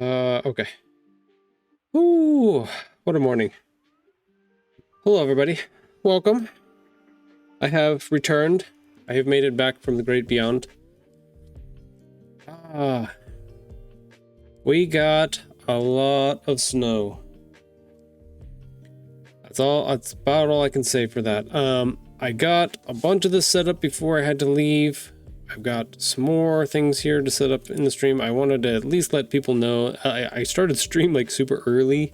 Okay. Ooh, what a morning. Hello, everybody. Welcome. I have returned. I have made it back from the great beyond. Ah, we got a lot of snow. That's about all I can say for that. I got a bunch of this set up before I had to leave. I've got some more things here to set up in the stream. I wanted to at least let people know. I started stream like super early,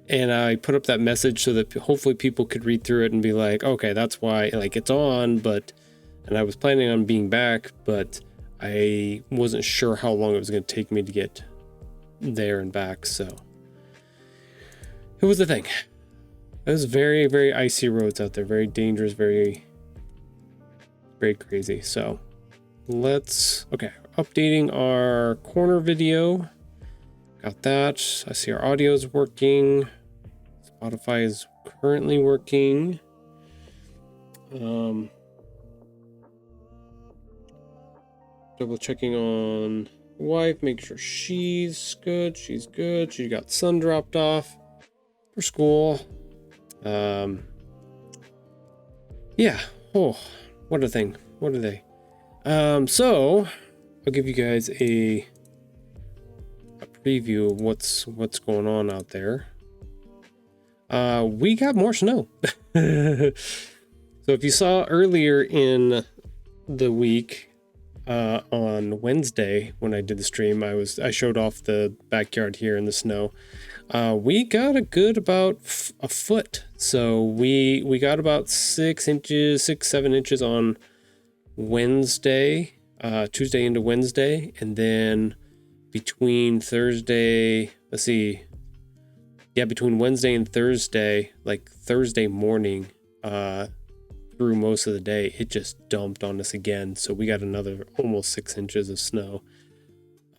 and I put up that message so that hopefully people could read through it and be like, okay, that's why, like, it's on. But and I was planning on being back, but I wasn't sure how long it was going to take me to get there and back, so it was the thing. It was very, very icy roads out there, very dangerous, very, very crazy. So let's, okay, updating our corner video. Got that. I see our audio is working. Spotify is currently working. Double checking on wife, make sure she's good. She's good. She got son dropped off for school. Yeah. Oh, what a thing. What are they? So I'll give you guys a preview of what's going on out there. We got more snow. So if you saw earlier in the week, on Wednesday when I did the stream, I showed off the backyard here in the snow. We got a good about a foot. So we got about 6 inches, 7 inches on Wednesday, Tuesday into Wednesday, and then between Thursday, between Wednesday and Thursday, like Thursday morning, through most of the day, it just dumped on us again. So we got another almost 6 inches of snow.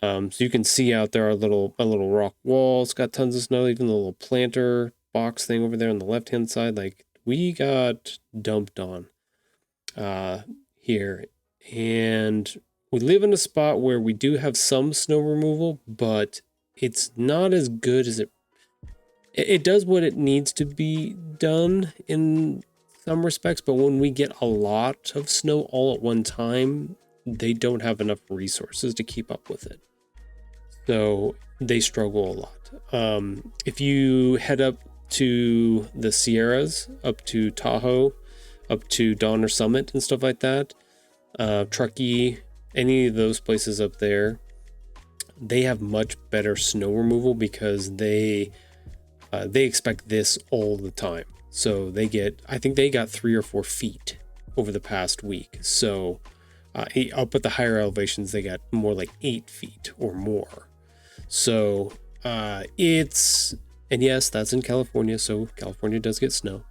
So you can see out there a little rock wall. It's got tons of snow. Even the little planter box thing over there on the left hand side, like we got dumped on here. And we live in a spot where we do have some snow removal, but it's not as good as it does what it needs to be done in some respects, but when we get a lot of snow all at one time, they don't have enough resources to keep up with it. So they struggle a lot. If you head up to the Sierras, up to Tahoe, up to Donner Summit and stuff like that, Truckee, any of those places up there, they have much better snow removal because they expect this all the time. So I think they got 3 or 4 feet over the past week. So up at the higher elevations, they got more like 8 feet or more. So and yes, that's in California. So California does get snow.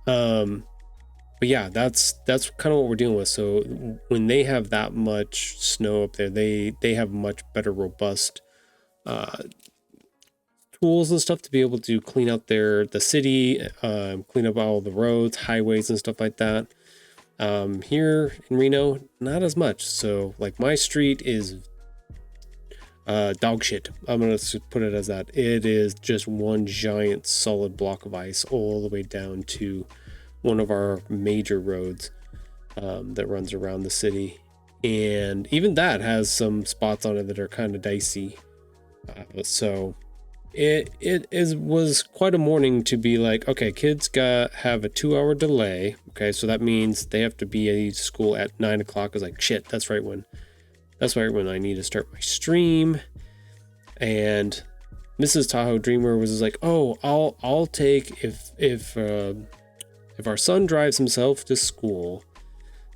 But yeah, that's kind of what we're dealing with. So when they have that much snow up there, they have much better robust tools and stuff to be able to clean out the city, clean up all the roads, highways and stuff like that. Here in Reno, not as much. So like my street is dog shit. I'm gonna put it as that. It is just one giant solid block of ice all the way down to one of our major roads that runs around the city, and even that has some spots on it that are kind of dicey. So it was quite a morning to be like, okay, kids have a 2-hour delay. Okay, so that means they have to be at school at 9 o'clock. I was like, shit, that's right when I need to start my stream. And Mrs. Tahoe Dreamer was like, oh, I'll take if our son drives himself to school,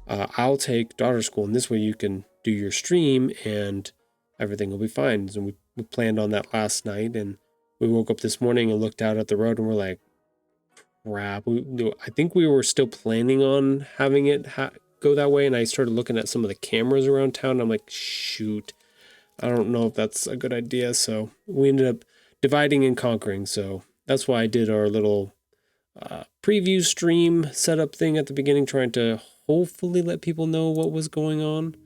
I'll take daughter's school, and this way you can do your stream and everything will be fine. And we planned on that last night, and we woke up this morning and looked out at the road and we're like, crap. I think we were still planning on having it go that way, and I started looking at some of the cameras around town, and I'm like, shoot, I don't know if that's a good idea. So we ended up dividing and conquering. So that's why I did our little preview stream setup thing at the beginning, trying to hopefully let people know what was going on,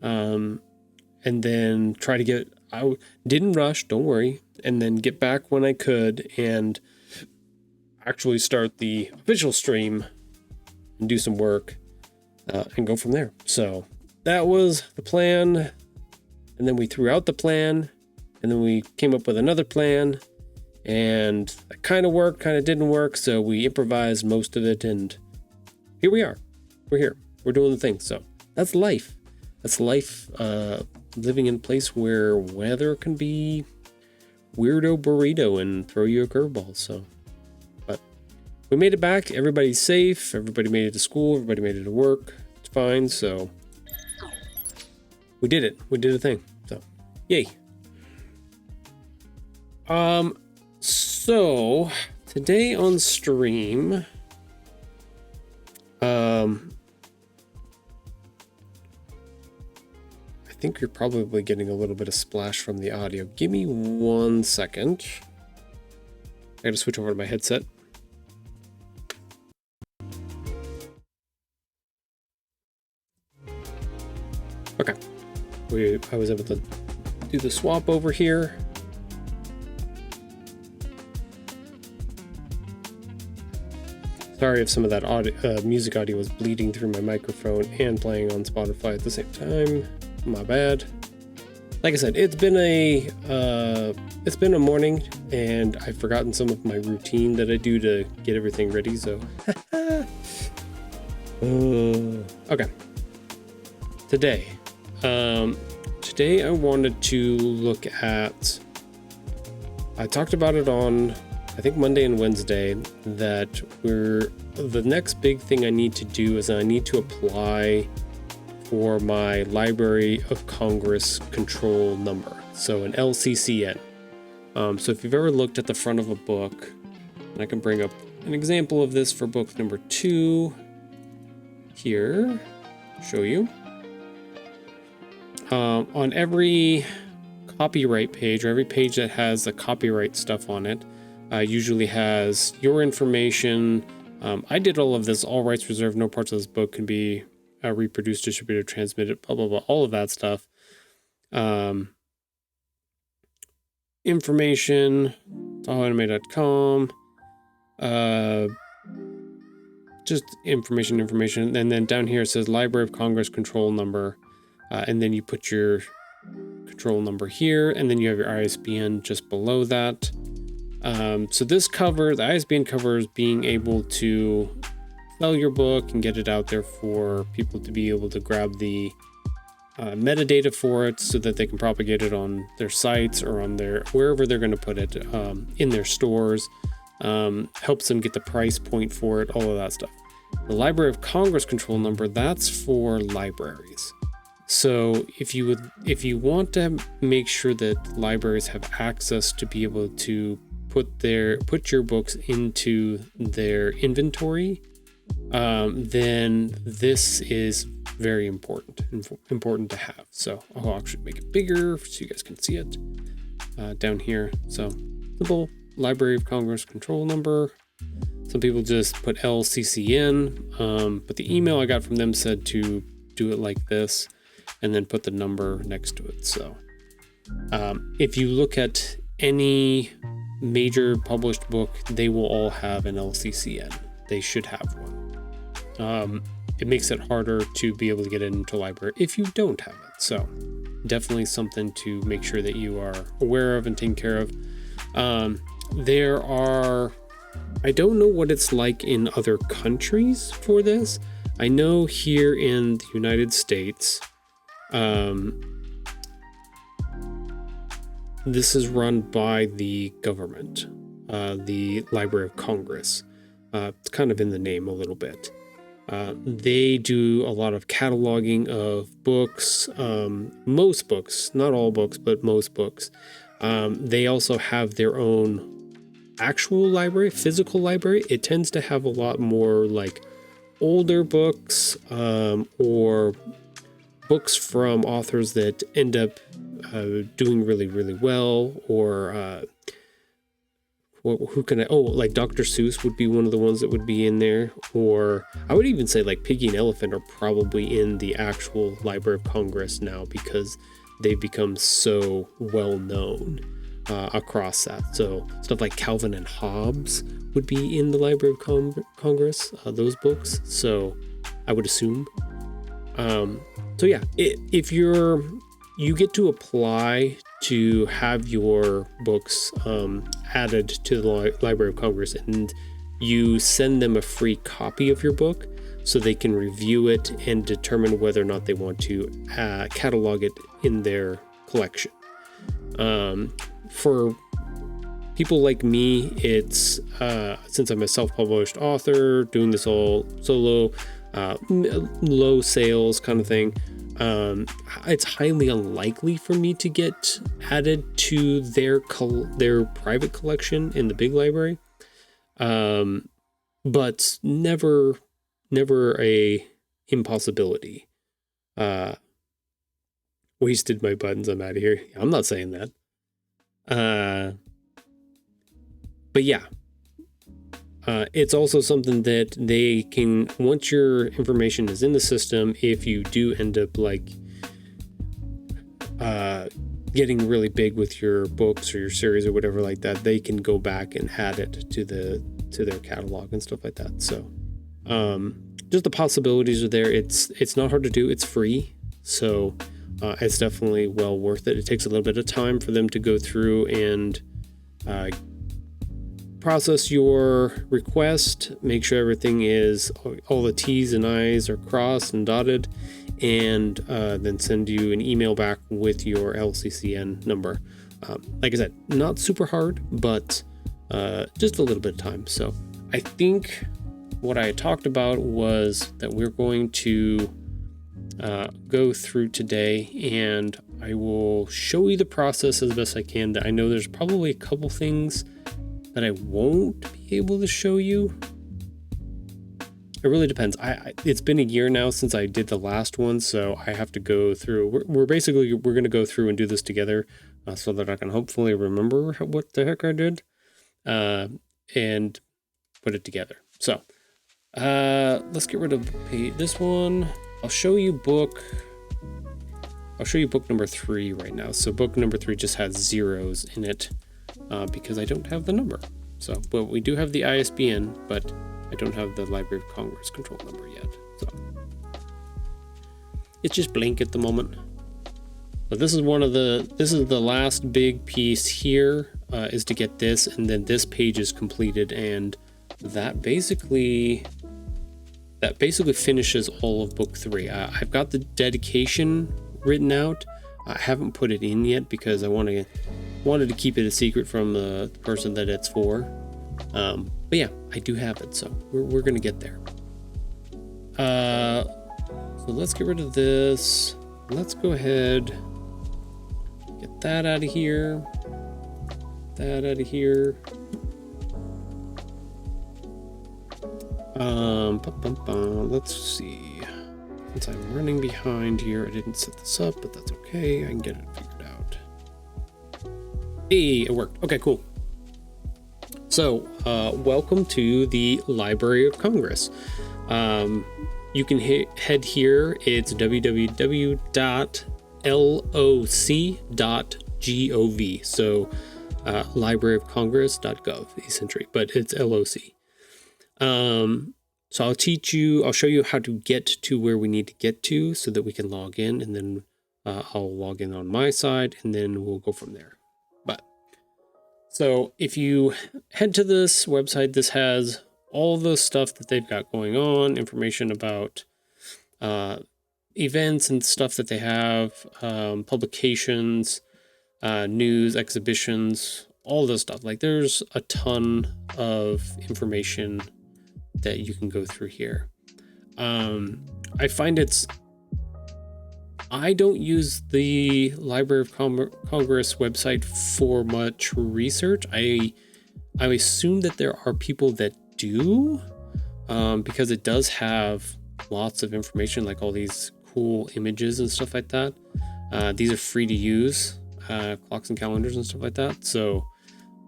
and then try to get didn't rush, don't worry, and then get back when I could and actually start the official stream and do some work and go from there. So that was the plan. And then we threw out the plan, and then we came up with another plan, and that kind of worked, kind of didn't work. So we improvised most of it, and here we are. We're here. We're doing the thing. So that's life. That's life. Living in a place where weather can be weirdo burrito and throw you a curveball. So, but we made it back. Everybody's safe. Everybody made it to school. Everybody made it to work. It's fine. So we did it. We did a thing. So, yay. So today on stream, I think you're probably getting a little bit of splash from the audio. Give me 1 second. I gotta switch over to my headset. Okay. I was able to do the swap over here. Sorry if some of that audio, music audio was bleeding through my microphone and playing on Spotify at the same time. My bad. Like I said, it's been a morning, and I've forgotten some of my routine that I do to get everything ready. So, okay. Today I wanted to look at. I talked about it on, I think, Monday and Wednesday, that the next big thing I need to do is I need to apply for my Library of Congress control number, so an LCCN. So if you've ever looked at the front of a book, and I can bring up an example of this for book number 2 here, show you. On every copyright page, or every page that has the copyright stuff on it, usually has your information. I did all of this, all rights reserved, no parts of this book can be reproduced, distributed, transmitted, blah, blah, blah, all of that stuff. Information, tahoeanime.com, just information. And then down here it says Library of Congress control number. And then you put your control number here, and then you have your ISBN just below that. So the ISBN covers being able to sell your book and get it out there for people to be able to grab the metadata for it so that they can propagate it on their sites or on wherever they're going to put it, in their stores, helps them get the price point for it, all of that stuff. The Library of Congress control number, that's for libraries. So if you want to make sure that libraries have access to be able to put your books into their inventory, then this is very important to have. So I'll actually make it bigger so you guys can see it down here. So simple Library of Congress control number. Some people just put LCCN, but the email I got from them said to do it like this and then put the number next to it. So if you look at any major published book, they will all have an LCCN. They should have one. It makes it harder to be able to get it into a library if you don't have it. So definitely something to make sure that you are aware of and taken care of. I don't know what it's like in other countries for this. I know here in the United States, this is run by the government, the Library of Congress. It's kind of in the name a little bit. They do a lot of cataloging of books, most books, not all books, but most books. They also have their own actual library, physical library. It tends to have a lot more like older books, or books from authors that end up doing really, really well, or like Dr. Seuss would be one of the ones that would be in there, or I would even say like Piggy and Elephant are probably in the actual Library of Congress now, because they've become so well known across that. So stuff like Calvin and Hobbes would be in the Library of Congress, those books. So I would assume. So yeah, if you get to apply to have your books added to the Library of Congress, and you send them a free copy of your book so they can review it and determine whether or not they want to catalog it in their collection. For people like me, it's since I'm a self-published author doing this all solo, low sales kind of thing, it's highly unlikely for me to get added to their private collection in the big library, but never a impossibility. Wasted my buttons, I'm out of here. I'm not saying that. But yeah, it's also something that they can, once your information is in the system, if you do end up like getting really big with your books or your series or whatever like that, they can go back and add it to their catalog and stuff like that. So just the possibilities are there. It's not hard to do. It's free. So it's definitely well worth it. It takes a little bit of time for them to go through and process your request, make sure everything is, all the T's and I's are crossed and dotted, and then send you an email back with your LCCN number. Like I said, not super hard, but just a little bit of time. So I think what I talked about was that we're going to go through today, and I will show you the process as best I can. I know there's probably a couple things that I won't be able to show you. It really depends. It's been a year now since I did the last one, so I have to go through. We're going to go through and do this together, so that I can hopefully remember what the heck I did, and put it together. So let's get rid of this one. I'll show you book number 3 right now. So book number 3 just has zeros in it because I don't have the number. So, but we do have the ISBN, but I don't have the Library of Congress control number yet. So it's just blank at the moment. But this is the last big piece here, is to get this, and then this page is completed, and that basically finishes all of book 3. I've got the dedication written out. I haven't put it in yet because I wanted to keep it a secret from the person that it's for. But yeah, I do have it, so we're gonna get there. So let's get rid of this. Let's go ahead, get that out of here. That out of here. Let's see. Since I'm running behind here, I didn't set this up, but that's okay. I can get it figured out. Hey, it worked. Okay, cool. So, welcome to the Library of Congress. You can head here. It's www.loc.gov. So, libraryofcongress.gov, essentially, but it's LOC. So I'll show you how to get to where we need to get to so that we can log in, and then I'll log in on my side, and then we'll go from there. So if you head to this website, this has all the stuff that they've got going on, information about events and stuff that they have, publications, news, exhibitions, all this stuff. Like, there's a ton of information that you can go through here. I find I don't use the Library of Congress website for much research. I assume that there are people that do, because it does have lots of information, like all these cool images and stuff like that. These are free to use, clocks and calendars and stuff like that. So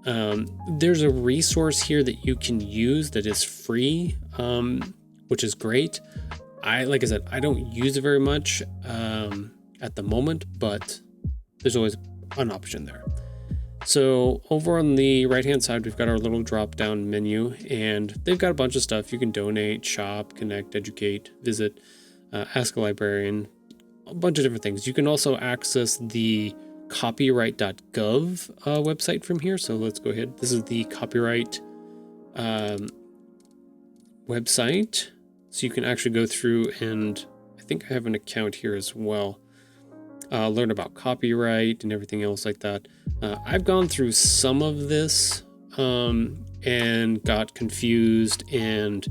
there's a resource here that you can use that is free, which is great. Like I said, I don't use it very much at the moment, but there's always an option there. So over on the right hand side, we've got our little drop down menu, and they've got a bunch of stuff. You can donate, shop, connect, educate, visit, ask a librarian, a bunch of different things. You can also access the copyright.gov website from here. So let's go ahead. This is the copyright website. So you can actually go through, and I think I have an account here as well. Learn about copyright and everything else like that. I've gone through some of this and got confused and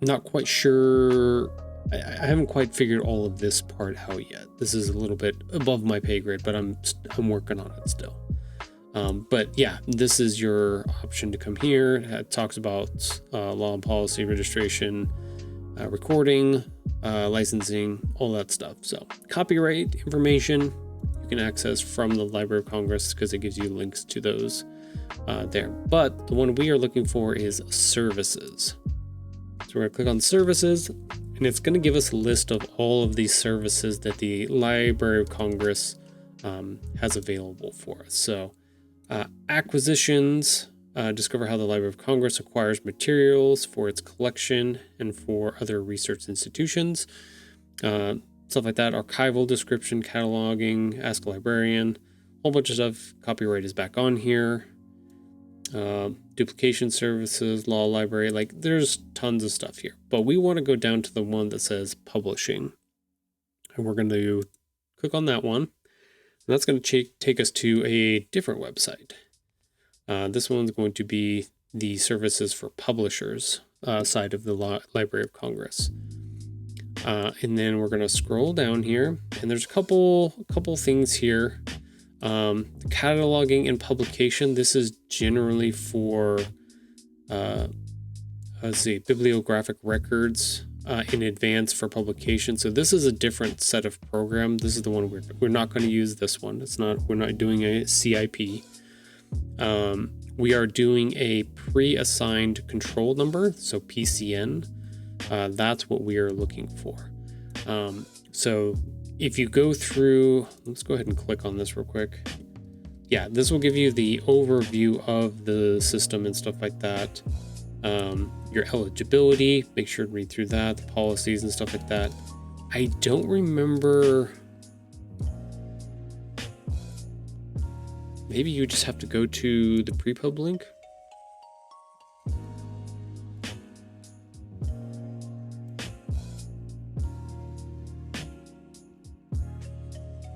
not quite sure. I haven't quite figured all of this part out yet. This is a little bit above my pay grade, but I'm working on it still. But yeah, this is your option to come here. It talks about law and policy, registration, recording, licensing, all that stuff. So copyright information you can access from the Library of Congress because it gives you links to those there. But the one we are looking for is services. So we're going to click on services, and it's going to give us a list of all of these services that the Library of Congress has available for us. So acquisitions, discover how the Library of Congress acquires materials for its collection and for other research institutions. Stuff like that. Archival description, cataloging, ask a librarian, a whole bunch of stuff. Copyright is back on here. Duplication services, law library, like there's tons of stuff here. But we want to go down to the one that says publishing. And we're going to click on that one. And that's going to take us to a different website. This one's going to be the services for publishers side of the Library of Congress. And then we're going to scroll down here, and there's a couple things here. Cataloging and publication. This is generally for, bibliographic records in advance for publication. So this is a different set of program. This is the one we're not going to use this one. We're not doing a CIP. We are doing a pre-assigned control number, so PCN. That's what we are looking for. So if you go through, let's go ahead and click on this real quick. Yeah, this will give you the overview of the system and stuff like that. Your eligibility, make sure to read through that, the policies and stuff like that. I don't remember. Maybe you just have to go to the pre-pub link.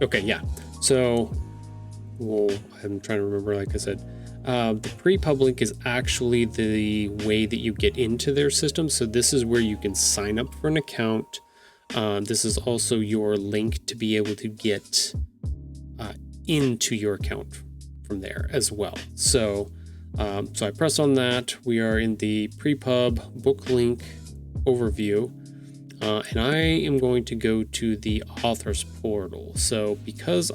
Okay, yeah. So, I'm trying to remember, like I said, the pre-pub link is actually the way that you get into their system. So this is where you can sign up for an account. This is also your link to be able to get into your account from there as well. So, so I press on that. We are in the pre-pub book link overview. And I am going to go to the author's portal. So because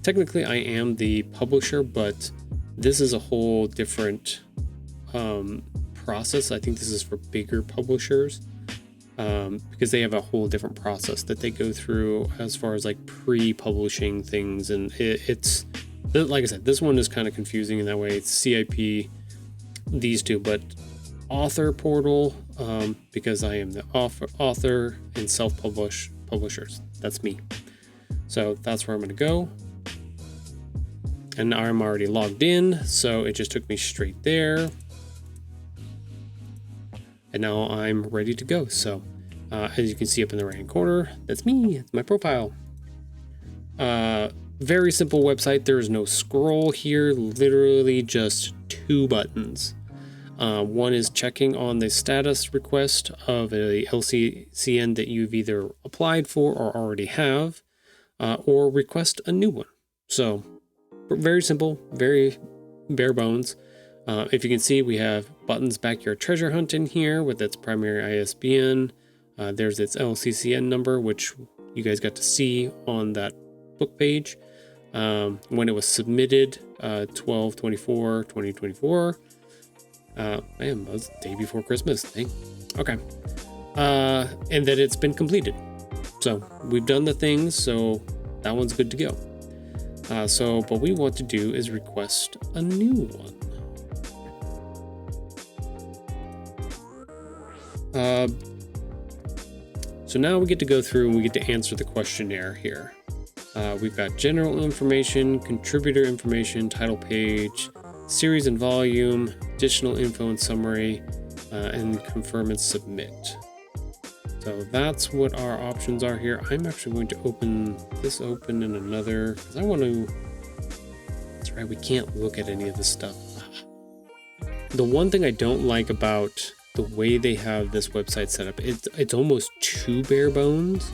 technically I am the publisher, but this is a whole different process. I think this is for bigger publishers because they have a whole different process that they go through as far as like pre-publishing things. And it's, like I said, this one is kind of confusing in that way. It's CIP, these two, but author portal, because I am the author and publishers. That's me. So that's where I'm going to go. And I'm already logged in, so it just took me straight there. And now I'm ready to go. So as you can see up in the right hand corner, that's me. It's my profile. Very simple website. There is no scroll here. Literally just two buttons. One is checking on the status request of a LCCN that you've either applied for or already have, or request a new one. So very simple, very bare bones. If you can see, we have buttons Backyard Treasure Hunt in here with its primary ISBN. There's its LCCN number, which you guys got to see on that book page. When it was submitted, 12/24/2024. Man, that was the day before Christmas. Dang. Okay. And that it's been completed. So we've done the things, so that one's good to go. So what we want to do is request a new one. So now we get to go through and we get to answer the questionnaire here. We've got general information, contributor information, title page, series and volume, additional info and summary, and confirm and submit. So that's what our options are here. I'm actually going to open this in another, because I want to, that's right, we can't look at any of this stuff. The one thing I don't like about the way they have this website set up, it's almost too bare bones,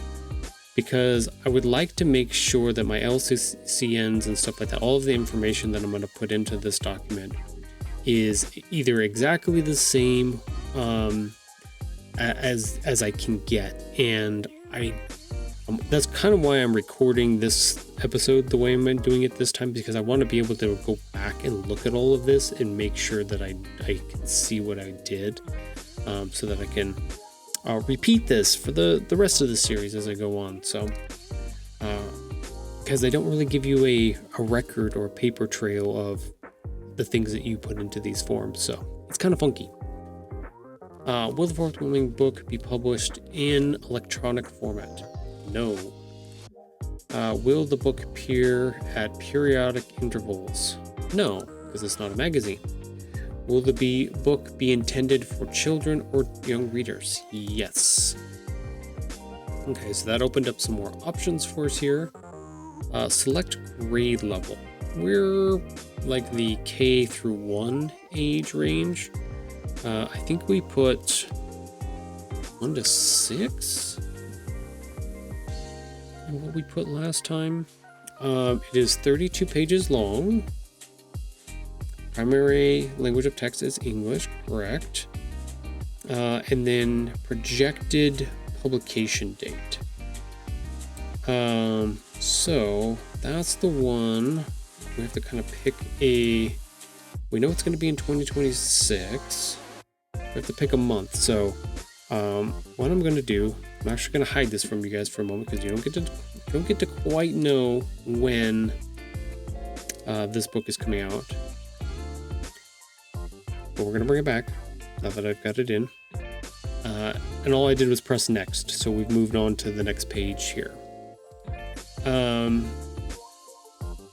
because I would like to make sure that my LCCNs and stuff like that, all of the information that I'm going to put into this document is either exactly the same as I can get. And that's kind of why I'm recording this episode the way I'm doing it this time, because I want to be able to go back and look at all of this and make sure that I can see what I did, so that I can repeat this for the rest of the series as I go on. So because they don't really give you a record or a paper trail of the things that you put into these forms, so it's kind of funky. Will the forthcoming book be published in electronic format? No. Will the book appear at periodic intervals? No, because it's not a magazine. Will the book be intended for children or young readers? Yes. Okay, so that opened up some more options for us here. Select grade level. We're like the K through 1 age range. I think we put 1 to 6 and what we put last time. It is 32 pages long. Primary language of text is English, correct. And then projected publication date. So that's the one. We have to kind of pick we know it's going to be in 2026. We have to pick a month. So what I'm going to do, I'm actually going to hide this from you guys for a moment, because you don't get to quite know when this book is coming out. But we're going to bring it back now that I've got it in. And all I did was press next. So we've moved on to the next page here.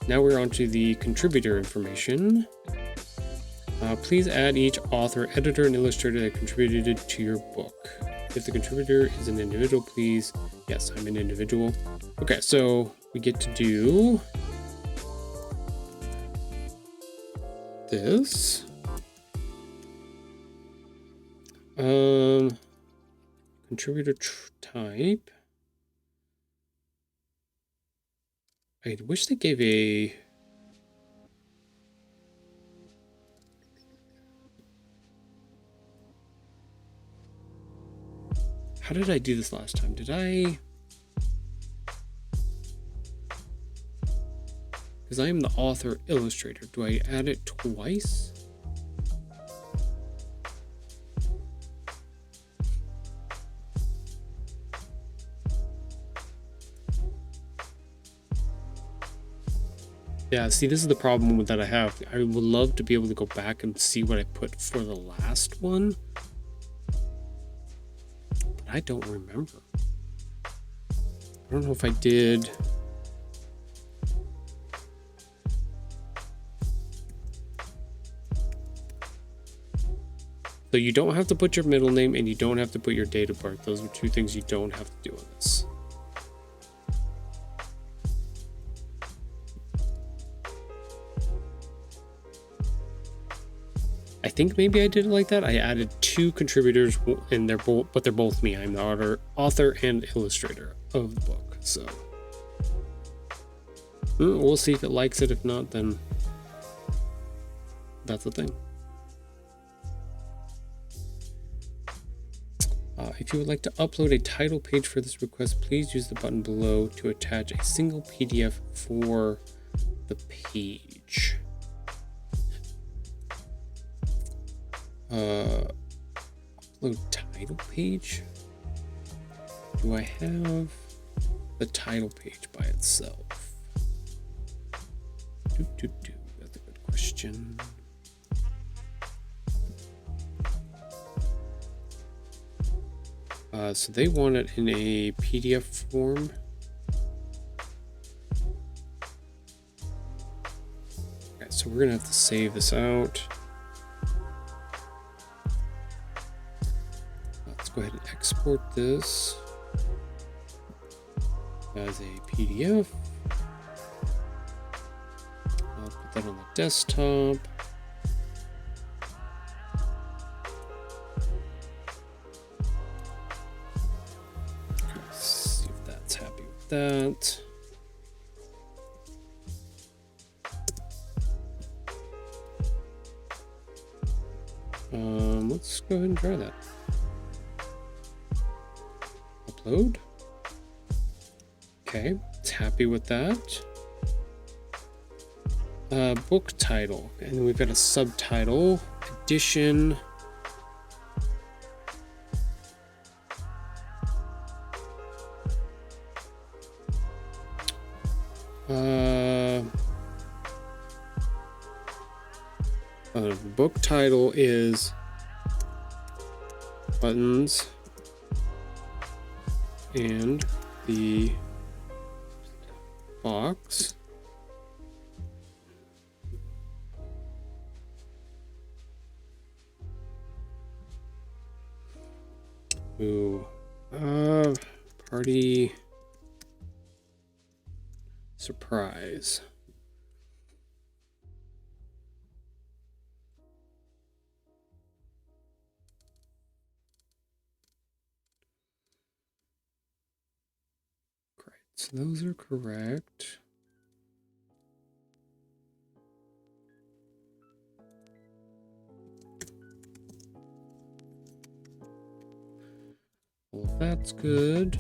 Now we're on to the contributor information. Please add each author, editor, and illustrator that contributed to your book. If the contributor is an individual, please. Yes, I'm an individual. Okay, so we get to do this. Contributor type. I wish they gave a... How did I do this last time? Did I... Because I am the author illustrator. Do I add it twice? Yeah, see, this is the problem that I have. I would love to be able to go back and see what I put for the last one, but I don't remember. I don't know if I did. So you don't have to put your middle name and you don't have to put your date of birth. Those are two things you don't have to do on this. I think maybe I did it like that. I added 2 contributors, and they're both me. I'm the author and illustrator of the book. So we'll see if it likes it. If not, then that's the thing. If you would like to upload a title page for this request, please use the button below to attach a single PDF for the page. Upload title page. Do I have? the title page by itself? That's a good question. So they want it in a PDF form. Okay, so we're gonna have to save this out. Let's go ahead and export this as a PDF. I'll put that on the desktop. Let's see if that's happy with that. Let's go ahead and try that. Upload. Okay, it's happy with that. Book title, and then we've got a subtitle, edition. Book title is Buttons and the Box. Ooh. Party surprise. Great. So those are correct. Well, that's good.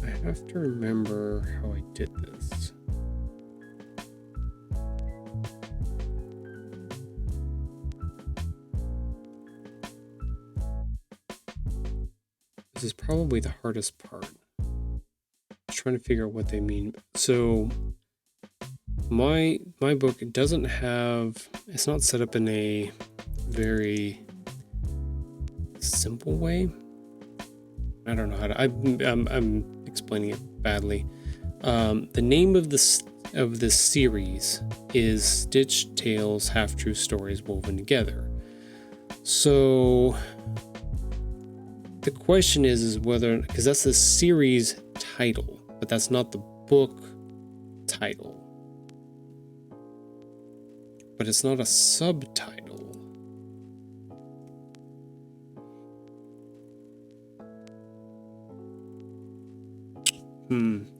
I have to remember how I did this. This is probably the hardest part. Trying to figure out what they mean. So my book, it doesn't have, it's not set up in a very simple way. I don't know how to, I'm explaining it badly. The name of this series is Stitched Tales, Half-True Stories Woven Together. So the question is whether, because that's the series title, but that's not the book title. But it's not a subtitle.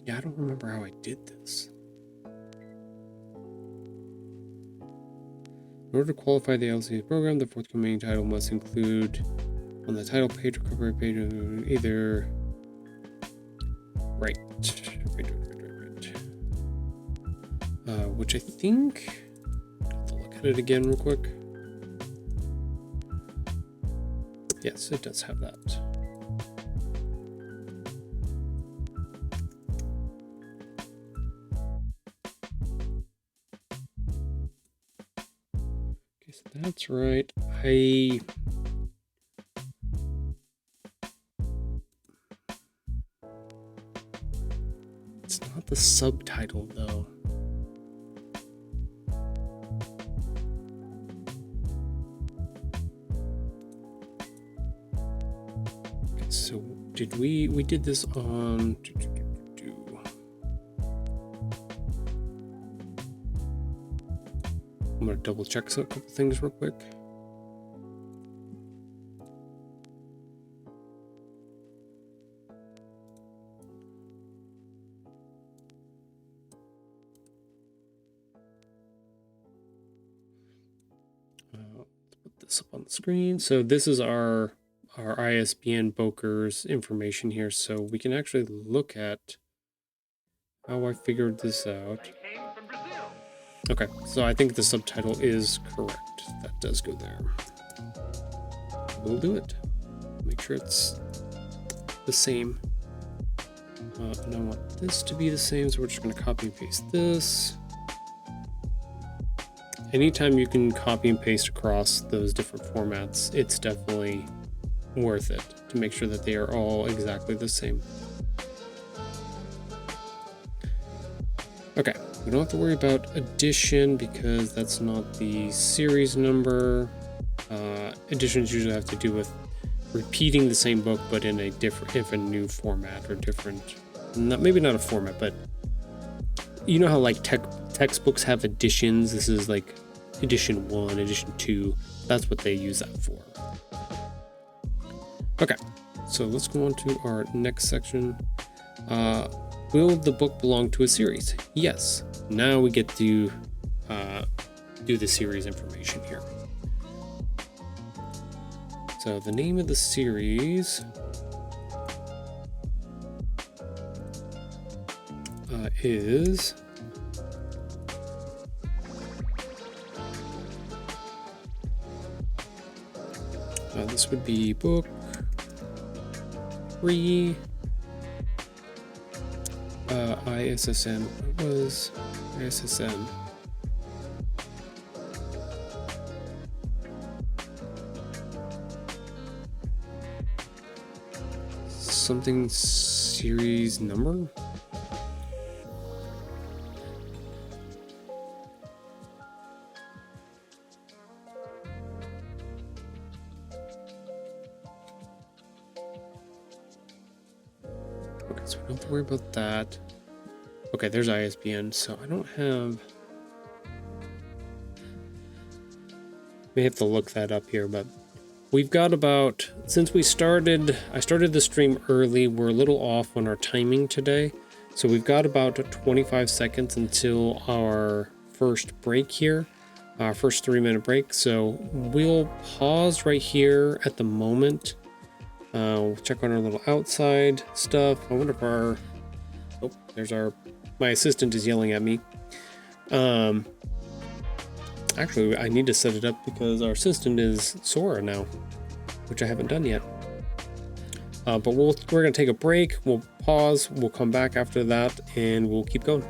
Yeah, I don't remember how I did this. In order to qualify the LCS program, the forthcoming title must include on the title page or cover page either right. Which I think, I'll have to look at it again real quick. Yes, it does have that. Okay, so that's right. It's not the subtitle though. Okay, so did we did this on I'm gonna double check a couple things real quick. Let's put this up on the screen. So this is our ISBN Boker's information here, so we can actually look at how I figured this out. They came from Brazil. Okay, so I think the subtitle is correct. That does go there. We'll do it. Make sure it's the same. And I want this to be the same, so we're just going to copy and paste this. Anytime you can copy and paste across those different formats, it's definitely worth it to make sure that they are all exactly the same. Okay, we don't have to worry about addition because that's not the series number. Additions usually have to do with repeating the same book but in a different new format or different, maybe not a format, but you know how like textbooks have editions. This is like edition 1, edition 2. That's what they use that for. Okay, so let's go on to our next section. Will the book belong to a series? Yes. Now we get to do the series information here. So the name of the series is this would be book 3 ISSN. What was ISSN? Something series number? Okay, so we don't have to worry about that. Okay, there's ISBN, so I don't have... May have to look that up here, but we've got about... Since I started the stream early, we're a little off on our timing today. So we've got about 25 seconds until our first break here, our first 3-minute break. So we'll pause right here at the moment. We'll check on our little outside stuff. I wonder if our... Oh, there's our... My assistant is yelling at me. Actually, I need to set it up because our assistant is Sora now, which I haven't done yet. But we're going to take a break. We'll pause. We'll come back after that, and we'll keep going.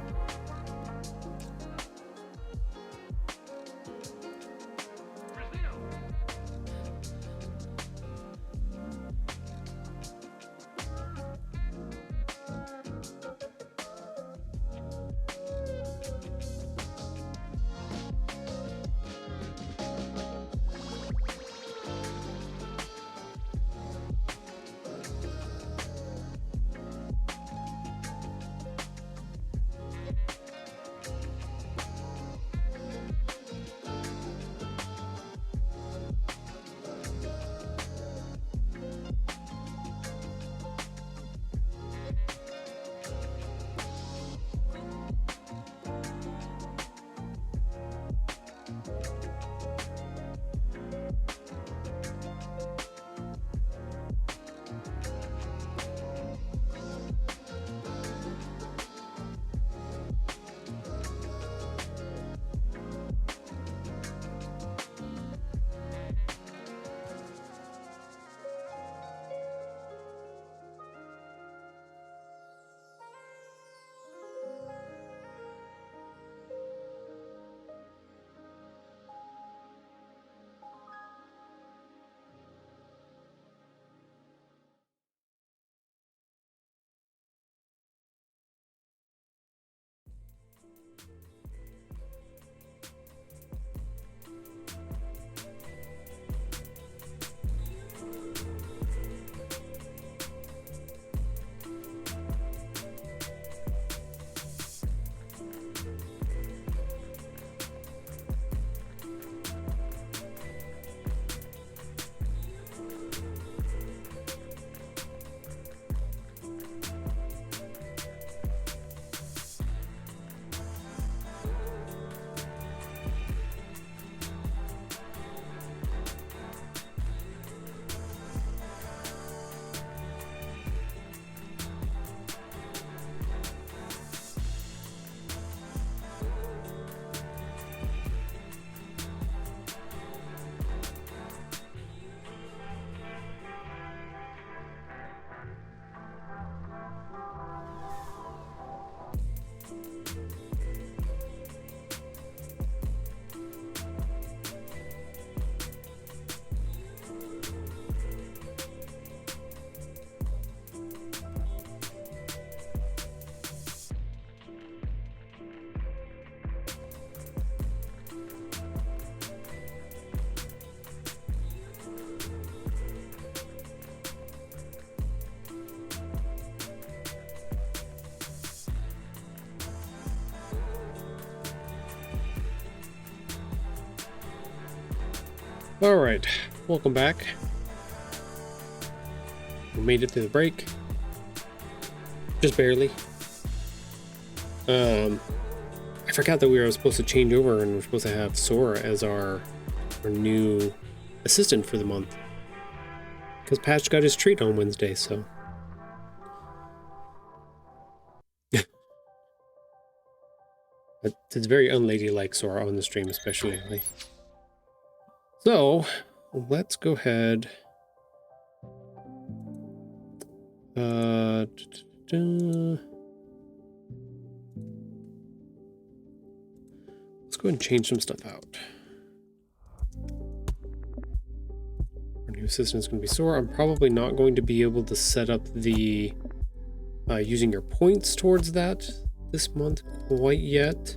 All right, welcome back. We made it through the break. Just barely. I forgot that we were supposed to change over and we're supposed to have Sora as our new assistant for the month. Because Patch got his treat on Wednesday, so. It's very unladylike, Sora, on the stream, especially. So, let's go ahead. Let's go ahead and change some stuff out. Our new assistant is going to be Sora. I'm probably not going to be able to set up the using your points towards that this month quite yet.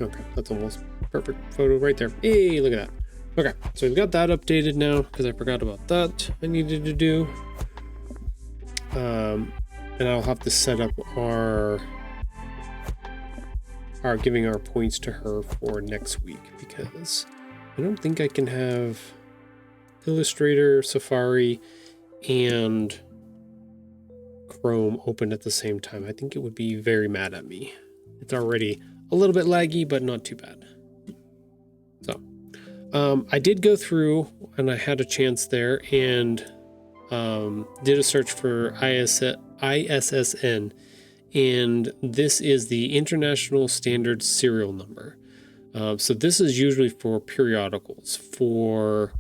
Okay, that's almost perfect photo right there. Hey, look at that. Okay, so we've got that updated now because I forgot about that I needed to do. And I'll have to set up our giving our points to her for next week, because I don't think I can have Illustrator, Safari, and Chrome open at the same time. I think it would be very mad at me. It's already a little bit laggy, but not too bad. So I did go through and I had a chance there and did a search for ISSN, and this is the International Standard Serial Number. So this is usually for periodicals, for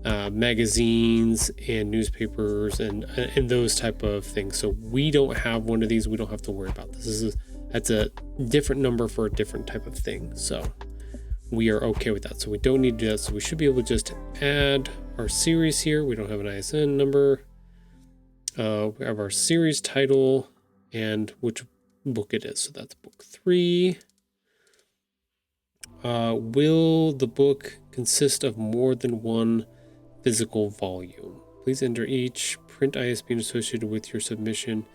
magazines and newspapers and those type of things. So we don't have one of these. We don't have to worry about this. That's a different number for a different type of thing. So we are okay with that. So we don't need to do that. So we should be able to just add our series here. We don't have an ISN number. We have our series title and which book it is. So that's book 3. Will the book consist of more than one physical volume? Please enter each print ISBN associated with your submission.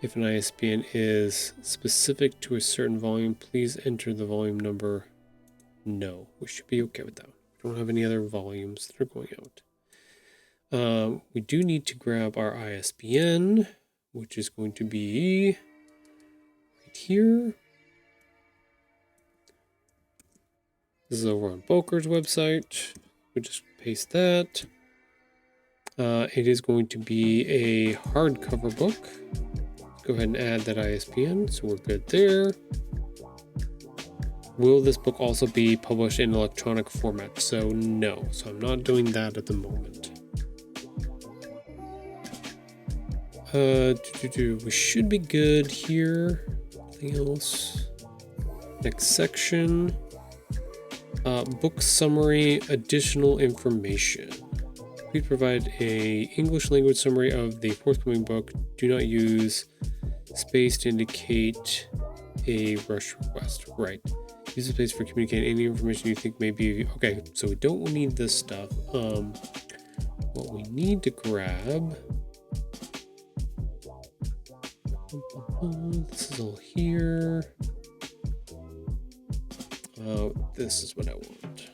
If an ISBN is specific to a certain volume, please enter the volume number. No, we should be okay with that. We don't have any other volumes that are going out. We do need to grab our ISBN, which is going to be right here. This is over on Boker's website. We just paste that. It is going to be a hardcover book. Go ahead and add that ISBN, so we're good there. Will this book also be published in electronic format? So no, so I'm not doing that at the moment. We should be good here. Anything else? Next section. Book summary, additional information. Please provide a English language summary of the forthcoming book. Do not use space to indicate a rush request. Right. Use the space for communicating any information you think may be... Okay, so we don't need this stuff. What we need to grab... This is all here. This is what I want.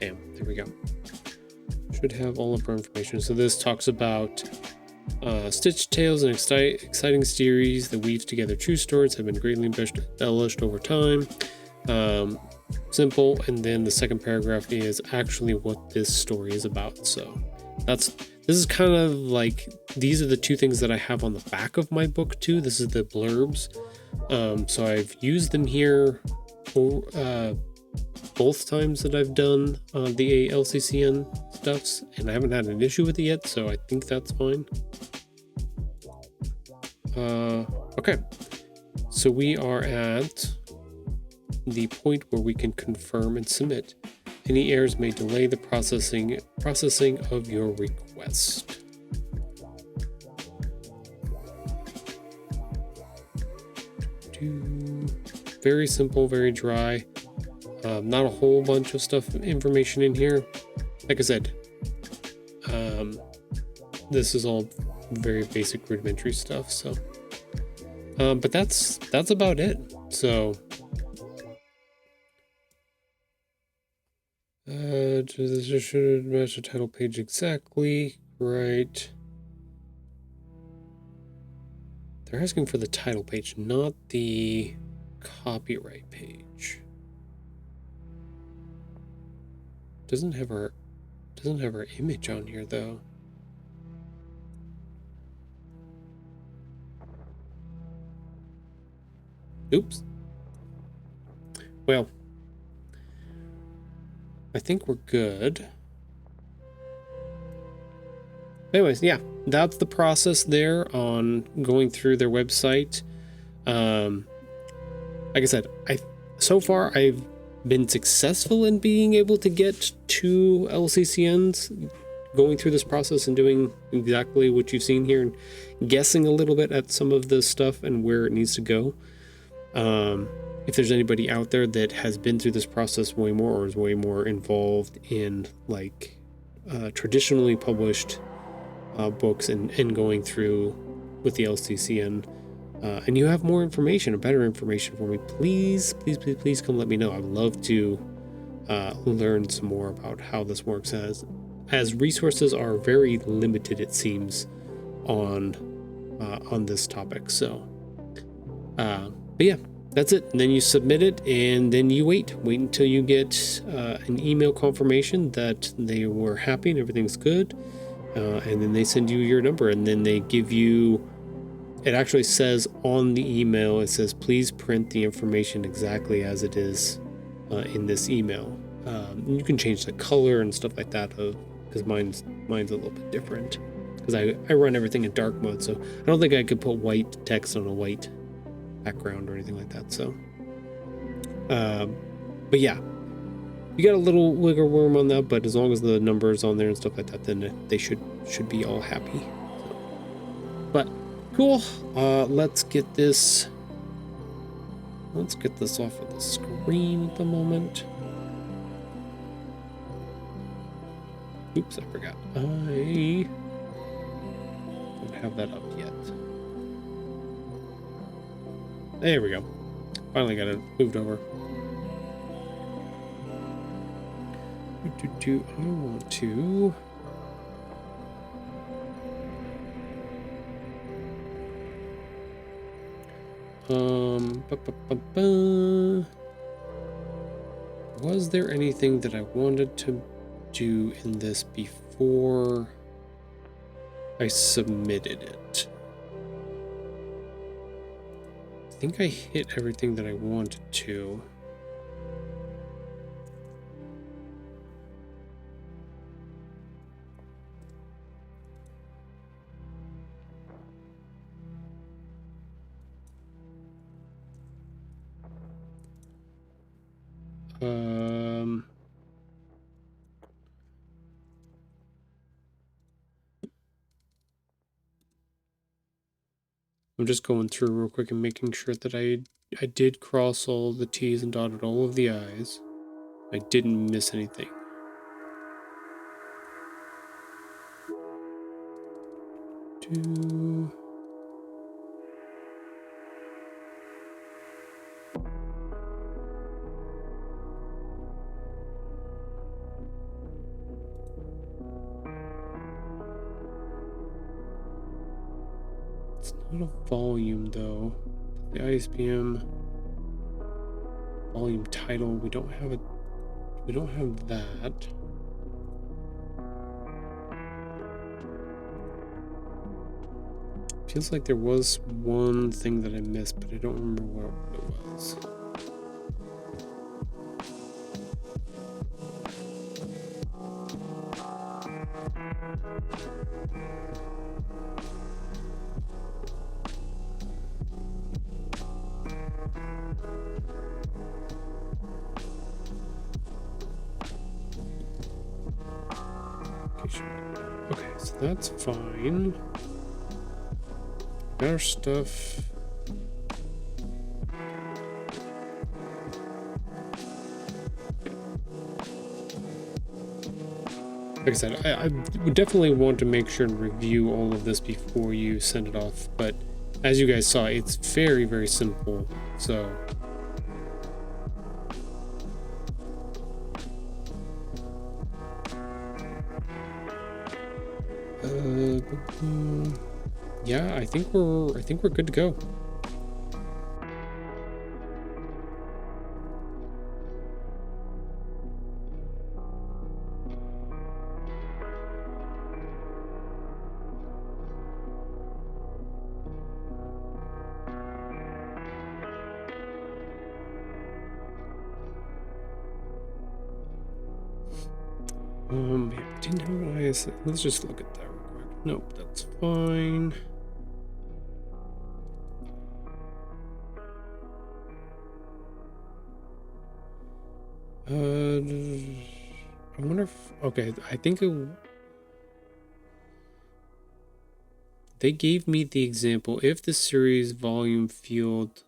Bam, there we go. Should have all of our information. So this talks about Stitch Tales, an exciting series that weaves together true stories have been greatly embellished over time. Simple, and then the second paragraph is actually what this story is about. So this is kind of like, these are the two things that I have on the back of my book too. This is the blurbs. So I've used them here both times that I've done the LCCN stuffs, and I haven't had an issue with it yet, so I think that's fine. Okay, so we are at the point where we can confirm and submit. Any errors may delay the processing of your request. Very simple, very dry. Not a whole bunch of information in here. Like I said, this is all very basic rudimentary stuff. So, but that's about it. So, this should match the title page exactly, right? They're asking for the title page, not the copyright page. Doesn't have our image on here though. Oops. Well, I think we're good. Anyways, yeah, that's the process there on going through their website. Like I said, so far I've been successful in being able to get 2 LCCNs, going through this process and doing exactly what you've seen here and guessing a little bit at some of the stuff and where it needs to go. If there's anybody out there that has been through this process way more or is way more involved in like traditionally published books and going through with the LCCN, and you have more information or better information for me, please come let me know. I'd love to learn some more about how this works, as resources are very limited, it seems, on this topic. So but yeah, that's it. And then you submit it, and then you wait until you get an email confirmation that they were happy and everything's good, and then they send you your number, and then they give you, it actually says on the email, it says please print the information exactly as it is in this email. You can change the color and stuff like that, because mine's a little bit different, because I run everything in dark mode, so I don't think I could put white text on a white background or anything like that. So but yeah, you got a little wiggle room on that, but as long as the numbers on there and stuff like that, then they should be all happy. So, but cool. Let's get this off of the screen at the moment. Oops, I forgot. I don't have that up yet. There we go. Finally got it moved over. I want to... Was there anything that I wanted to do in this before I submitted it? I think I hit everything that I wanted to. I'm just going through real quick and making sure that I did cross all the T's and dotted all of the I's. I didn't miss anything. It's not a volume though. The ISBN volume title, we don't have it. We don't have that. Feels like there was one thing that I missed, but I don't remember what it was. Okay, so that's fine. Our stuff. like I said, I would definitely want to make sure to review all of this before you send it off. But as you guys saw, it's very, very simple. So yeah, I think we're good to go. Didn't have an IS. Let's just look at that real quick. Nope, that's fine. I wonder if, okay, I think they gave me the example. If the series volume field,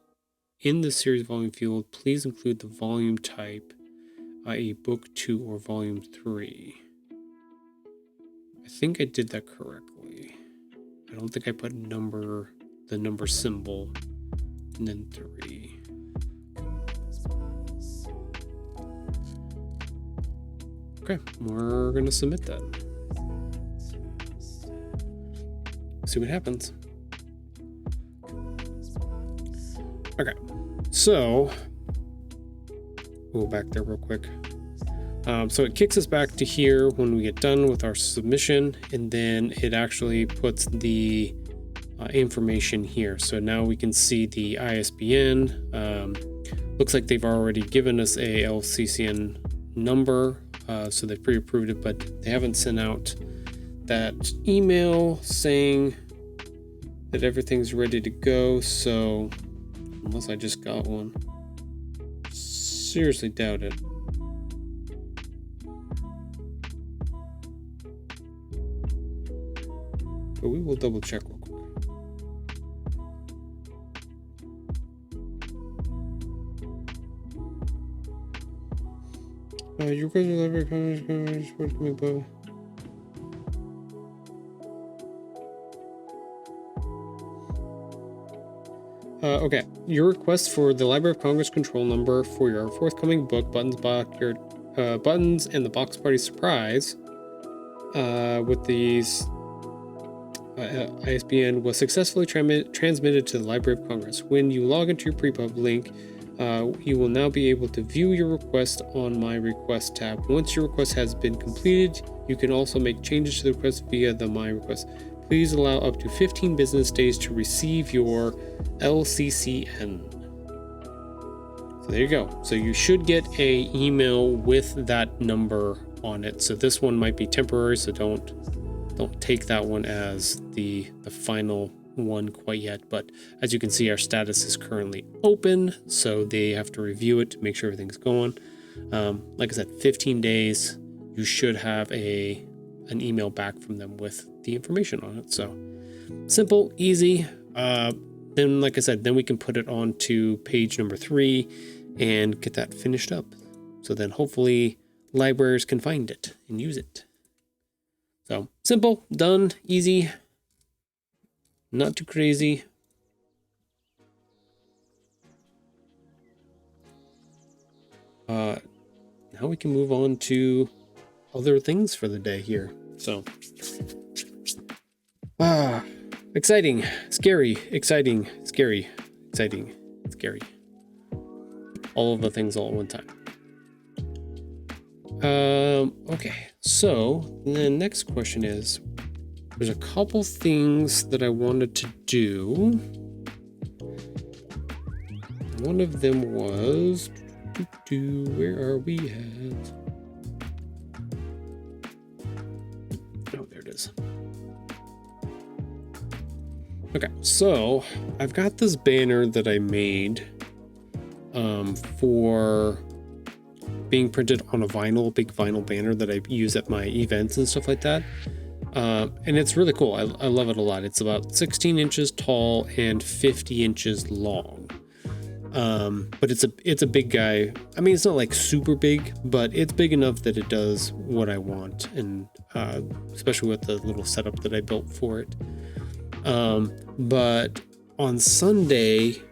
in the series volume field, please include the volume type, i.e. book 2 or volume 3. I think I did that correctly. I don't think I put the number symbol, and then 3. Okay, we're gonna submit that. See what happens. Okay, so we'll go back there real quick. So it kicks us back to here when we get done with our submission, and then it actually puts the information here. So now we can see the ISBN. Looks like they've already given us a LCCN number, so they pre-approved it, but they haven't sent out that email saying that everything's ready to go. So unless I just got one, seriously doubt it. But we will double check real quick. Your question library comments coming above. Okay, your request for the Library of Congress control number for your forthcoming book, Buttons and the Box Party Surprise, with these ISBN was successfully transmitted to the Library of Congress. When you log into your prepub link, you will now be able to view your request on My Request tab. Once your request has been completed, you can also make changes to the request via the My Request. Please allow up to 15 business days to receive your LCCN. So there you go. So you should get an email with that number on it. So this one might be temporary, so don't take that one as the final one quite yet. But as you can see, our status is currently open, so they have to review it to make sure everything's going. Like I said, 15 days, you should have an email back from them with the information on it. So simple, easy. Then, like I said, then we can put it on to page number 3 and get that finished up. So then hopefully libraries can find it and use it. So simple, done, easy, not too crazy. Now we can move on to other things for the day here. So, exciting, scary, exciting, scary, exciting, scary. All of the things all at one time. Okay, so the next question is, there's a couple things that I wanted to do. One of them was, where are we at? Oh, there it is. Okay, so I've got this banner that I made for being printed on a big vinyl banner that I use at my events and stuff like that. And it's really cool. I love it a lot. It's about 16 inches tall and 50 inches long. But it's a big guy. I mean, it's not like super big, but it's big enough that it does what I want. And especially with the little setup that I built for it. But on Sunday,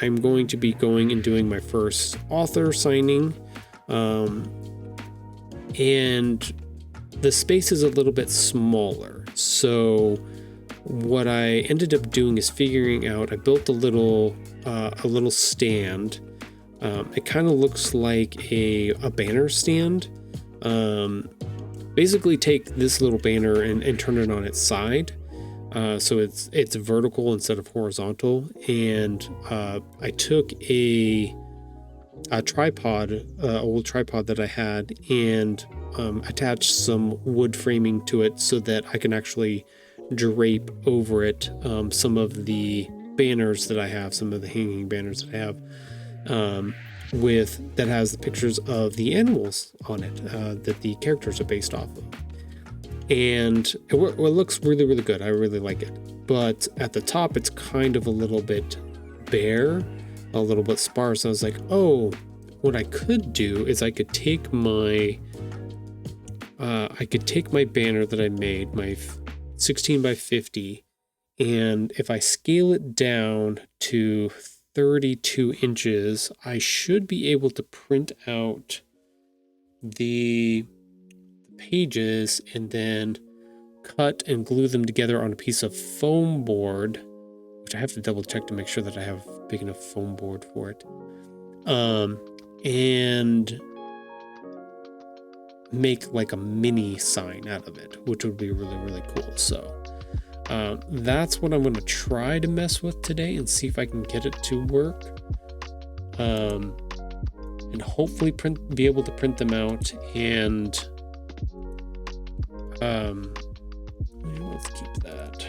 I'm going to be going and doing my first author signing. And the space is a little bit smaller. So what I ended up doing is figuring out, I built a little stand. It kind of looks like a banner stand. Basically take this little banner and turn it on its side. So it's vertical instead of horizontal. And I took a tripod, old tripod that I had, and attached some wood framing to it so that I can actually drape over it some of the banners that I have, some of the hanging banners that I have, that has the pictures of the animals on it that the characters are based off of. And it looks really, really good. I really like it. But at the top, it's kind of a little bit bare, a little bit sparse. I was like, oh, what I could do is I could take my banner that I made, my 16 by 50, and if I scale it down to 32 inches, I should be able to print out the pages and then cut and glue them together on a piece of foam board, which I have to double check to make sure that I have big enough foam board for it, and make like a mini sign out of it, which would be really, really cool. So that's what I'm going to try to mess with today and see if I can get it to work, and hopefully be able to print them out. And let's keep that.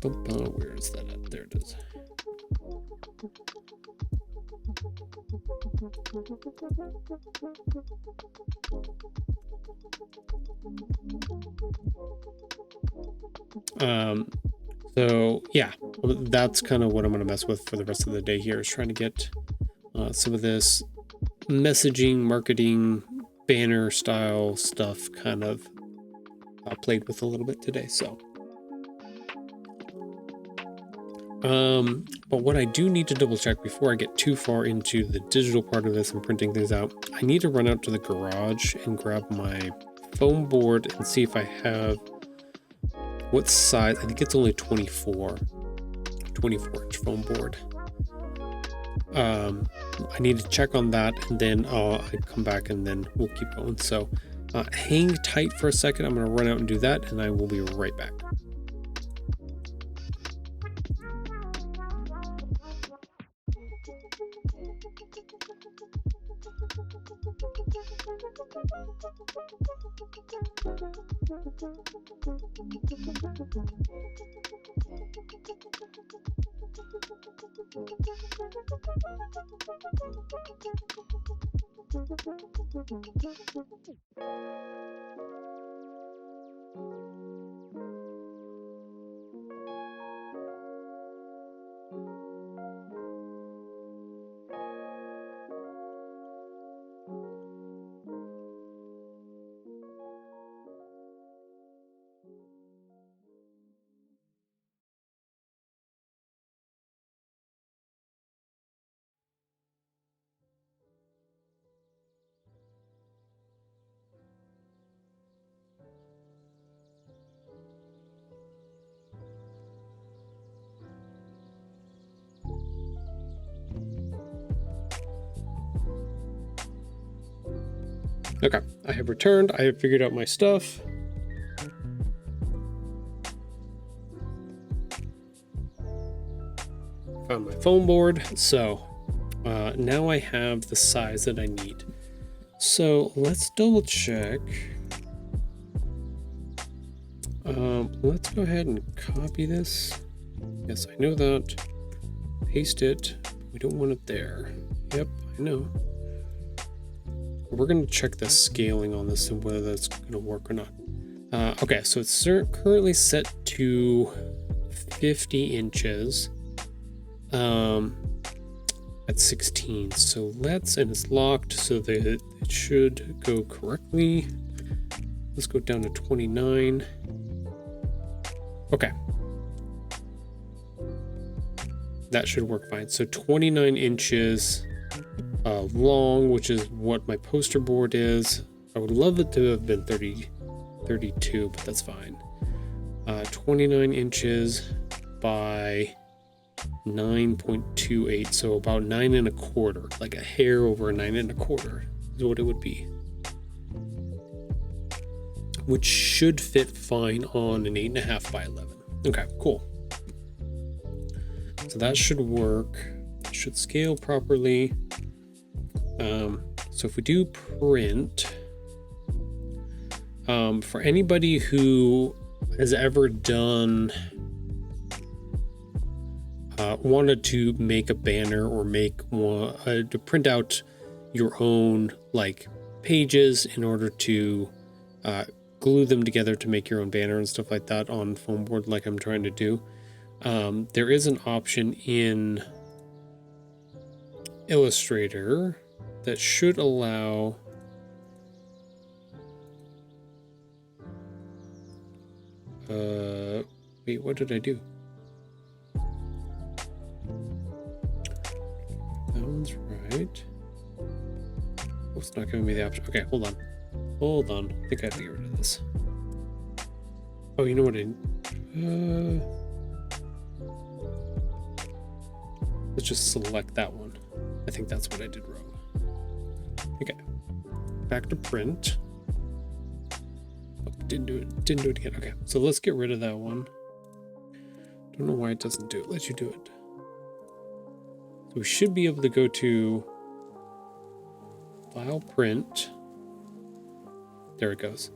Where is that at? There it is. So yeah, that's kind of what I'm going to mess with for the rest of the day here, is trying to get some of this messaging, marketing, banner style stuff kind of played with a little bit today. So but what I do need to double check before I get too far into the digital part of this and printing things out, I need to run out to the garage and grab my foam board and see if I have what size. I think it's only 24 inch foam board. I need to check on that, and then I come back and then we'll keep going. So hang tight for a second. I'm going to run out and do that, and I will be right back. Okay, I have returned. I have figured out my stuff. Found my foam board. So now I have the size that I need. So let's double check. Let's go ahead and copy this. Yes, I know that. Paste it. We don't want it there. Yep, I know. We're going to check the scaling on this and whether that's going to work or not. Okay, so it's currently set to 50 inches at 16. So and it's locked so that it should go correctly. let's go down to 29. Okay. That should work fine. So 29 inches long, which is what my poster board is. I would love it to have been 32, but that's fine. 29 inches by 9.28, so about 9 1/4, like a hair over a 9 1/4 is what it would be, which should fit fine on an 8.5 by 11. Okay, cool. So that should work. It should scale properly. So if we do print, for anybody who has ever done wanted to make a banner or make one to print out your own like pages in order to glue them together to make your own banner and stuff like that on foam board, like I'm trying to do, there is an option in Illustrator that should allow wait, what did I do? That one's right. Oh, it's not giving me the option. Okay, hold on. I think I have to get rid of this. Oh, you know what? Let's just select that one. I think that's what I did wrong. Okay, back to print. Oh, didn't do it again. Okay, so let's get rid of that one. Don't know why it doesn't do it. Let you do it. So we should be able to go to File, Print. There it goes.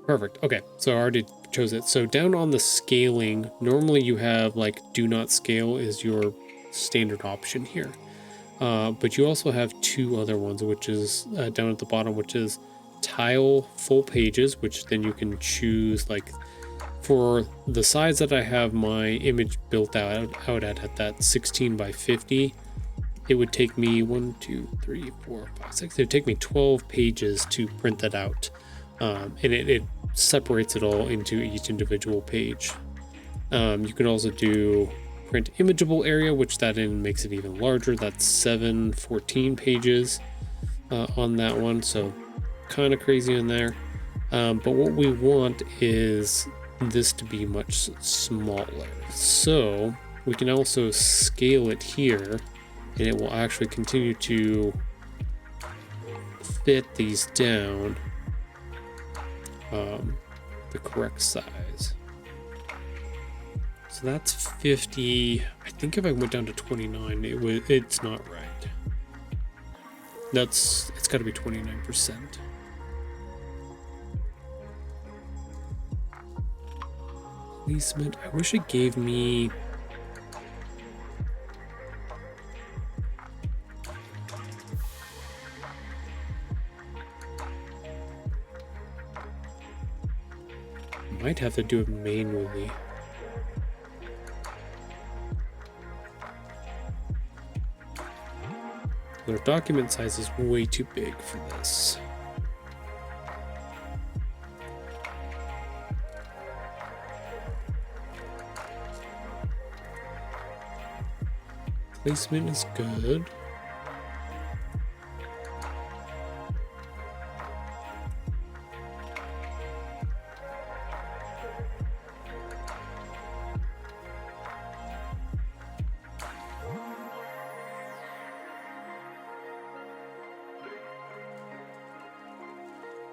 Perfect. Okay, so I already chose it. So down on the scaling, normally you have like do not scale is your standard option here. But you also have two other ones, which is down at the bottom, which is tile full pages, which then you can choose like for the size that I have my image built out at that 16 by 50. It would take me 1, 2, 3, 4, 5, 6. It would take me 12 pages to print that out. And it separates it all into each individual page. You can also do print imageable area, which that in makes it even larger. That's 714 pages on that one. So kind of crazy in there. But what we want is this to be much smaller. So we can also scale it here, and it will actually continue to fit these down the correct size. So that's 50. I think if I went down to 29, it's not right. It's got to be 29%. Placement. I wish it gave me. Might have to do it manually. Their document size is way too big for this. Placement is good.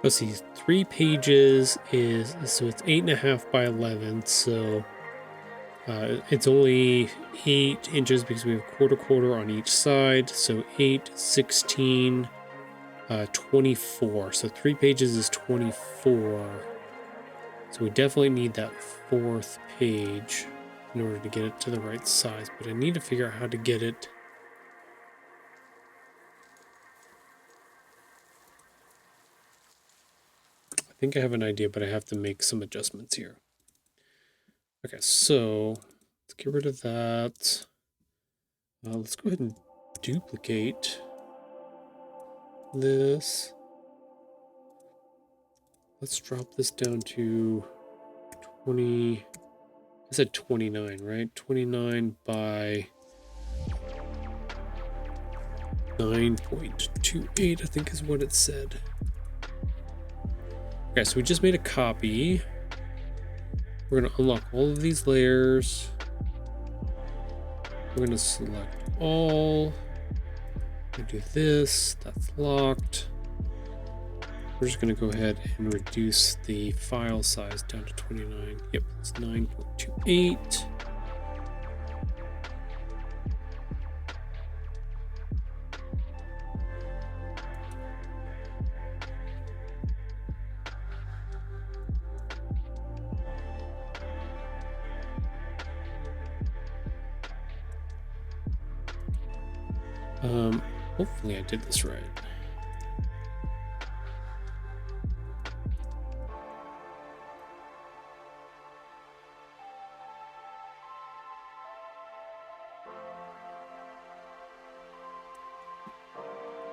Let's see, 3 pages is, so it's 8.5 by 11, so it's only 8 inches because we have quarter on each side, so 8, 16, 24, so 3 pages is 24, so we definitely need that 4th page in order to get it to the right size, but I need to figure out how to get it. I think I have an idea, but I have to make some adjustments here. Okay, so let's get rid of that. Let's go ahead and duplicate this. let's drop this down to 20. I said 29, right? 29 by 9.28, I think is what it said. Okay, so we just made a copy. We're going to unlock all of these layers. We're going to select all. We do this. That's locked. We're just going to go ahead and reduce the file size down to 29. Yep, it's 9.28. Hopefully I did this right.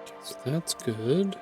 Okay, so that's good.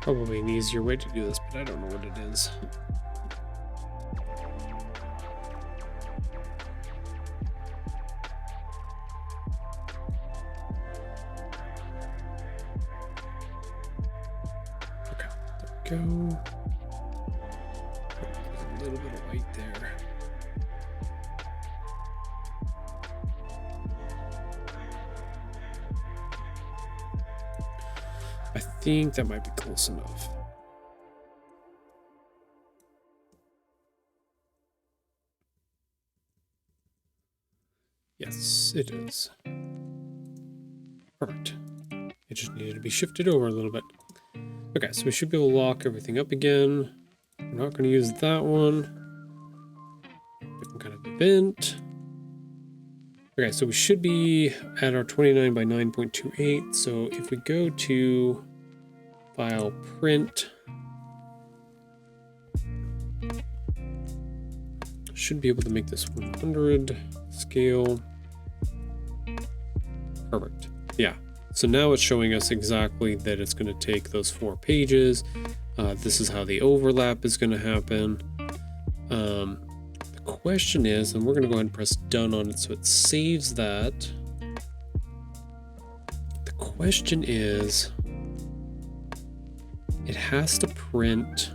Probably an easier way to do this, but I don't know what it is. Okay, there we go. There's a little bit of white there. I think that might be close enough. Yes, it is. Perfect. It just needed to be shifted over a little bit. Okay, so we should be able to lock everything up again. We're not going to use that one. Different kind of event. Okay, so we should be at our 29 by 9.28. So if we go to file print, should be able to make this 100 scale. Perfect. Yeah. So now it's showing us exactly that it's going to take those 4 pages. This is how the overlap is going to happen. The question is, and we're going to go ahead and press done on it so it saves that. The question is, it has to print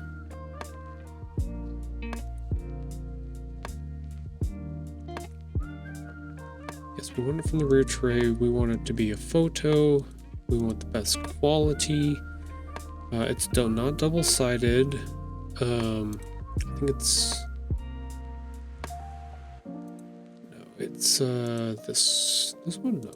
yes, we want it from the rear tray. We want it to be a photo. We want the best quality. It's not double-sided. I think it's no, it's this one. No.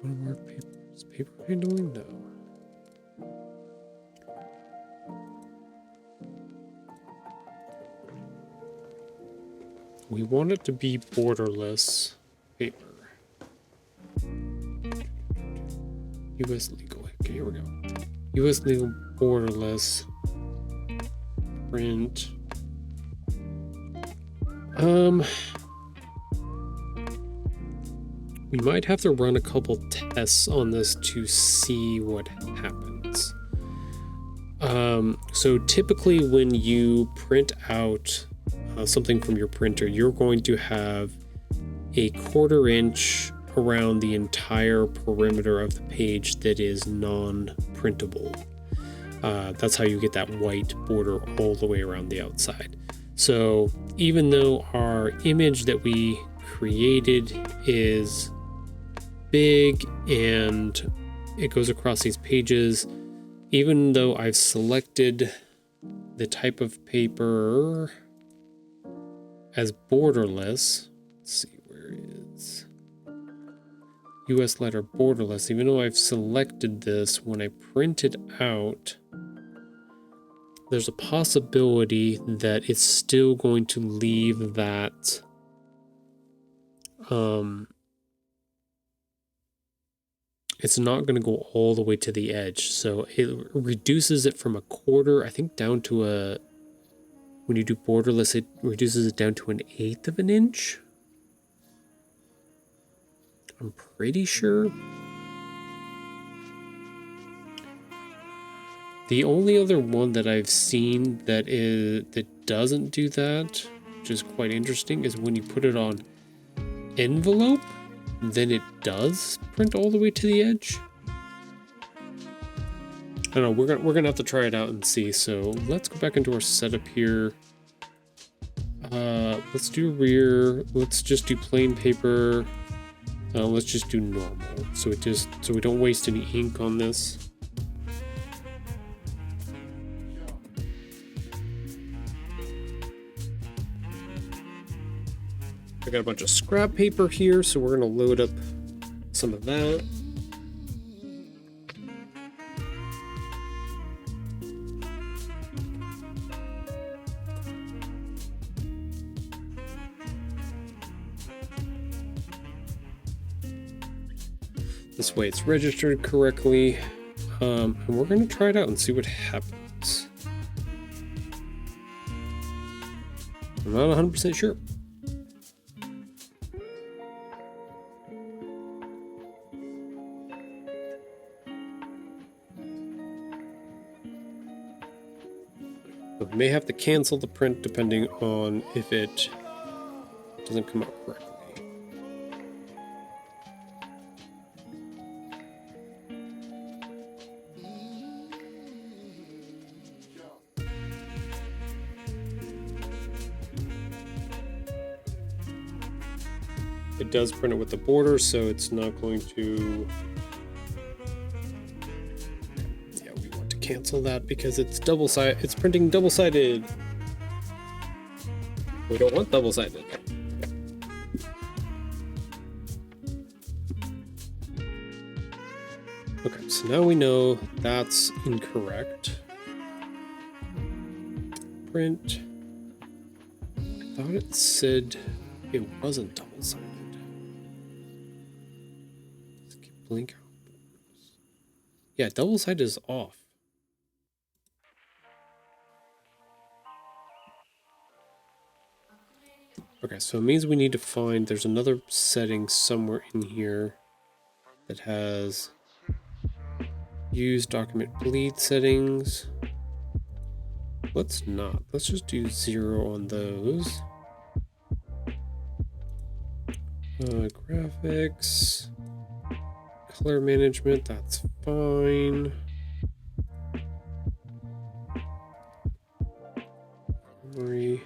Watermark papers, paper handling, no. We want it to be borderless paper. US legal. Okay, here we go. US legal borderless print. We might have to run a couple tests on this to see what happens. So typically when you print out something from your printer, you're going to have a 1/4 inch around the entire perimeter of the page that is non-printable. That's how you get that white border all the way around the outside. So even though our image that we created is big and it goes across these pages, even though I've selected the type of paper as borderless. Let's see, where is US letter borderless? Even though I've selected this, when I print it out, there's a possibility that it's still going to leave that it's not going to go all the way to the edge. So it reduces it from a quarter, I think, down to a, when you do borderless, it reduces it down to 1/8 of an inch. I'm pretty sure. The only other one that I've seen that doesn't do that, which is quite interesting, is when you put it on envelope, then it does print all the way to the edge. I don't know, we're gonna have to try it out and see. So let's go back into our setup here. Let's do rear. Let's just do plain paper. Let's just do normal. So we don't waste any ink on this. I got a bunch of scrap paper here, so we're gonna load up some of that. This way it's registered correctly. And we're gonna try it out and see what happens. I'm not 100% sure. We may have to cancel the print depending on if it doesn't come out correctly. It does print it with the border, so it's not going to... cancel that because it's double-sided. It's printing double-sided. We don't want double-sided. Okay, so now we know that's incorrect. Print. I thought it said it wasn't double-sided. Let's keep blinking. Yeah, double-sided is off. Okay, so it means we need to find, there's another setting somewhere in here that has use document bleed settings. Let's not. Let's just do 0 on those. Graphics. Color management, that's fine. Memory.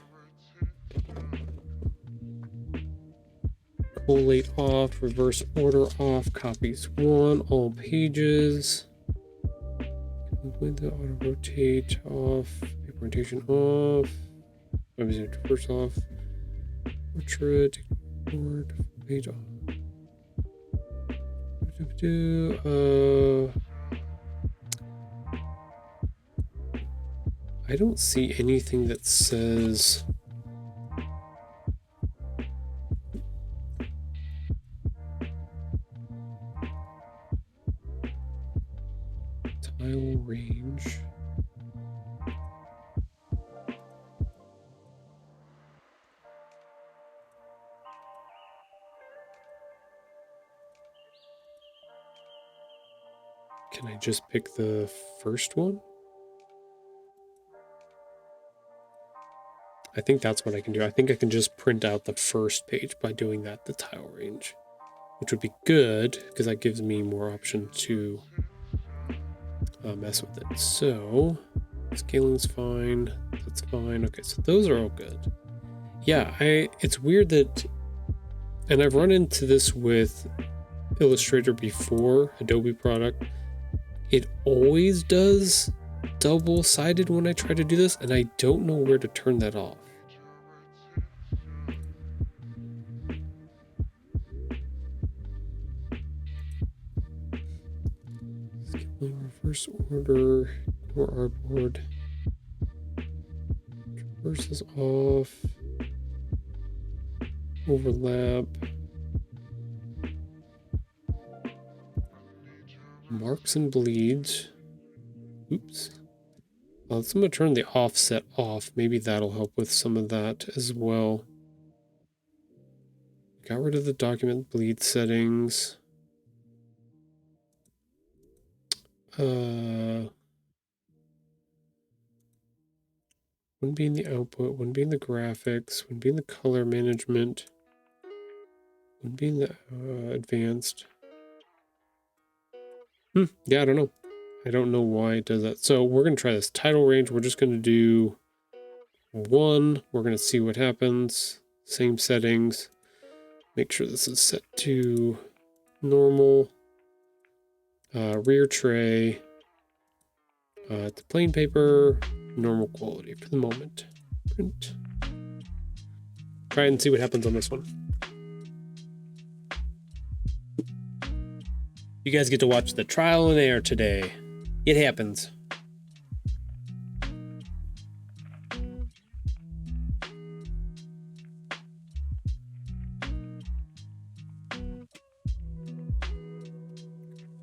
Collate off, reverse order off, copies 1, all pages. With the auto rotate off, paper rotation off, reverse off, portrait, board, page off. I don't see anything that says tile range. Can I just pick the first one? I think that's what I can do. I think I can just print out the first page by doing that, the tile range, which would be good because that gives me more option to mess with it. So scaling's fine. That's fine. Okay, so those are all good. Yeah, it's weird that, and I've run into this with Illustrator before, Adobe product. It always does double-sided when I try to do this, and I don't know where to turn that off. Reverse order, or artboard. Traverse is off. Overlap. Marks and bleeds. Oops. So I'm going to turn the offset off. Maybe that'll help with some of that as well. Got rid of the document bleed settings. Wouldn't be in the output, wouldn't be in the graphics, wouldn't be in the color management, wouldn't be in the advanced. Yeah, I don't know. I don't know why it does that. So we're going to try this title range. We're just going to do 1. We're going to see what happens. Same settings. Make sure this is set to normal. Rear tray. The plain paper. Normal quality for the moment. Print. Try and see what happens on this one. You guys get to watch the trial and error today. It happens.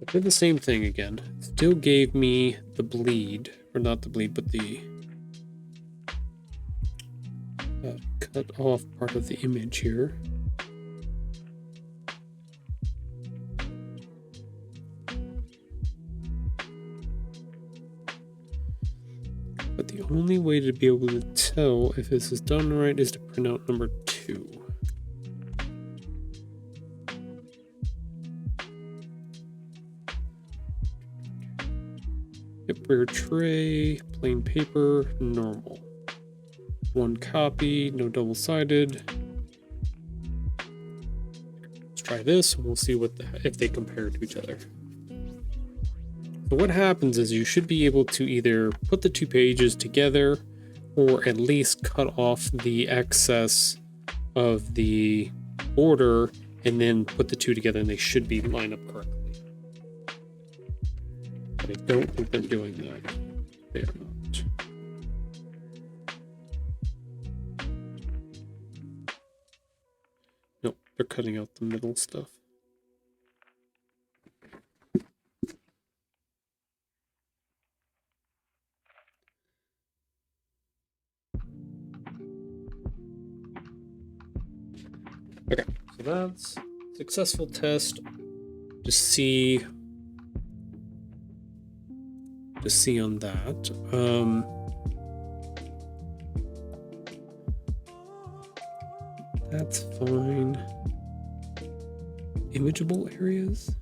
I did the same thing again. Still gave me the bleed, or not the bleed, but the cut off part of the image here. But the only way to be able to tell if this is done right is to print out number 2. Yep, rear tray, plain paper, normal. 1 copy, no double-sided. Let's try this and we'll see if they compare to each other. So what happens is you should be able to either put the 2 pages together or at least cut off the excess of the border and then put the 2 together and they should be lined up correctly. But I don't think they're doing that. They are not. Nope, they're cutting out the middle stuff. Okay, so that's successful test. Just see on that. That's fine. Imageable areas?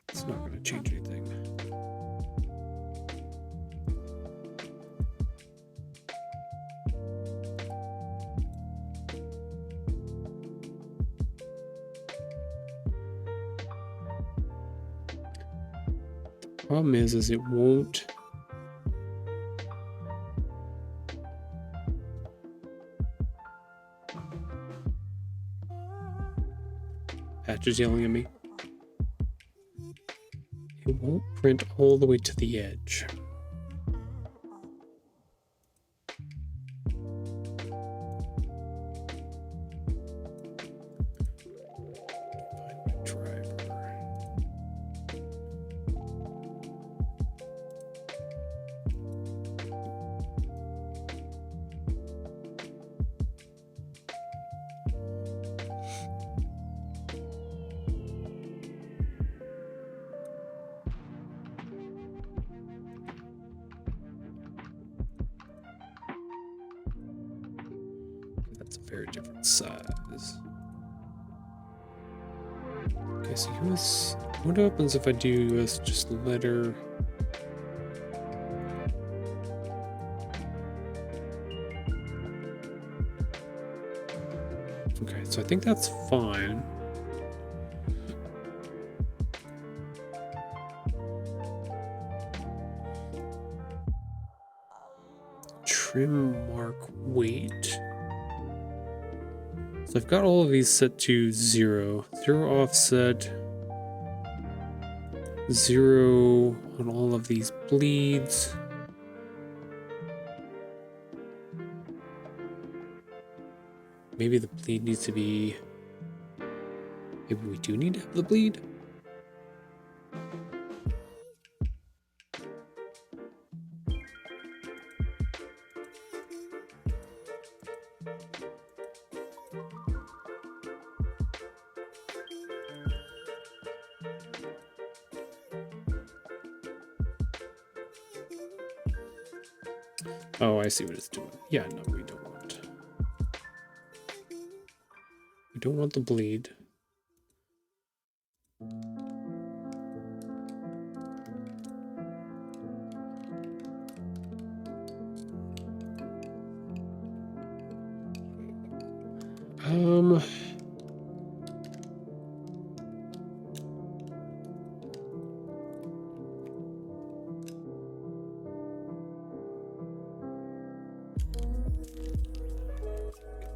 It's not going to change anything. Problem is it won't. Patch is yelling at me. It won't print all the way to the edge. That's a very different size. Okay, so US. What happens if I do US just letter? Okay, so I think that's fine. trim mark weight. So I've got all of these set to 0. 0 offset. 0 on all of these bleeds. Maybe the bleed needs to be... Maybe we do need to have the bleed? Oh, I see what it's doing. Yeah, no, we don't want. We don't want the bleed.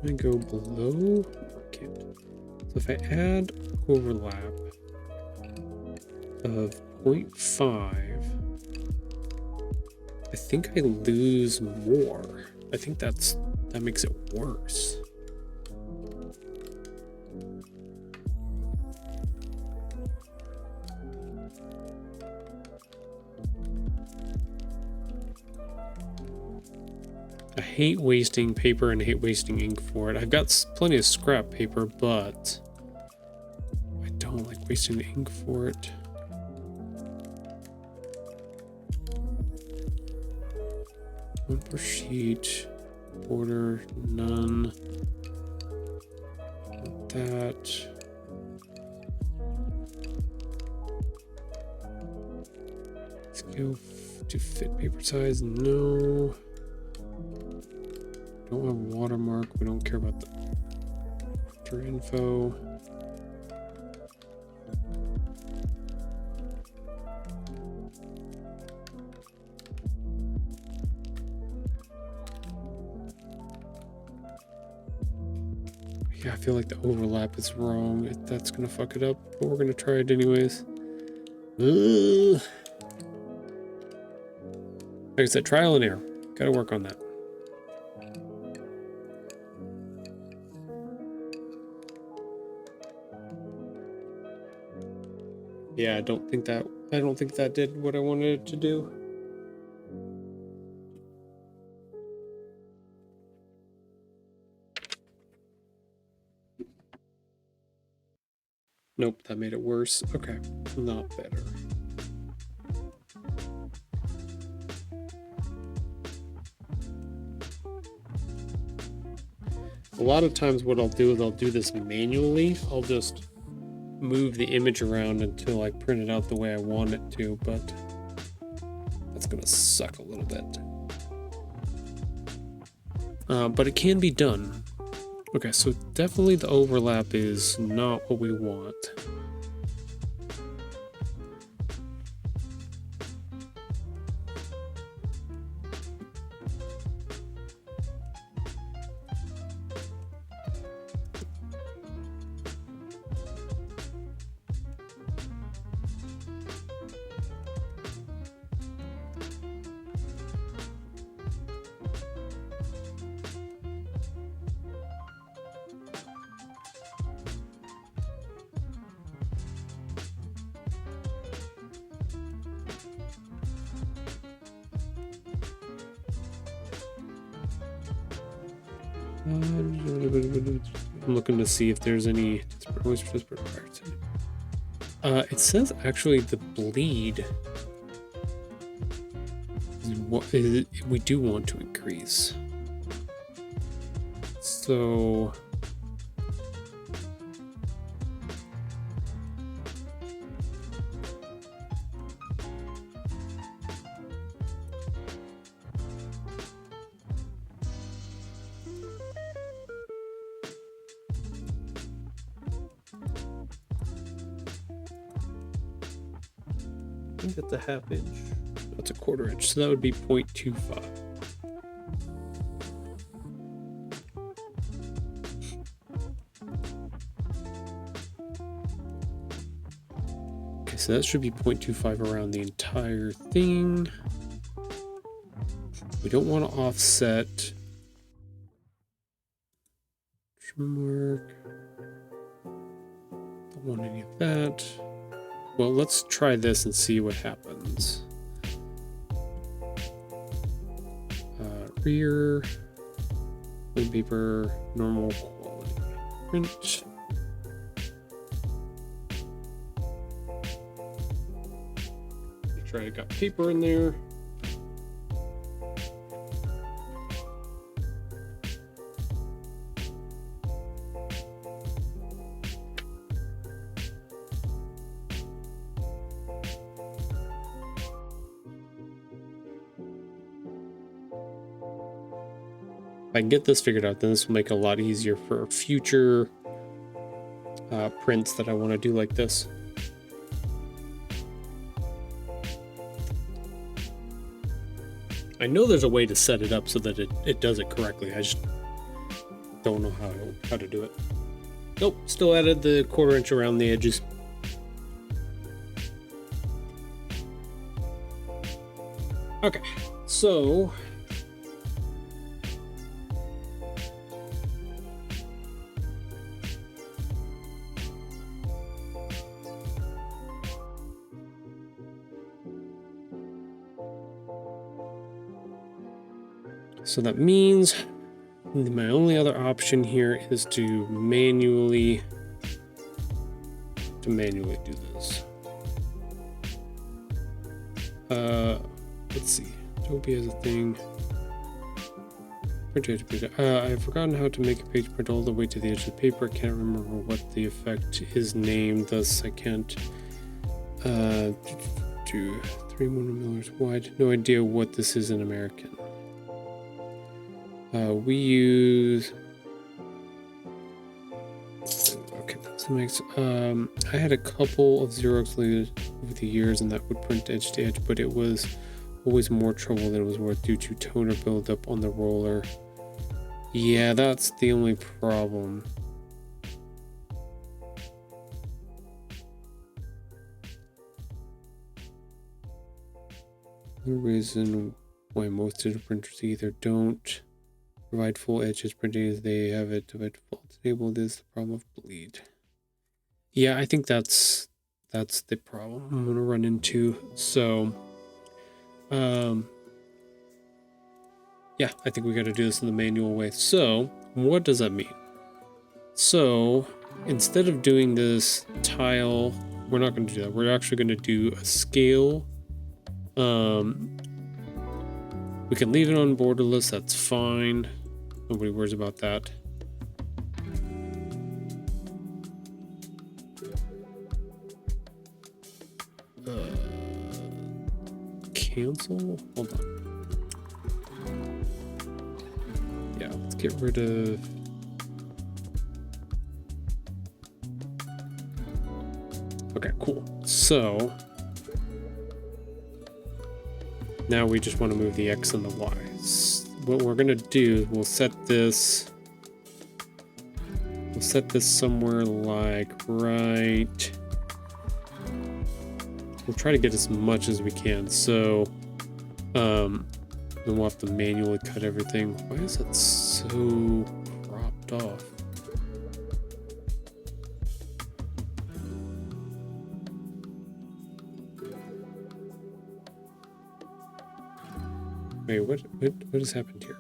Can I go below? Okay. So if I add overlap of 0.5, I think I lose more. I think that makes it worse. I hate wasting paper and hate wasting ink for it. I've got plenty of scrap paper, but I don't like wasting the ink for it. One per sheet, border, none. That. Scale to fit paper size, no. Don't have watermark, we don't care about the picture info. Yeah, I feel like the overlap is wrong. That's gonna fuck it up, but we're gonna try it anyways. Ugh. Like I said, trial and error. Gotta work on that. Yeah, I don't think that did what I wanted it to do. Nope, that made it worse. Okay, not better. A lot of times what I'll do is I'll do this manually. I'll just move the image around until I print it out the way I want it to, but that's gonna suck a little bit. But it can be done. Okay, so definitely the overlap is not what we want. I'm looking to see if there's any. It says actually the bleed is what we do want to increase. So I think that's a half inch. That's a quarter inch, so that would be 0.25. so that should be 0.25 around the entire thing. We don't want to offset trim work. Don't want any of that. Well, let's try this and see what happens. Rear, plain paper, normal quality, print. Make sure I got paper in there. If I can get this figured out, then this will make it a lot easier for future prints that I want to do like this. I know there's a way to set it up so that it does it correctly. I just don't know how to do it. Nope, still added the 1/4 inch around the edges. Okay, so that means my only other option here is to manually do this. Let's see. Adobe has a thing. I've forgotten how to make a page print all the way to the edge of the paper. I can't remember what the effect is named, thus I can't do 3 millimeters wide. No idea what this is in American. We use okay, that makes I had a couple of Xerox lasers over the years and that would print edge to edge, but it was always more trouble than it was worth due to toner buildup on the roller. Yeah, that's the only problem. The reason why most digital printers either don't provide full edges printing as they have it by default enabled is the problem of bleed. Yeah, I think that's the problem I'm gonna run into. So yeah, I think we got to do this in the manual way. So what does that mean? So instead of doing this tile, we're not going to do that. We're actually going to do a scale. We can leave it on borderless. That's fine. Nobody worries about that. Cancel? Hold on. Yeah, let's get rid of... Okay, cool. So now we just want to move the X and the Y. What we're gonna do, we'll set this somewhere like right. We'll try to get as much as we can. So then we'll have to manually cut everything. Why is that so cropped off? Wait, what has happened here?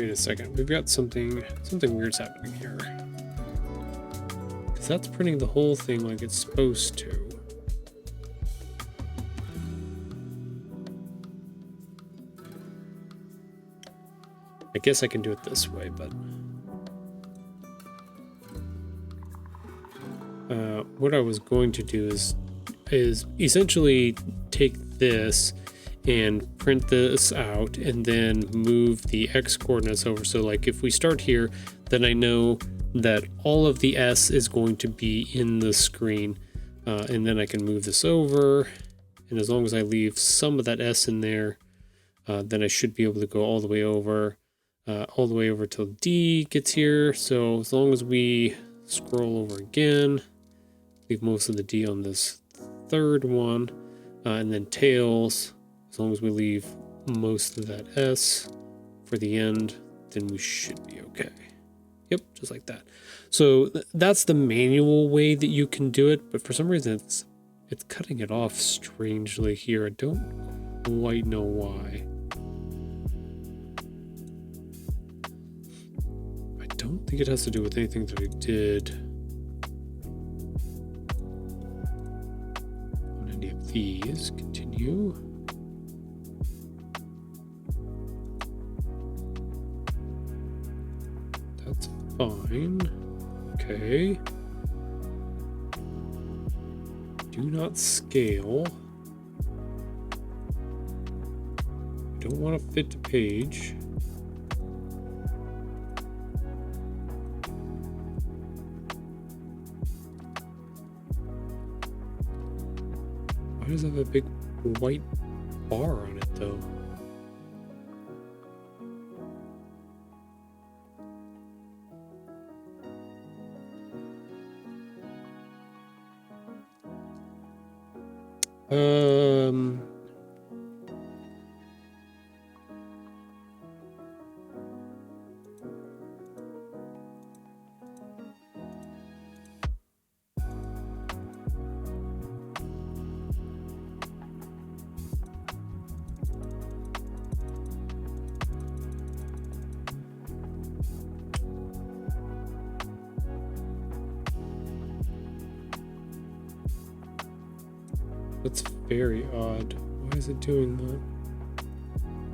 Wait a second. We've got something weird's happening here. Because that's printing the whole thing like it's supposed to. I guess I can do it this way, but what I was going to do is essentially take this and print this out and then move the X coordinates over. So like if we start here, then I know that all of the S is going to be in the screen, and then I can move this over, and as long as I leave some of that S in there, then I should be able to go all the way over till D gets here. So as long as we scroll over again, leave most of the D on this third one, and then tails, as long as we leave most of that S for the end, then we should be okay. Yep, just like that. So that's the manual way that you can do it, but for some reason it's cutting it off strangely here. I don't quite know why. I don't think it has to do with anything that I did on any of these. Continue. That's fine. Okay. Do not scale. Don't want to fit to page. Why does it have a big white bar on it though? That's very odd. Why is it doing that?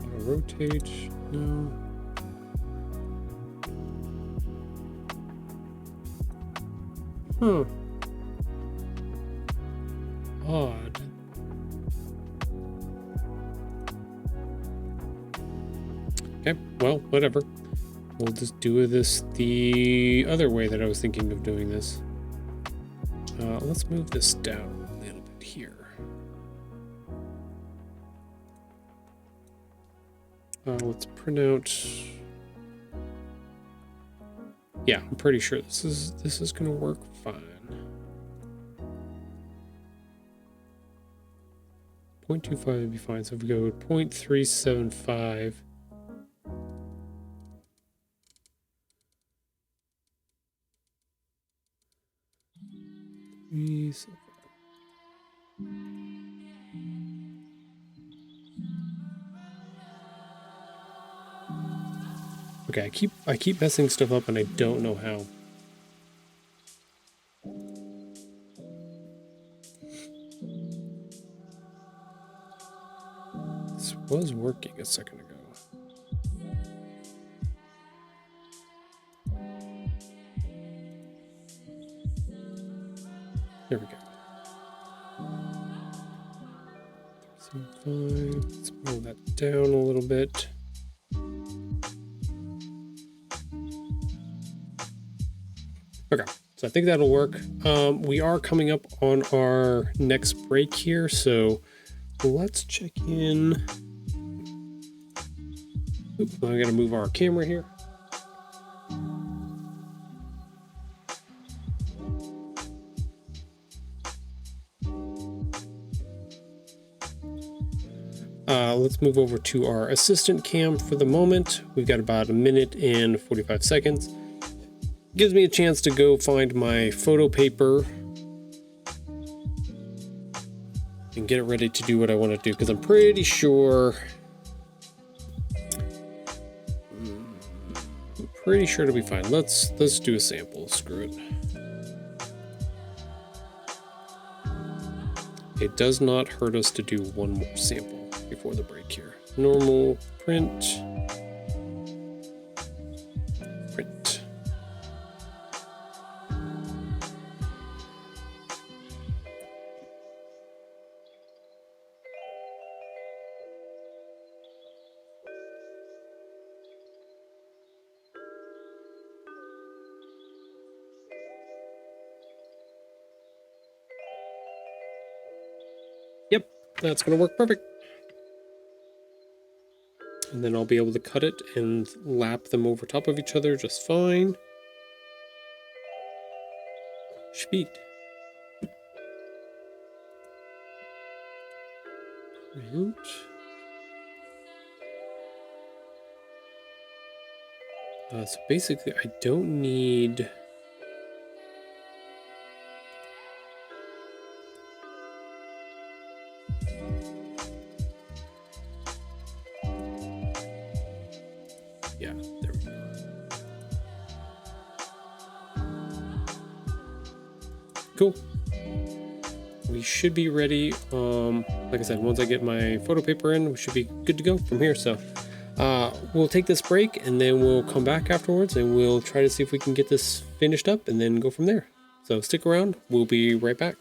Auto rotate? No. Huh. Odd. Okay, well, whatever. We'll just do this the other way that I was thinking of doing this. Let's move this down a little bit here. Let's print out. Yeah, I'm pretty sure this is gonna work fine. 0.25 would be fine. So if we go with 0.375. Okay, I keep messing stuff up and I don't know how. This was working a second ago. There we go. 5. Let's move that down a little bit. Okay, so I think that'll work. We are coming up on our next break here, so let's check in. Oops, I gotta move our camera here. Let's move over to our assistant cam for the moment. We've got about 1 minute and 45 seconds. Gives me a chance to go find my photo paper and get it ready to do what I want to do, because I'm pretty sure pretty sure it'll be fine. Let's do a sample. Screw it. It does not hurt us to do one more sample before the break here. Normal, print, print. Yep, that's gonna work perfect. And then I'll be able to cut it and lap them over top of each other just fine. Sweet. And so basically I don't need... Yeah, there we go. Cool. We should be ready. Like I said, once I get my photo paper in, we should be good to go from here. So we'll take this break and then we'll come back afterwards and we'll try to see if we can get this finished up and then go from there. So stick around. We'll be right back.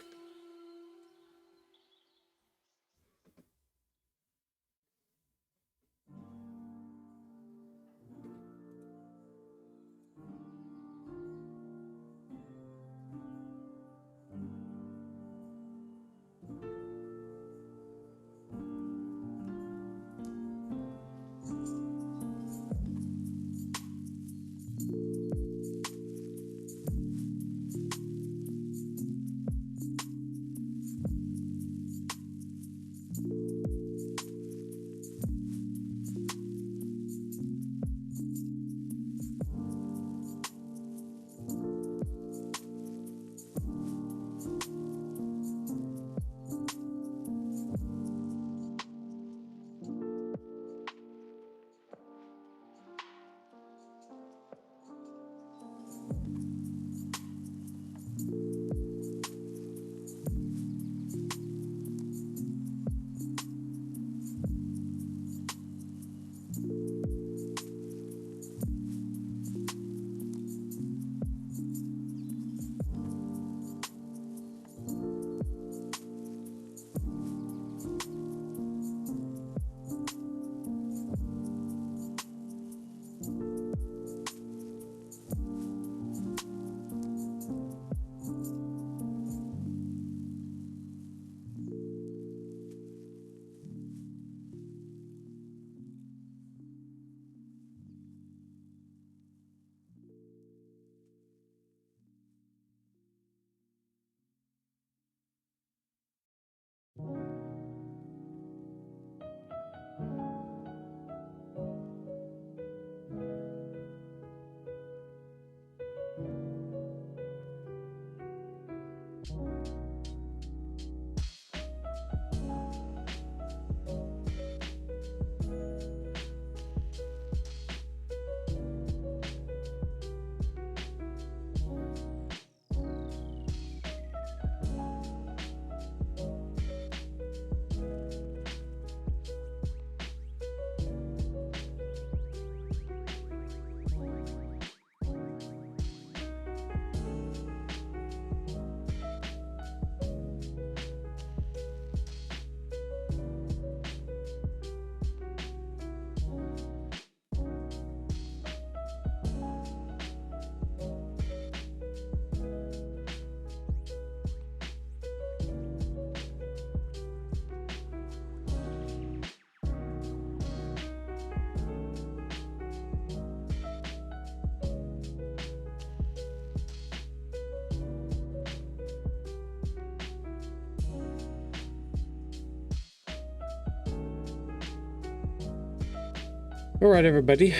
All right, everybody.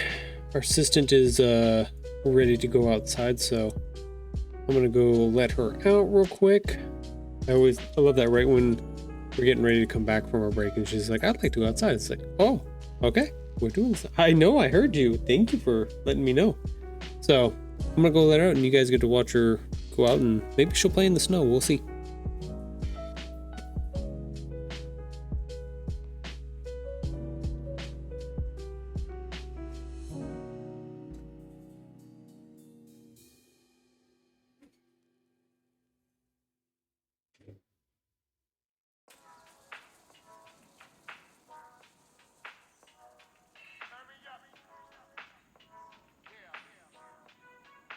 Our assistant is ready to go outside, so I'm gonna go let her out real quick. I love that right when we're getting ready to come back from our break and she's like, I'd like to go outside. It's like, oh, okay, we're doing this. I know, I heard you. Thank you for letting me know. So I'm gonna go let her out, and you guys get to watch her go out, and maybe she'll play in the snow. We'll see.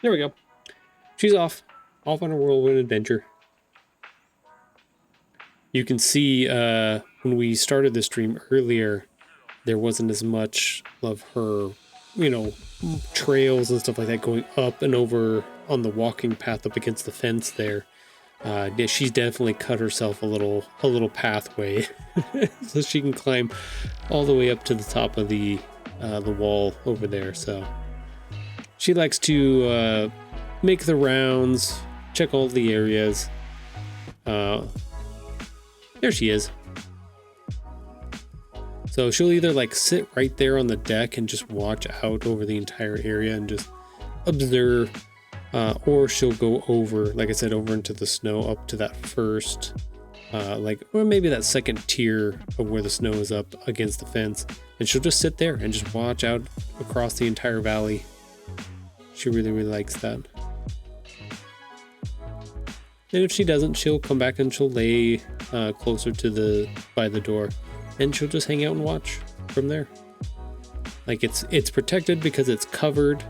There we go. She's off on a whirlwind adventure. You can see when we started the stream earlier, there wasn't as much of her, you know, trails and stuff like that going up and over on the walking path up against the fence there. She's definitely cut herself a little pathway so she can climb all the way up to the top of the wall over there. So she likes to make the rounds, check all the areas. There she is. So she'll either like sit right there on the deck and just watch out over the entire area and just observe, or she'll go over, like I said, over into the snow up to that first, or maybe that second tier of where the snow is up against the fence, and she'll just sit there and just watch out across the entire valley. She really, really likes that. And if she doesn't, she'll come back and she'll lay closer to by the door, and she'll just hang out and watch from there. Like it's protected because it's covered,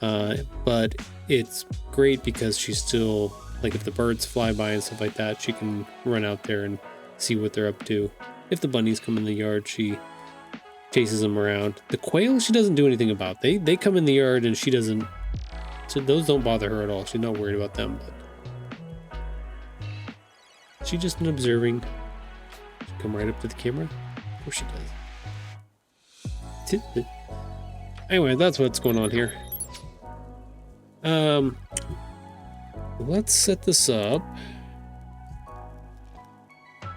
but it's great because she's still, like, if the birds fly by and stuff like that, she can run out there and see what they're up to. If the bunnies come in the yard, she chases them around. The quail, she doesn't do anything about. They come in the yard and she doesn't. So those don't bother her at all. She's not worried about them. But she's just an observing. She'll come right up to the camera. Of course she does. Anyway, that's what's going on here. Let's set this up.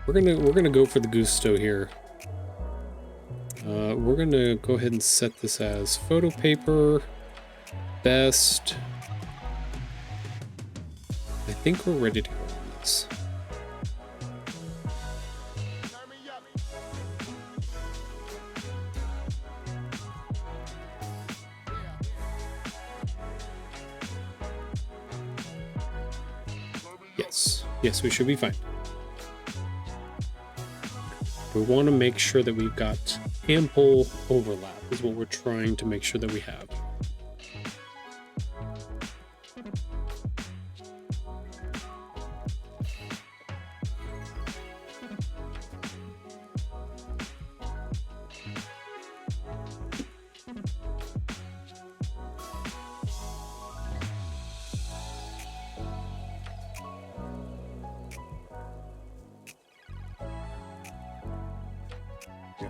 We're gonna go for the gusto here. We're gonna go ahead and set this as photo paper best. I think we're ready to go on this. Yes, we should be fine. We want to make sure that we've got ample overlap is what we're trying to make sure that we have.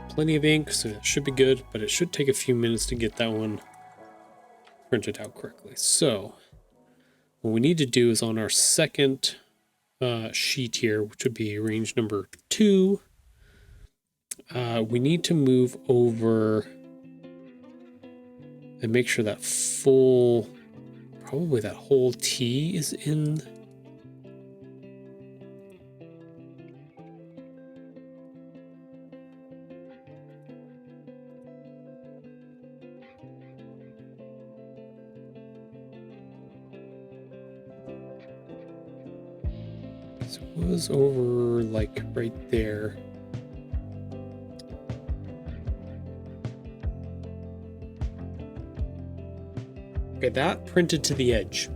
Plenty of ink, so it should be good, but it should take a few minutes to get that one printed out correctly. So what we need to do is on our second sheet here, which would be range number 2, we need to move over and make sure that probably that whole T is in. So it was over like right there. Okay, that printed to the edge.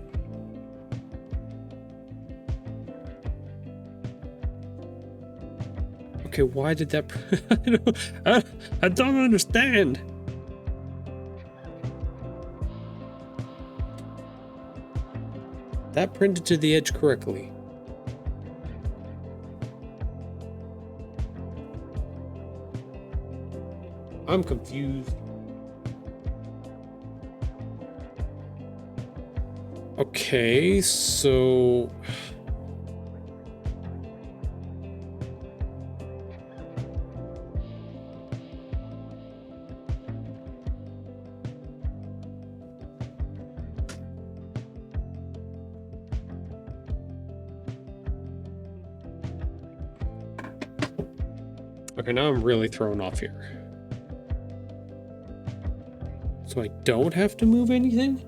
Okay, why did that? I don't understand. That printed to the edge correctly. I'm confused. Okay, so Okay, now I'm really thrown off here. So I don't have to move anything?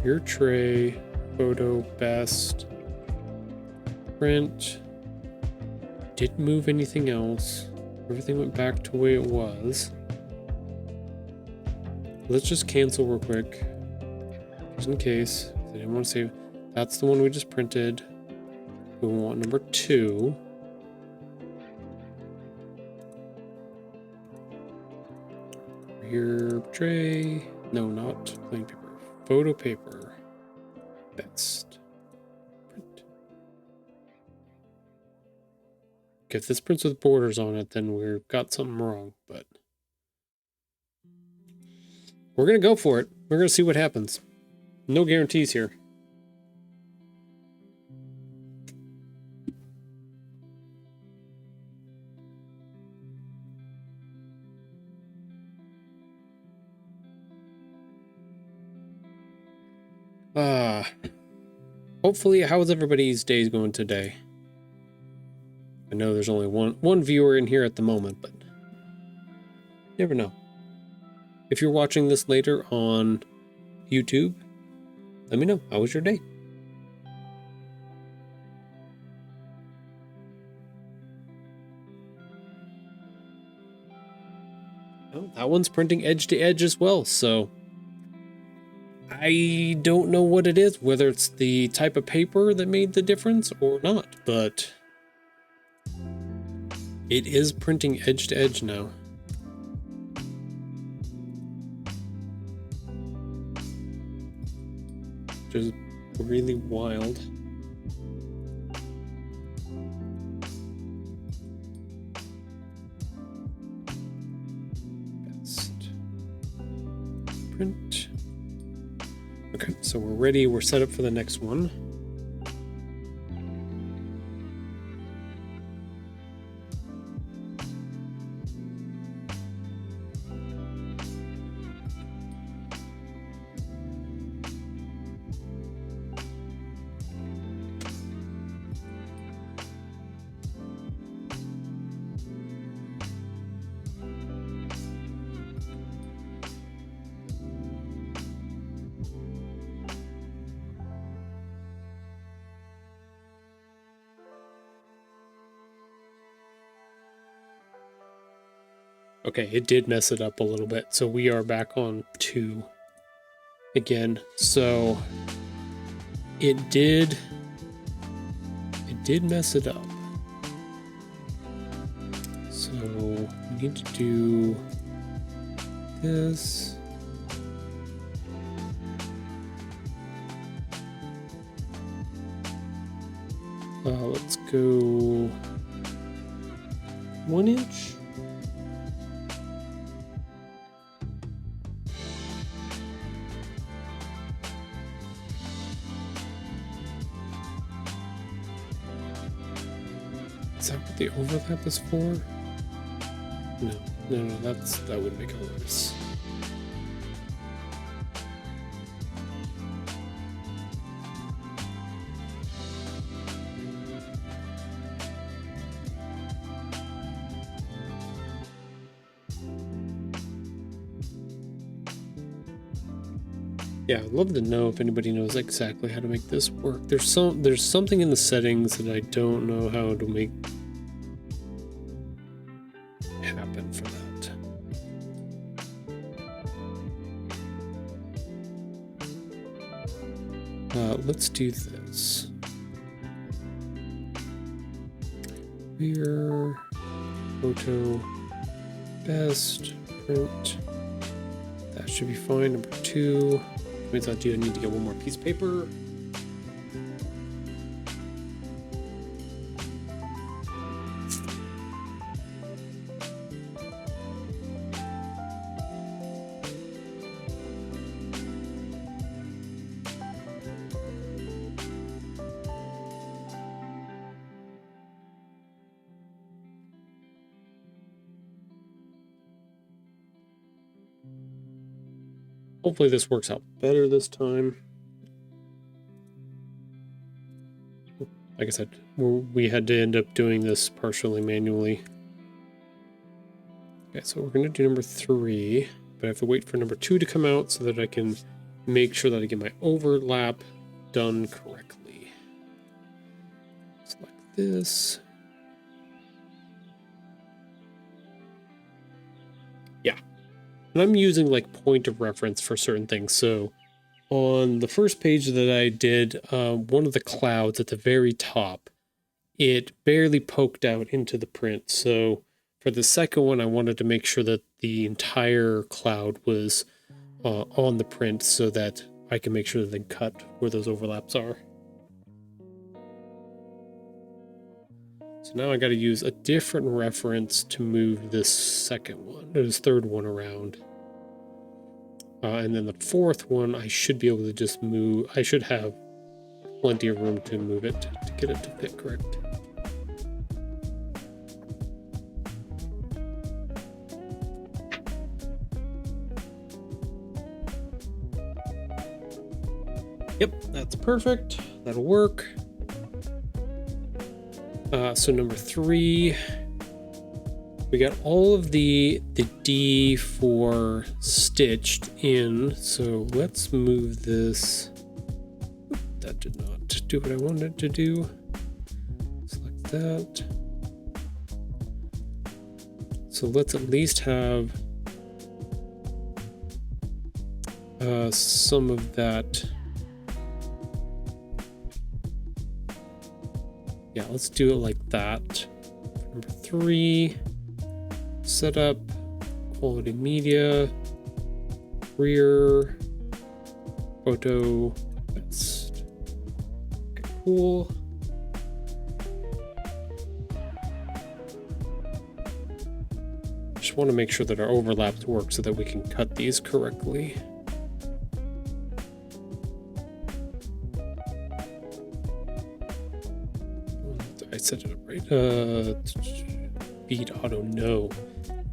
Your tray, photo, best, print. Didn't move anything else. Everything went back to the way it was. Let's just cancel real quick, just in case. I didn't want to save. That's the one we just printed. We want number 2. Your tray. No, not plain paper. Photo paper. Best. Print. Okay, if this prints with borders on it, then we've got something wrong, but we're gonna go for it. We're gonna see what happens. No guarantees here. Hopefully, how's everybody's days going today? I know there's only one viewer in here at the moment, but you never know. If you're watching this later on YouTube, let me know. How was your day? Oh, that one's printing edge to edge as well, so I don't know what it is, whether it's the type of paper that made the difference or not, but it is printing edge to edge now. Which is really wild. Best. Print. Okay, so we're ready. We're set up for the next one. Okay, it did mess it up a little bit, so we are back on 2 again. So it did mess it up. So we need to do this. Let's go 1 inch. Is that what the overlap is for? No, that would make it worse. Yeah, I'd love to know if anybody knows exactly how to make this work. There's something in the settings that I don't know how to make happen for that. Let's do this. Rear, photo, best, print. That should be fine. Number 2. Means I do need to get one more piece of paper. Hopefully this works out better this time. Like I said, we had to end up doing this partially manually. Okay, so we're going to do number 3, but I have to wait for number 2 to come out so that I can make sure that I get my overlap done correctly. Select this. Yeah. And I'm using like point of reference for certain things. So on the first page that I did, one of the clouds at the very top, it barely poked out into the print. So for the second one, I wanted to make sure that the entire cloud was on the print so that I can make sure that they cut where those overlaps are. So now I got to use a different reference to move this second one, or this third one around. And then the fourth one, I should be able to just move. I should have plenty of room to move it to get it to fit correct. Yep, that's perfect. That'll work. So number 3, we got all of the D4 stitched in. So let's move this. That did not do what I wanted it to do. Select that. So let's at least have some of that. Yeah, let's do it like that. Number 3, setup, quality media, rear, photo, best. Okay, cool. Just want to make sure that our overlaps work so that we can cut these correctly. I set it up right. Feed auto, no.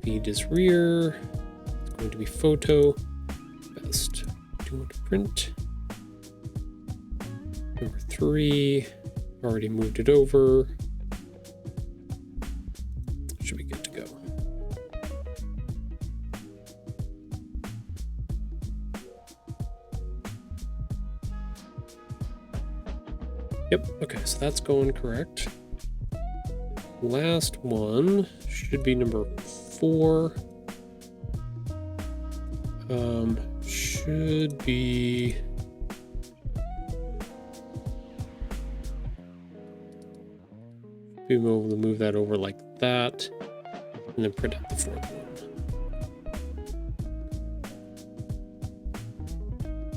Feed is rear. It's going to be photo. Best. Do you want to print? Number 3. Already moved it over. Should be good to go. Yep, okay, so that's going correct. Last one should be number 4. Should be able to move that over like that, and then print out the 4th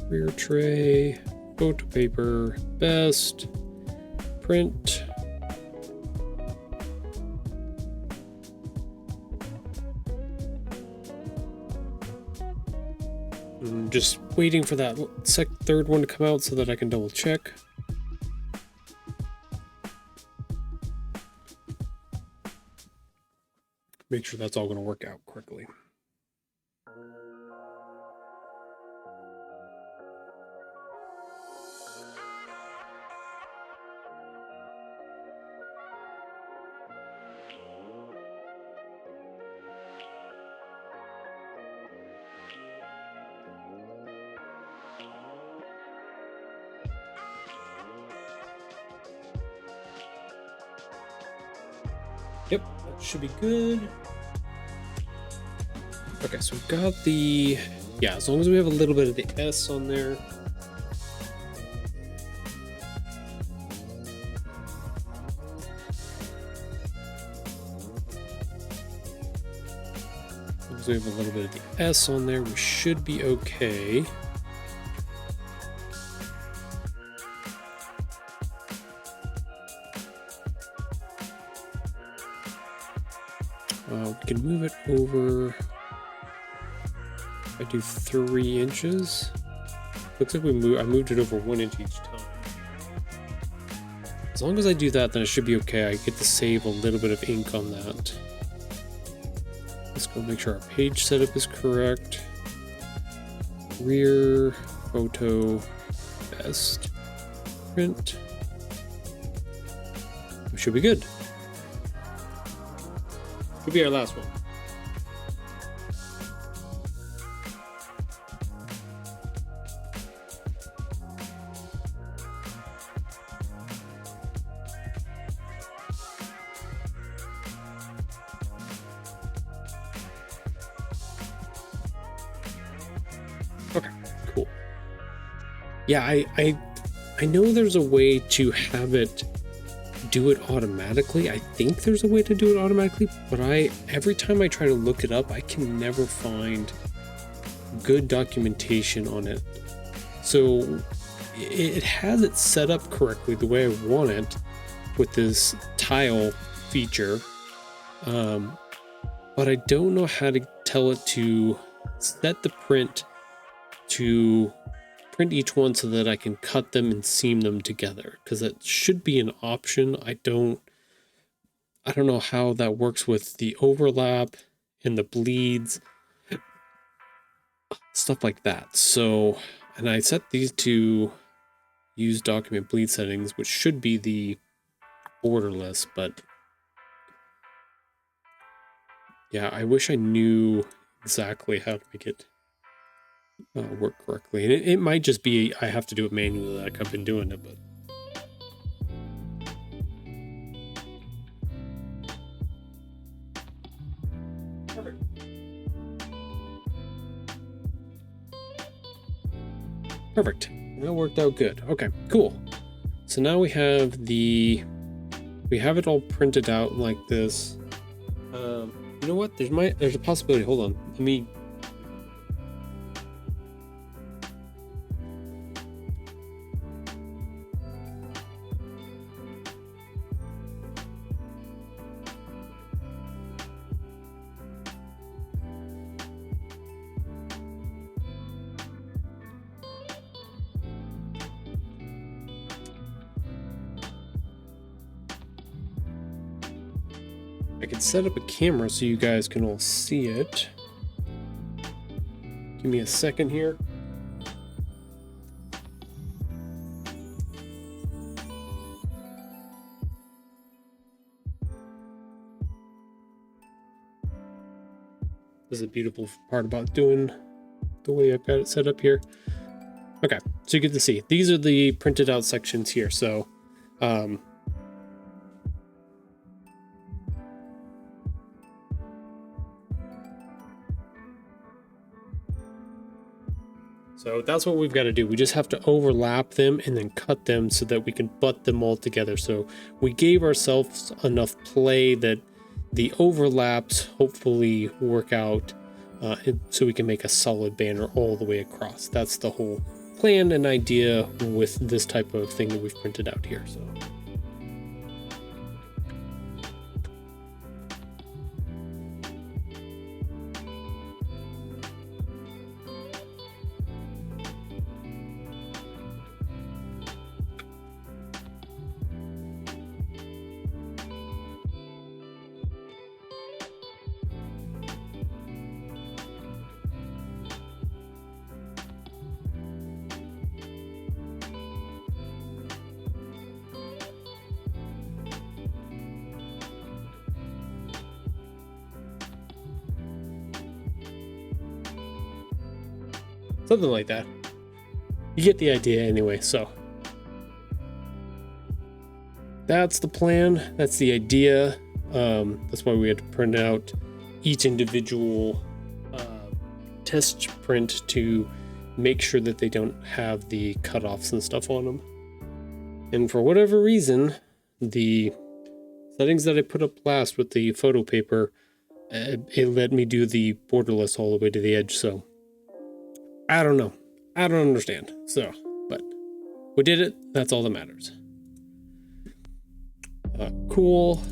one. Rear tray, photo paper, best, print. I'm just waiting for that third one to come out so that I can double check. Make sure that's all going to work out quickly. Yep, that should be good. Okay, so we've got the, yeah, as long as we have a little bit of the S on there. As long as we have a little bit of the S on there, we should be okay. We can move it over. I do 3 inches. Looks like I moved it over 1 inch each time. As long as I do that, then it should be okay. I get to save a little bit of ink on that. Let's go make sure our page setup is correct. rear photo best print. We should be good. Should be our last one. Okay, cool. Yeah, I know there's a way to have it do it automatically. I think there's a way to do it automatically, but every time I try to look it up, I can never find good documentation on it. So it has it set up correctly the way I want it with this tile feature, but I don't know how to tell it to set the print to print each one so that I can cut them and seam them together, because that should be an option. I don't know how that works with the overlap and the bleeds, stuff like that. So, and I set these to use document bleed settings, which should be the borderless, but yeah, I wish I knew exactly how to make it work correctly. And it might just be I have to do it manually like I've been doing it, but perfect. That worked out good. Okay, cool. So now we have it all printed out like this. You know what? There's a possibility. Hold on. Let me. I can set up a camera so you guys can all see it. Give me a second here. This is a beautiful part about doing the way I've got it set up here. Okay, so you get to see. These are the printed out sections here. So, so that's what we've got to do. We just have to overlap them and then cut them so that we can butt them all together. So we gave ourselves enough play that the overlaps hopefully work out so we can make a solid banner all the way across. That's the whole plan and idea with this type of thing that we've printed out here. So. Something like that. You get the idea anyway, so. That's the plan. That's the idea. That's why we had to print out each individual test print to make sure that they don't have the cutoffs and stuff on them. And for whatever reason, the settings that I put up last with the photo paper, it let me do the borderless all the way to the edge, so I don't know. I don't understand. So, but we did it. That's all that matters. Cool.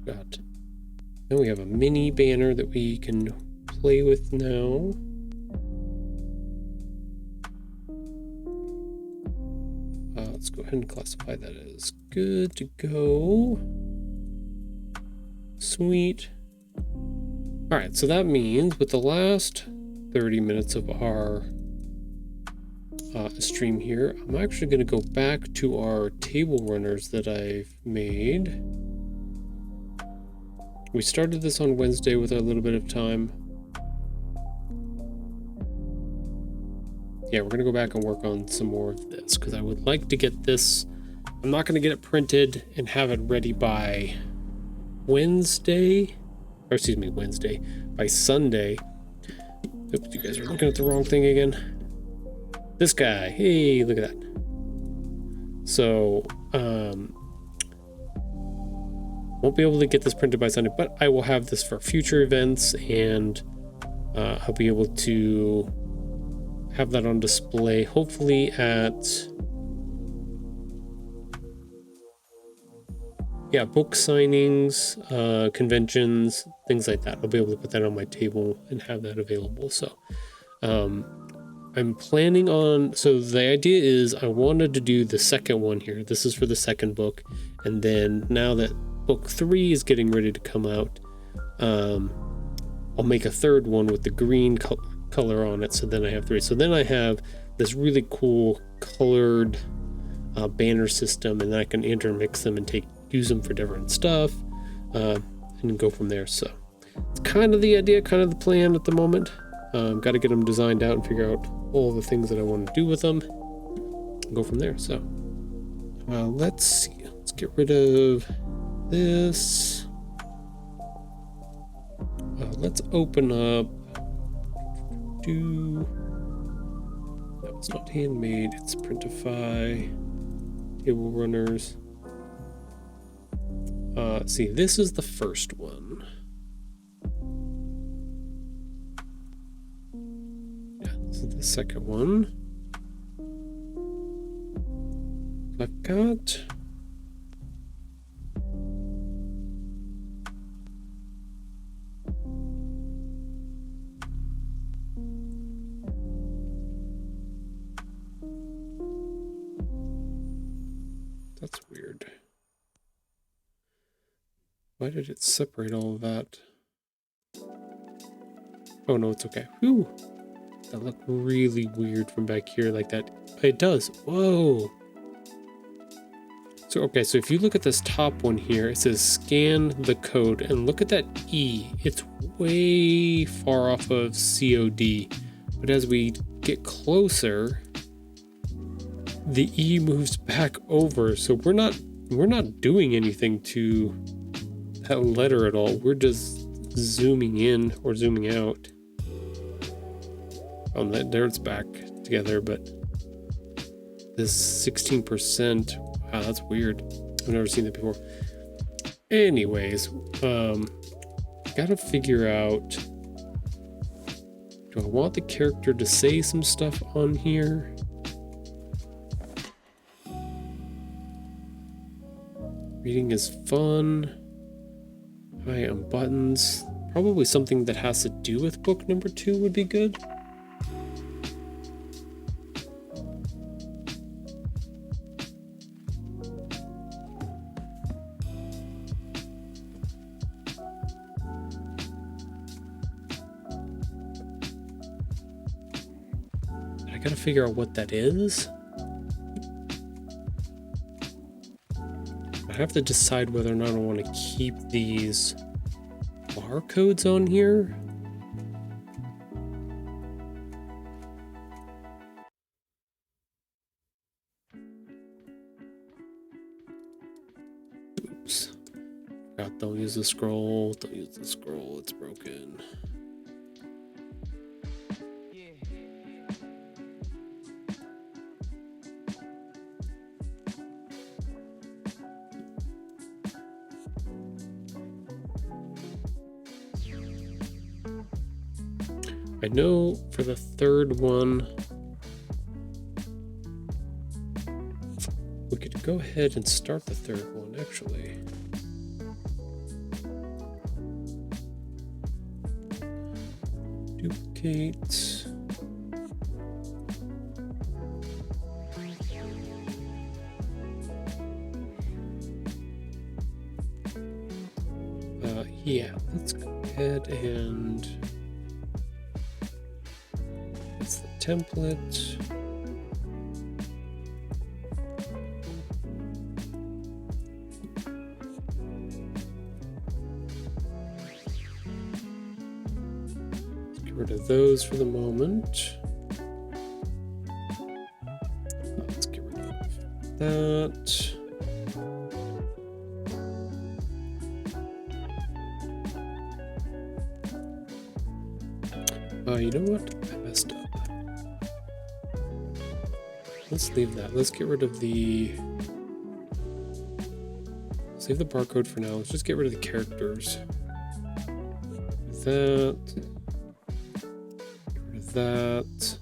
Then we have a mini banner that we can play with now. Let's go ahead and classify that as good to go. Sweet. All right, so that means with the last 30 minutes of our stream here, I'm actually going to go back to our table runners that I've made. We started this on Wednesday with a little bit of time. Yeah, we're going to go back and work on some more of this because I would like to get this. I'm not going to get it printed and have it ready by Wednesday, or excuse me, Wednesday, by Sunday. Oops, you guys are looking at the wrong thing again. This guy, hey, look at that. So, won't be able to get this printed by Sunday, but I will have this for future events, and I'll be able to have that on display, hopefully at, yeah, book signings, conventions, things like that. I'll be able to put that on my table and have that available. So, I'm planning on, so the idea is I wanted to do the second one here. This is for the second book. And then now that book 3 is getting ready to come out, I'll make a third one with the green color on it. So then I have 3. So then I have this really cool colored banner system, and I can intermix them and use them for different stuff, and go from there. So it's kind of the idea, kind of the plan at the moment. Got to get them designed out and figure out all the things that I want to do with them. Go from there. So let's see. Let's get rid of this. Let's open up. That was not handmade. It's Printify. Table runners. See, this is the first one. The second one I've got. That's weird. Why did it separate all of that? Oh no, it's okay. Whew. That looked really weird from back here like that. It does. Whoa. So, okay, so if you look at this top one here, it says scan the code, and look at that E. It's way far off of COD. But as we get closer, the E moves back over. So we're not doing anything to that letter at all. We're just zooming in or zooming out. There it's back together, but this 16%, wow, that's weird. I've never seen that before. Anyways, gotta figure out, do I want the character to say some stuff on here? Reading is fun. Hi, on buttons. Probably something that has to do with book number 2 would be good. I gotta figure out what that is. I have to decide whether or not I want to keep these barcodes on here. Oops. Don't use the scroll. Don't use the scroll. It's broken. I know for the third one, we could go ahead and start the third one, actually. Duplicate. Yeah, let's go ahead and it's the template. rid of those for the moment. Let's get rid of that. You know what? I messed up. Let's leave that. Let's get rid of the... Let's leave the barcode for now. Let's just get rid of the characters. That. Get rid of that.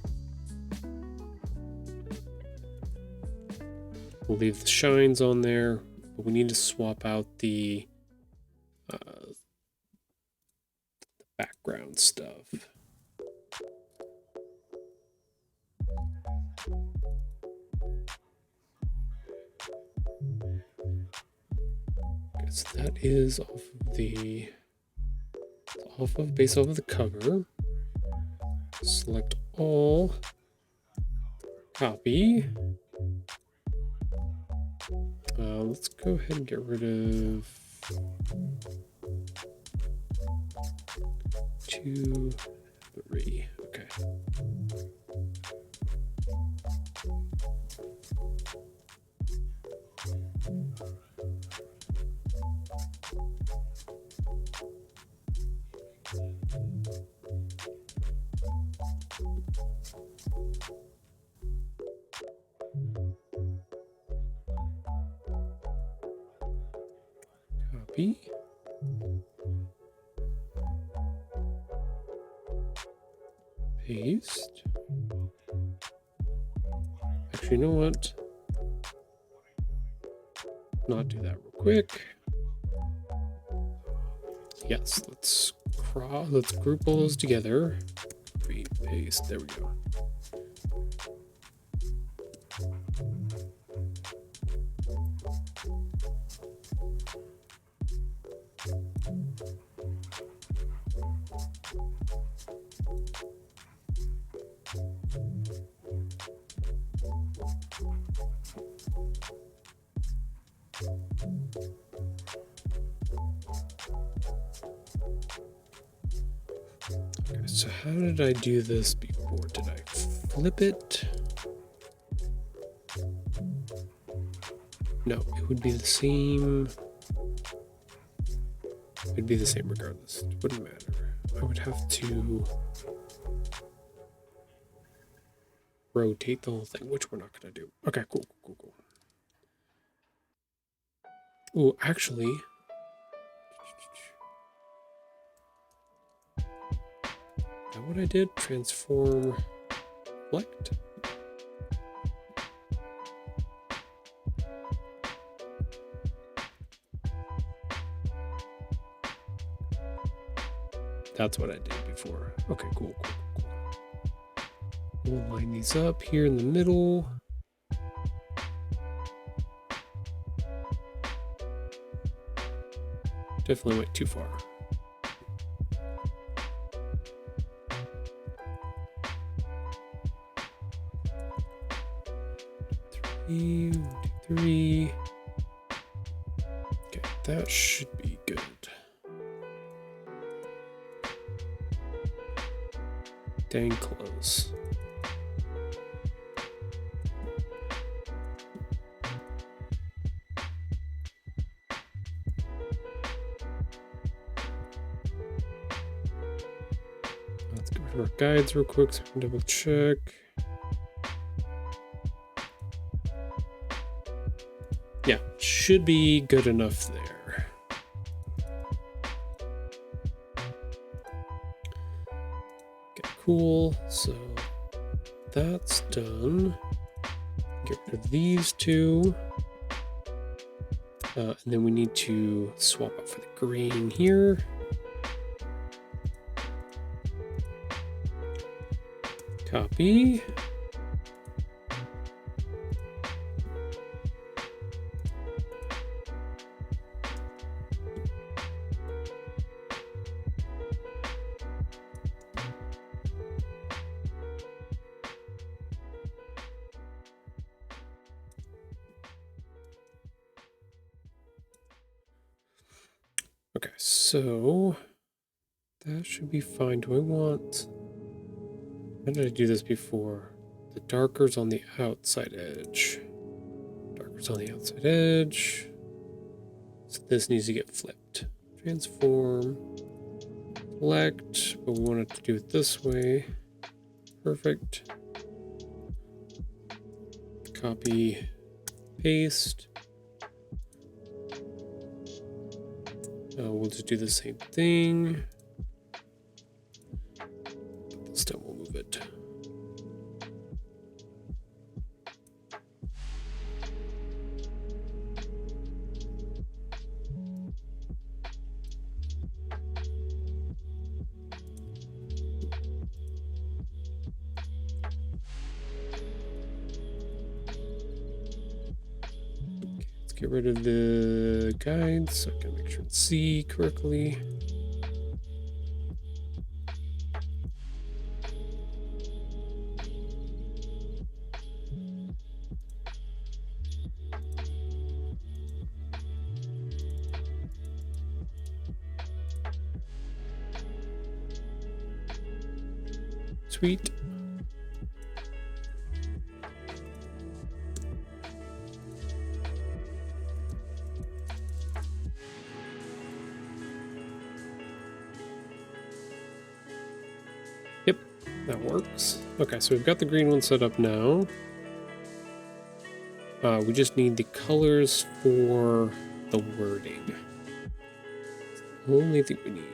We'll leave the shines on there, but we need to swap out the background stuff. Okay, so that is off of the based off of the cover. Select all. Copy. Let's go ahead and get rid of 2, 3. Okay. Copy. Paste. Actually, you know what? Not do that real quick. Yes, let's group all those together. Paste. There we go. Okay, so how did I do this before? Did I flip it? No, it would be the same. It'd be the same regardless. It wouldn't matter. I would have to rotate the whole thing, which we're not going to do. Okay, cool. Oh, actually, is that what I did? Transform, select. That's what I did before. Okay, cool. We'll line these up here in the middle. Definitely went too far. Three. Okay, that should be good. Dang close. Let's go to our guides real quick so we can double check. Yeah, should be good enough there. Okay, cool. So that's done. Get rid of these two. And then we need to swap out for the green here. Copy. Okay, so that should be fine. Do I want How did I do this before? The darker's on the outside edge. Darker's on the outside edge. So this needs to get flipped. Transform. Select, but we wanted to do it this way. Perfect. Copy, paste. We'll just do the same thing. This time we'll move it. Get rid of the guides so I can make sure it's see correctly. Sweet. Yep, that works. Okay, so we've got the green one set up now. We just need the colors for the wording. It's the only thing we need.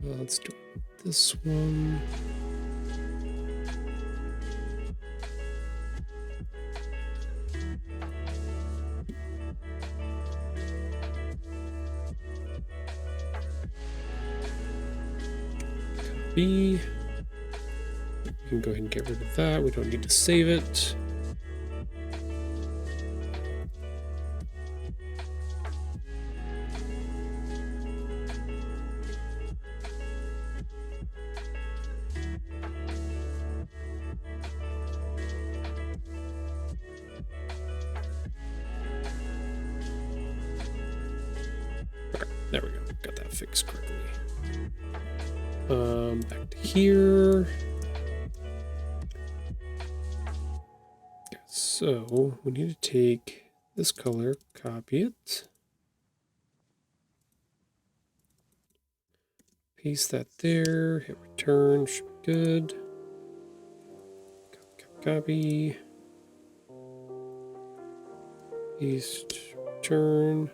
Let's do this one. Copy. We can go ahead and get rid of that. We don't need to save it. Okay, there we go. Got that fixed correctly. Back to here. So we need to take this color, copy it, paste that there, hit return, should be good. Copy, paste, return,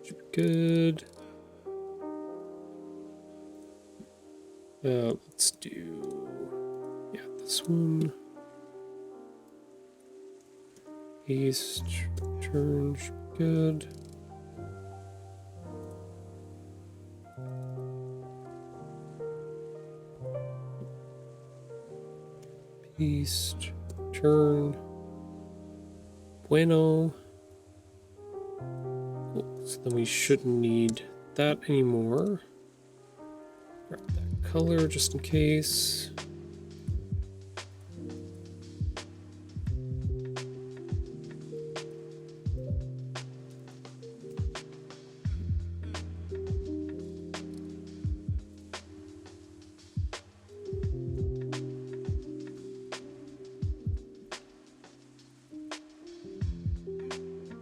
should be good. Let's do, yeah, this one. Paste, return, should be good. Paste, return. Bueno. Cool. So then we shouldn't need that anymore. Grab that color just in case.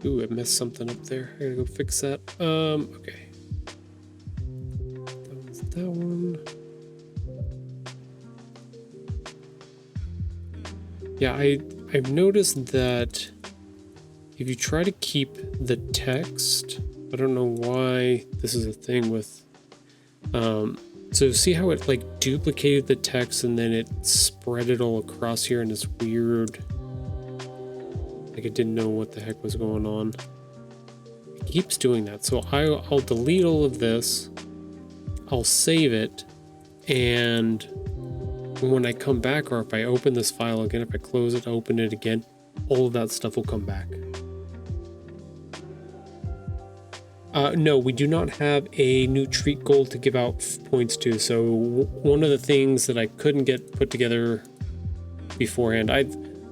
Ooh, I messed something up there. I gotta go fix that. Okay. That one's that one. Yeah, I've noticed that if you try to keep the text, I don't know why this is a thing with, so see how it like duplicated the text and then it spread it all across here in this weird, like it didn't know what the heck was going on. It keeps doing that. So I'll delete all of this. I'll save it. And when I come back, or if I open this file again, if I close it, open it again, all of that stuff will come back. No, we do not have a new treat goal to give out points to. So one of the things that I couldn't get put together beforehand,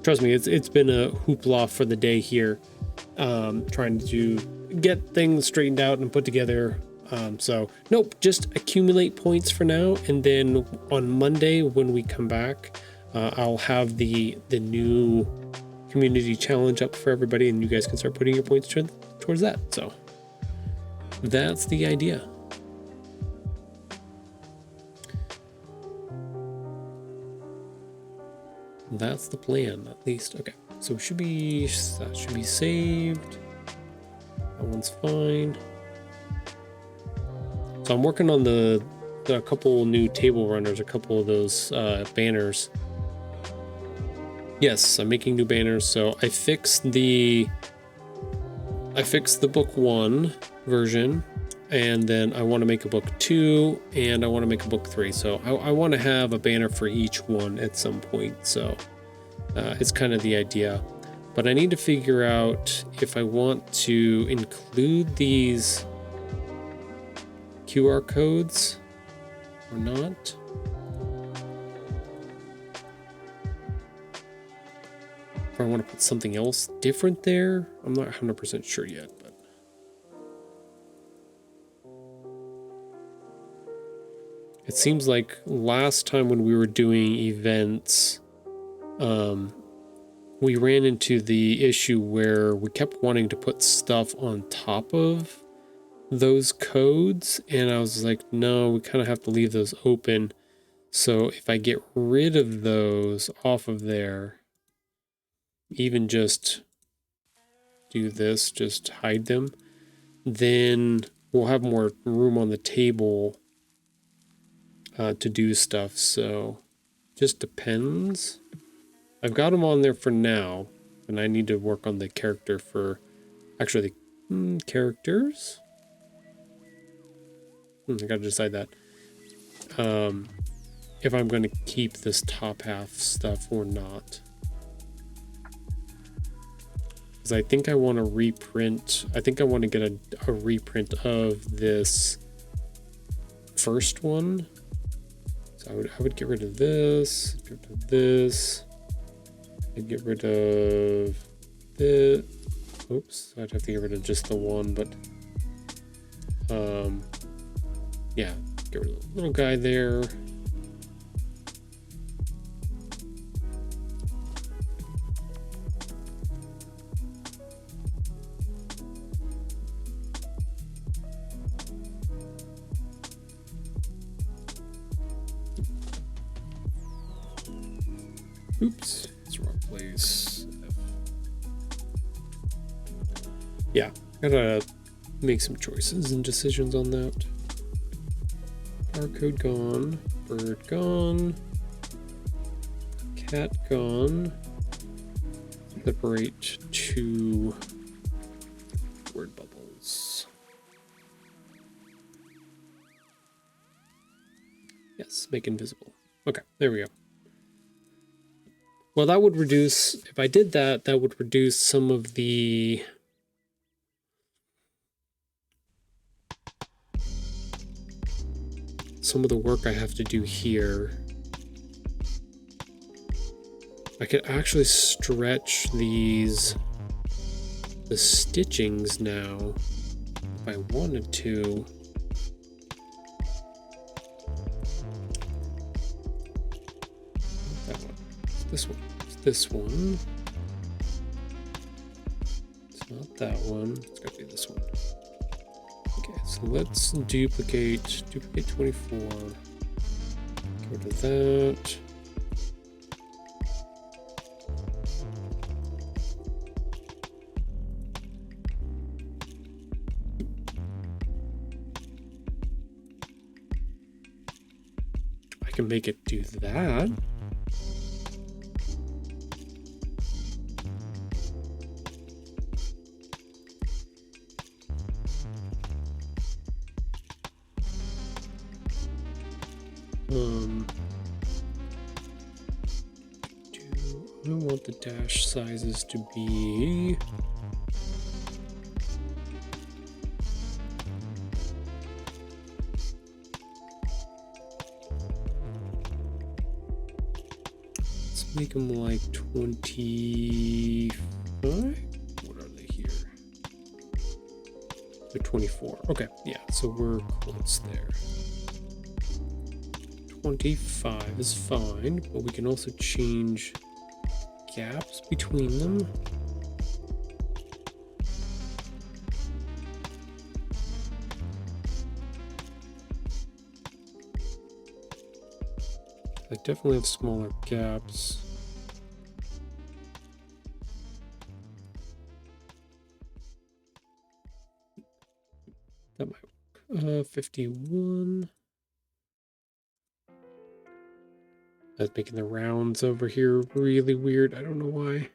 trust me, it's been a hoopla for the day here, trying to get things straightened out and put together. So nope, just accumulate points for now, and then on Monday when we come back, I'll have the new community challenge up for everybody, and you guys can start putting your points towards that. So that's the idea. That's the plan, at least. Okay, so that should be saved. That one's fine. So I'm working on a couple new table runners, a couple of those banners. Yes, I'm making new banners. So I fixed the book 1 version, and then I want to make a book 2, and I want to make a book 3. So I want to have a banner for each one at some point. So it's kind of the idea. But I need to figure out if I want to include these QR codes or not. If I want to put something else different there, I'm not 100% sure yet. But it seems like last time when we were doing events, we ran into the issue where we kept wanting to put stuff on top of those codes, and I was like, no, we kind of have to leave those open. So if I get rid of those off of there, even just do this, just hide them, then we'll have more room on the table to do stuff. So just depends. I've got them on there for now, and I need to work on the character for actually the characters. I gotta decide that. If I'm going to keep this top half stuff or not. Because I think I want to reprint. I think I want to get a reprint of this first one. So I would get rid of this. Get rid of this. I'd get rid of this. Oops, I'd have to get rid of just the one, but yeah, get rid of the little guy there. Oops, it's the wrong place. Yeah, gotta make some choices and decisions on that. Barcode gone, bird gone, cat gone. Separate 2 word bubbles. Yes, make invisible. Okay, there we go. Well, that would reduce, if I did that, that would reduce some of the work I have to do here. I could actually stretch the stitchings now if I wanted to. That one. This one. It's this one. It's not that one. It's gotta be this one. Okay, so let's duplicate 24. Get rid of that. I can make it do that. I want the dash sizes to be let's make them like 25. What are they here? So 24. Okay, yeah, so we're close there. 25 is fine, but we can also change gaps between them. I definitely have smaller gaps. That might work. 51. That's making the rounds over here really weird. I don't know why.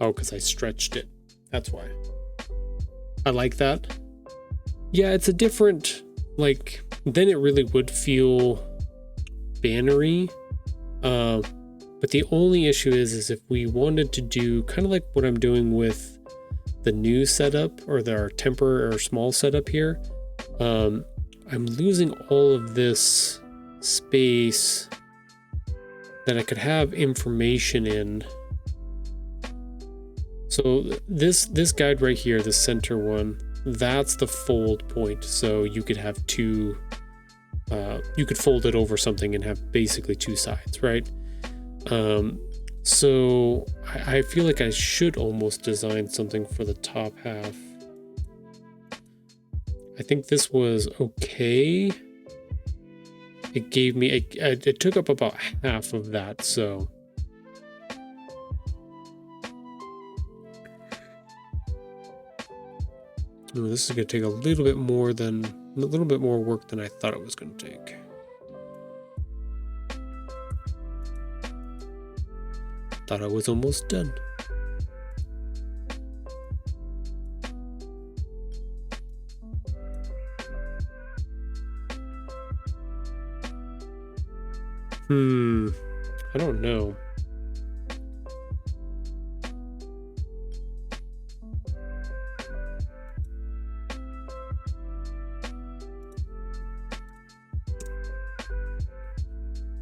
Oh, because I stretched it. That's why. I like that. Yeah, it's a different, like, then it really would feel bannery. But the only issue is if we wanted to do kind of like what I'm doing with the new setup or our temporary or small setup here, I'm losing all of this space that I could have information in. So this guide right here, the center one, that's the fold point. So you could have two, you could fold it over something and have basically two sides, right? So I feel like I should almost design something for the top half. I think this was okay. It gave me, it took up about half of that, so. Ooh, this is going to take a little bit more work than I thought it was going to take. Thought I was almost done. I don't know.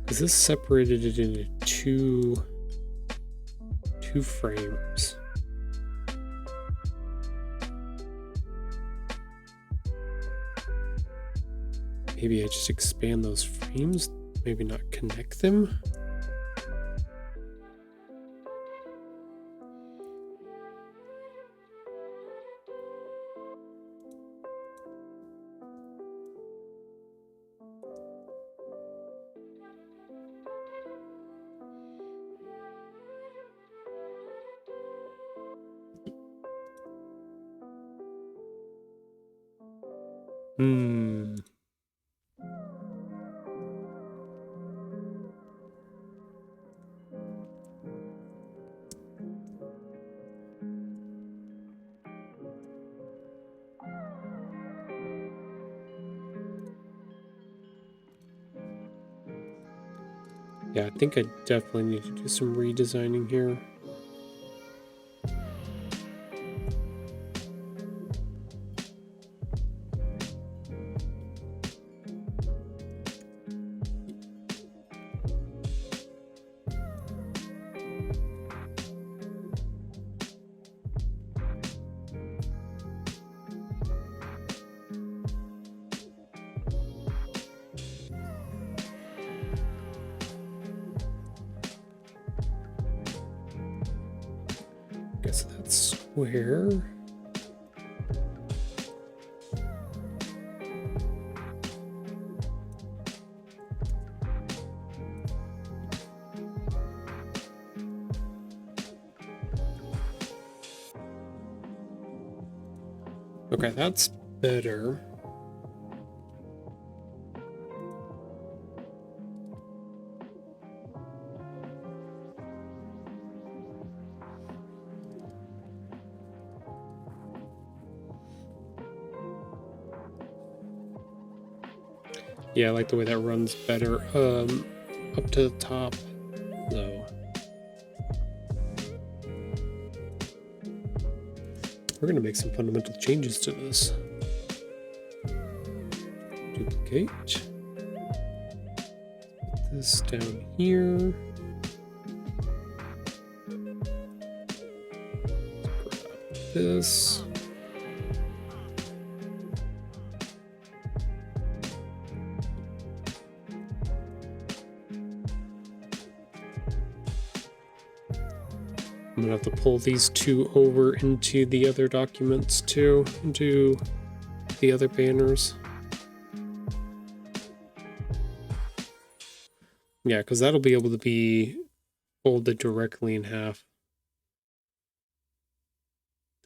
Is this separated it into two frames? Maybe I just expand those frames, maybe not connect them. Yeah, I think I definitely need to do some redesigning here. Guess that's square. Okay, that's better. Yeah, I like the way that runs better. Up to the top, though. We're gonna make some fundamental changes to this. Duplicate. Put this down here. Grab this. I'm gonna have to pull these two over into the other documents too, into the other banners. Yeah, because that'll be able to be folded directly in half.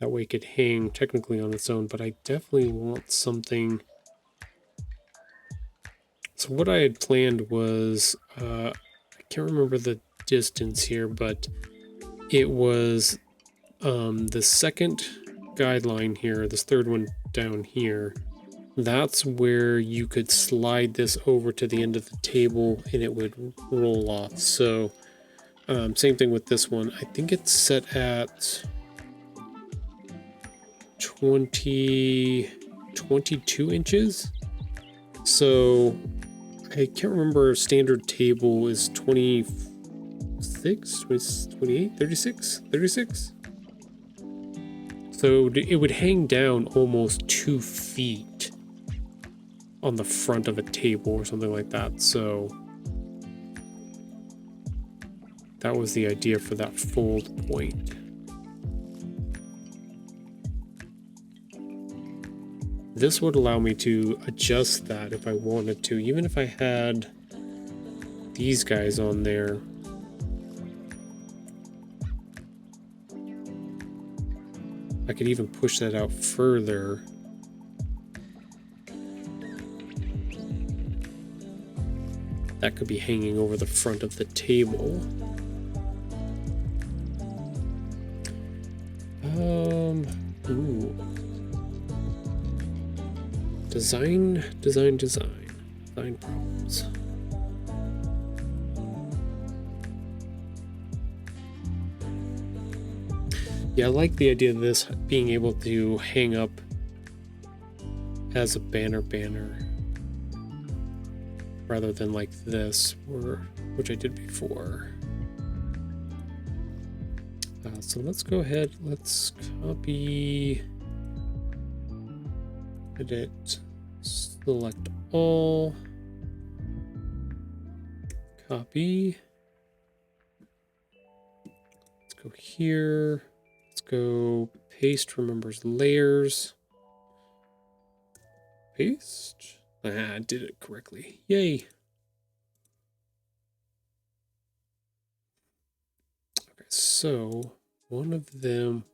That way it could hang technically on its own, but I definitely want something. So what I had planned was, I can't remember the distance here, but it was the second guideline here, this third one down here. That's where you could slide this over to the end of the table and it would roll off. So same thing with this one. I think it's set at 22 inches. So I can't remember, standard table is 26, 28, 36. So it would hang down almost 2 feet on the front of a table or something like that. So that was the idea for that fold point. This would allow me to adjust that if I wanted to, even if I had these guys on there. I could even push that out further. That could be hanging over the front of the table. Ooh. Design problems. Yeah, I like the idea of this being able to hang up as a banner rather than like this, which I did before. So let's go ahead, let's copy, edit, select all, copy. Let's go here. Let's go paste remembers layers. Paste. I did it correctly. Yay. Okay, so one of them,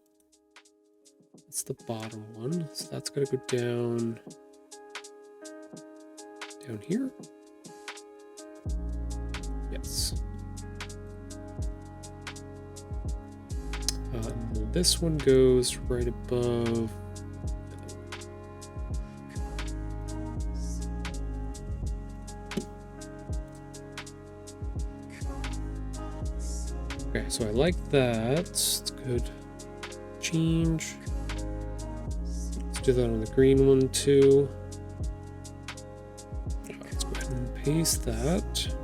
it's the bottom one. So that's got to go down here. Yes. This one goes right above. Okay, so I like that. It's good. Change. Let's do that on the green one too. Let's go ahead and paste that.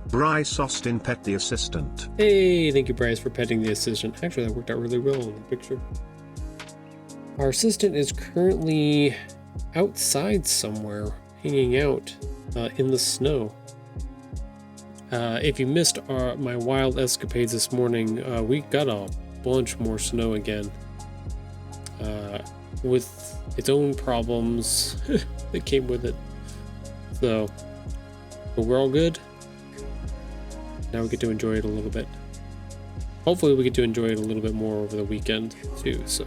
Bryce Austin pet the assistant. Hey, thank you, Bryce, for petting the assistant. Actually, that worked out really well in the picture. Our assistant is currently outside somewhere, hanging out in the snow. If you missed my wild escapades this morning, we got a bunch more snow again. With its own problems that came with it. So, but we're all good. Now we get to enjoy it a little bit. Hopefully we get to enjoy it a little bit more over the weekend too, so.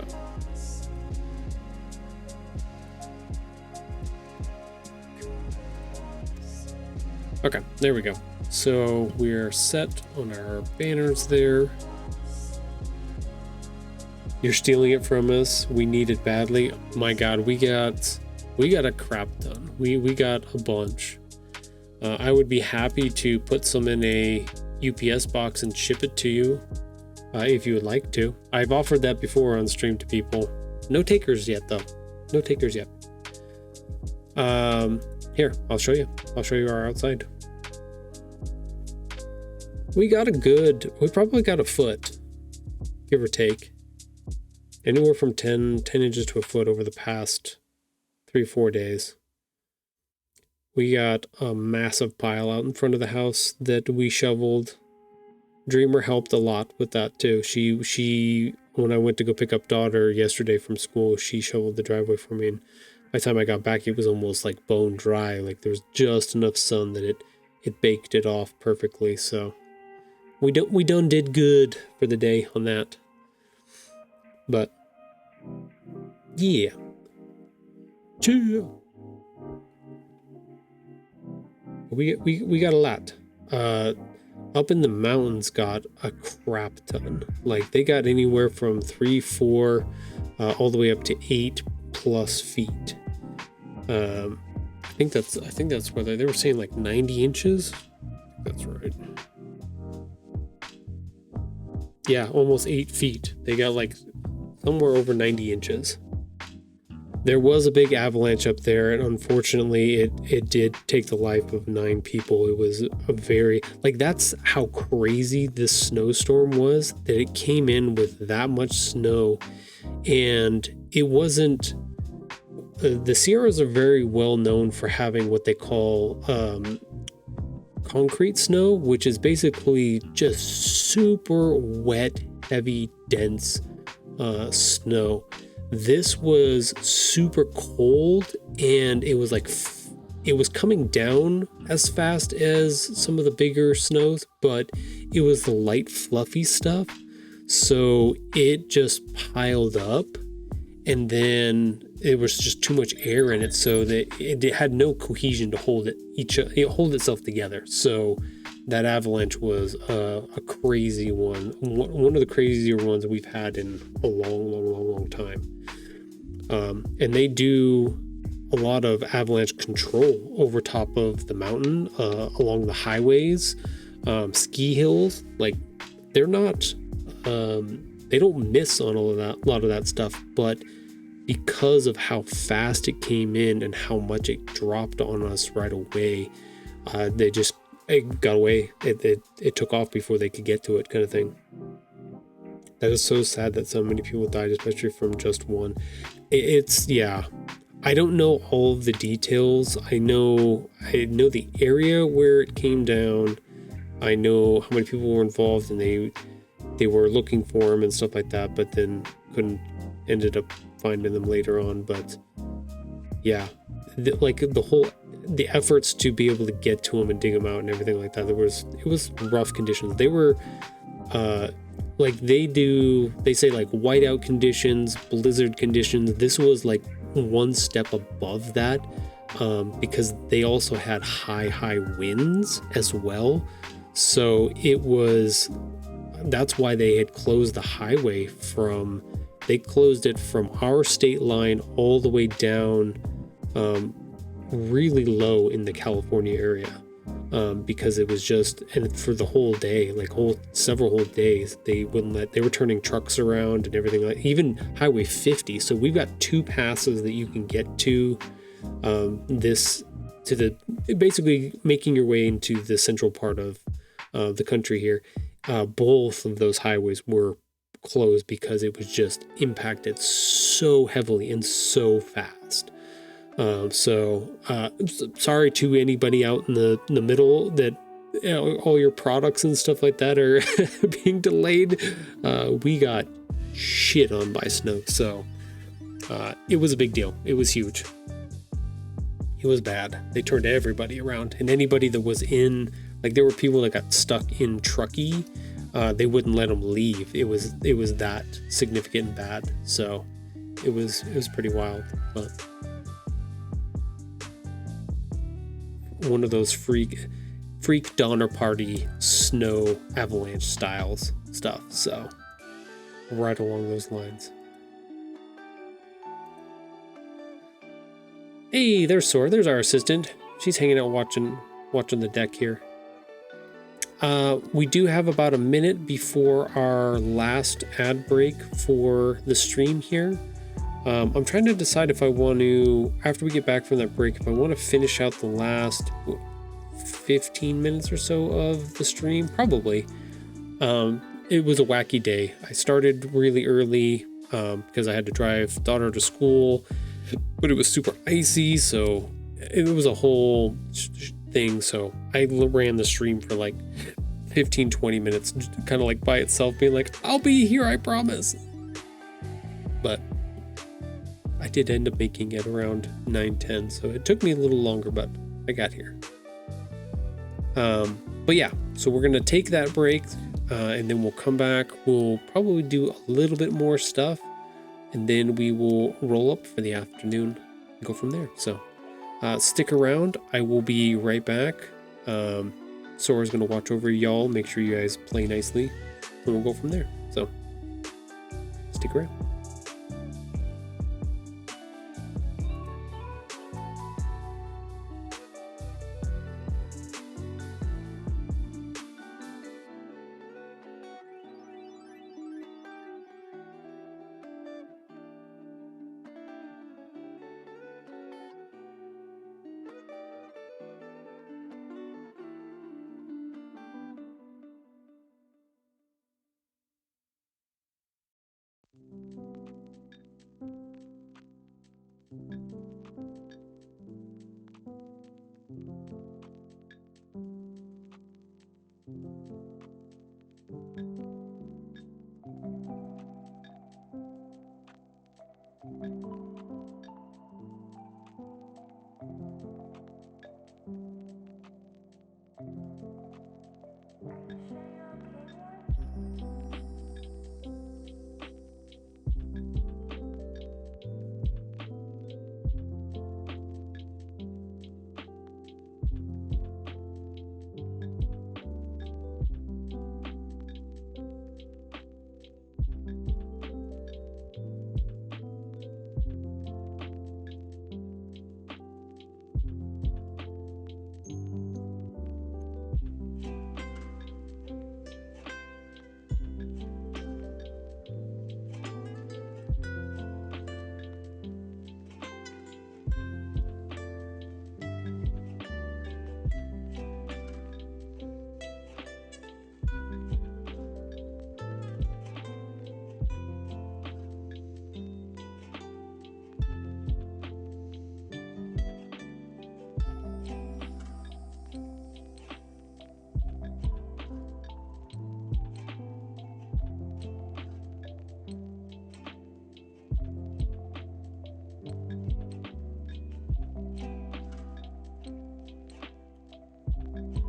Okay, there we go. So we're set on our banners there. You're stealing it from us. We need it badly. My God, we got a crap ton. We got a bunch. I would be happy to put some in a UPS box and ship it to you, if you would like to. I've offered that before on stream to people. No takers yet, though. No takers yet. Here, I'll show you. I'll show you our outside. We probably got a foot, give or take. Anywhere from 10 inches to a foot over the past 3-4 days. We got a massive pile out in front of the house that we shoveled. Dreamer helped a lot with that too. She when I went to go pick up daughter yesterday from school, she shoveled the driveway for me, and by the time I got back, it was almost like bone dry. Like there was just enough sun that it baked it off perfectly. So we done did good for the day on that. But yeah. Chill. We got a lot. Up in the mountains got a crap ton. Like they got anywhere from 3, 4, all the way up to 8+ feet. I think that's where they were saying like 90 inches. That's right. Yeah, almost 8 feet. They got like somewhere over 90 inches. There was a big avalanche up there, and unfortunately it did take the life of 9 people. It was a very, like, that's how crazy this snowstorm was, that it came in with that much snow. And it wasn't, the Sierras are very well known for having what they call concrete snow, which is basically just super wet, heavy, dense snow. This was super cold, and it was like it was coming down as fast as some of the bigger snows, but it was the light fluffy stuff, so it just piled up, and then it was just too much air in it, so that it had no cohesion to hold itself together. So that avalanche was a crazy one of the crazier ones we've had in a long time. And they do a lot of avalanche control over top of the mountain, along the highways, ski hills. Like they're not, they don't miss on a lot of that stuff, but because of how fast it came in and how much it dropped on us right away, it got away. It took off before they could get to it, kind of thing. That is so sad that so many people died, especially from just one. Yeah. I don't know all of the details. I know the area where it came down. I know how many people were involved, and they were looking for him and stuff like that, but then ended up finding them later on. But yeah, the efforts to be able to get to him and dig him out and everything like that, it was rough conditions. They were they say like whiteout conditions, blizzard conditions. This was like one step above that, because they also had high winds as well. So that's why they had closed the highway they closed it from our state line all the way down really low in the California area, because it was just, and for the whole day, like several whole days, they were turning trucks around and everything, like even Highway 50. So we've got 2 passes that you can get to basically making your way into the central part of the country here. Both of those highways were closed because it was just impacted so heavily and so fast. Sorry to anybody out in the middle that all your products and stuff like that are being delayed. We got shit on by snow, so it was a big deal. It was huge. It was bad. They turned everybody around, and anybody that was in, like, there were people that got stuck in Truckee. They wouldn't let them leave. It was that significant and bad. So it was pretty wild. But one of those freak Donner Party snow avalanche styles stuff. So right along those lines. Hey, there's Sora. There's our assistant. She's hanging out watching the deck here. We do have about a minute before our last ad break for the stream here. I'm trying to decide if I want to, after we get back from that break, if I want to finish out the last 15 minutes or so of the stream. Probably. It was a wacky day. I started really early because I had to drive daughter to school, but it was super icy, so it was a whole thing. So I ran the stream for like 15-20 minutes, kind of like by itself, being like, I'll be here, I promise. But I did end up making it around 9:10, so it took me a little longer, but I got here. But yeah, so we're gonna take that break, and then we'll come back. We'll probably do a little bit more stuff, and then we will roll up for the afternoon and go from there. So stick around. I will be right back. Sora's gonna watch over y'all, make sure you guys play nicely, and we'll go from there. So stick around.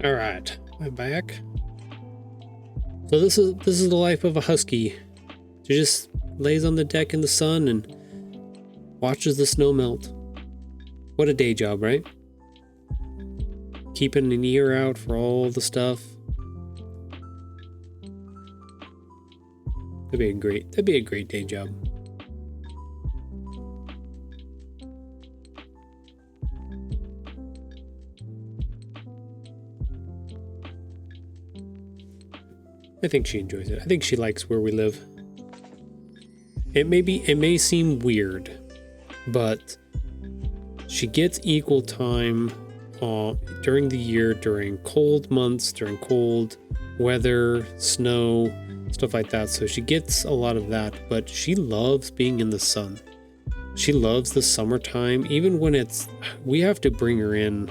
All right, I'm back. So this is the life of a husky. She just lays on the deck in the sun and watches the snow melt. What a day job, right? Keeping an ear out for all the stuff. That'd be a great day job. I think she enjoys it. I think she likes where we live. It may seem weird, but she gets equal time during the year, during cold months, during cold weather, snow, stuff like that. So she gets a lot of that, but she loves being in the sun. She loves the summertime, even when we have to bring her in.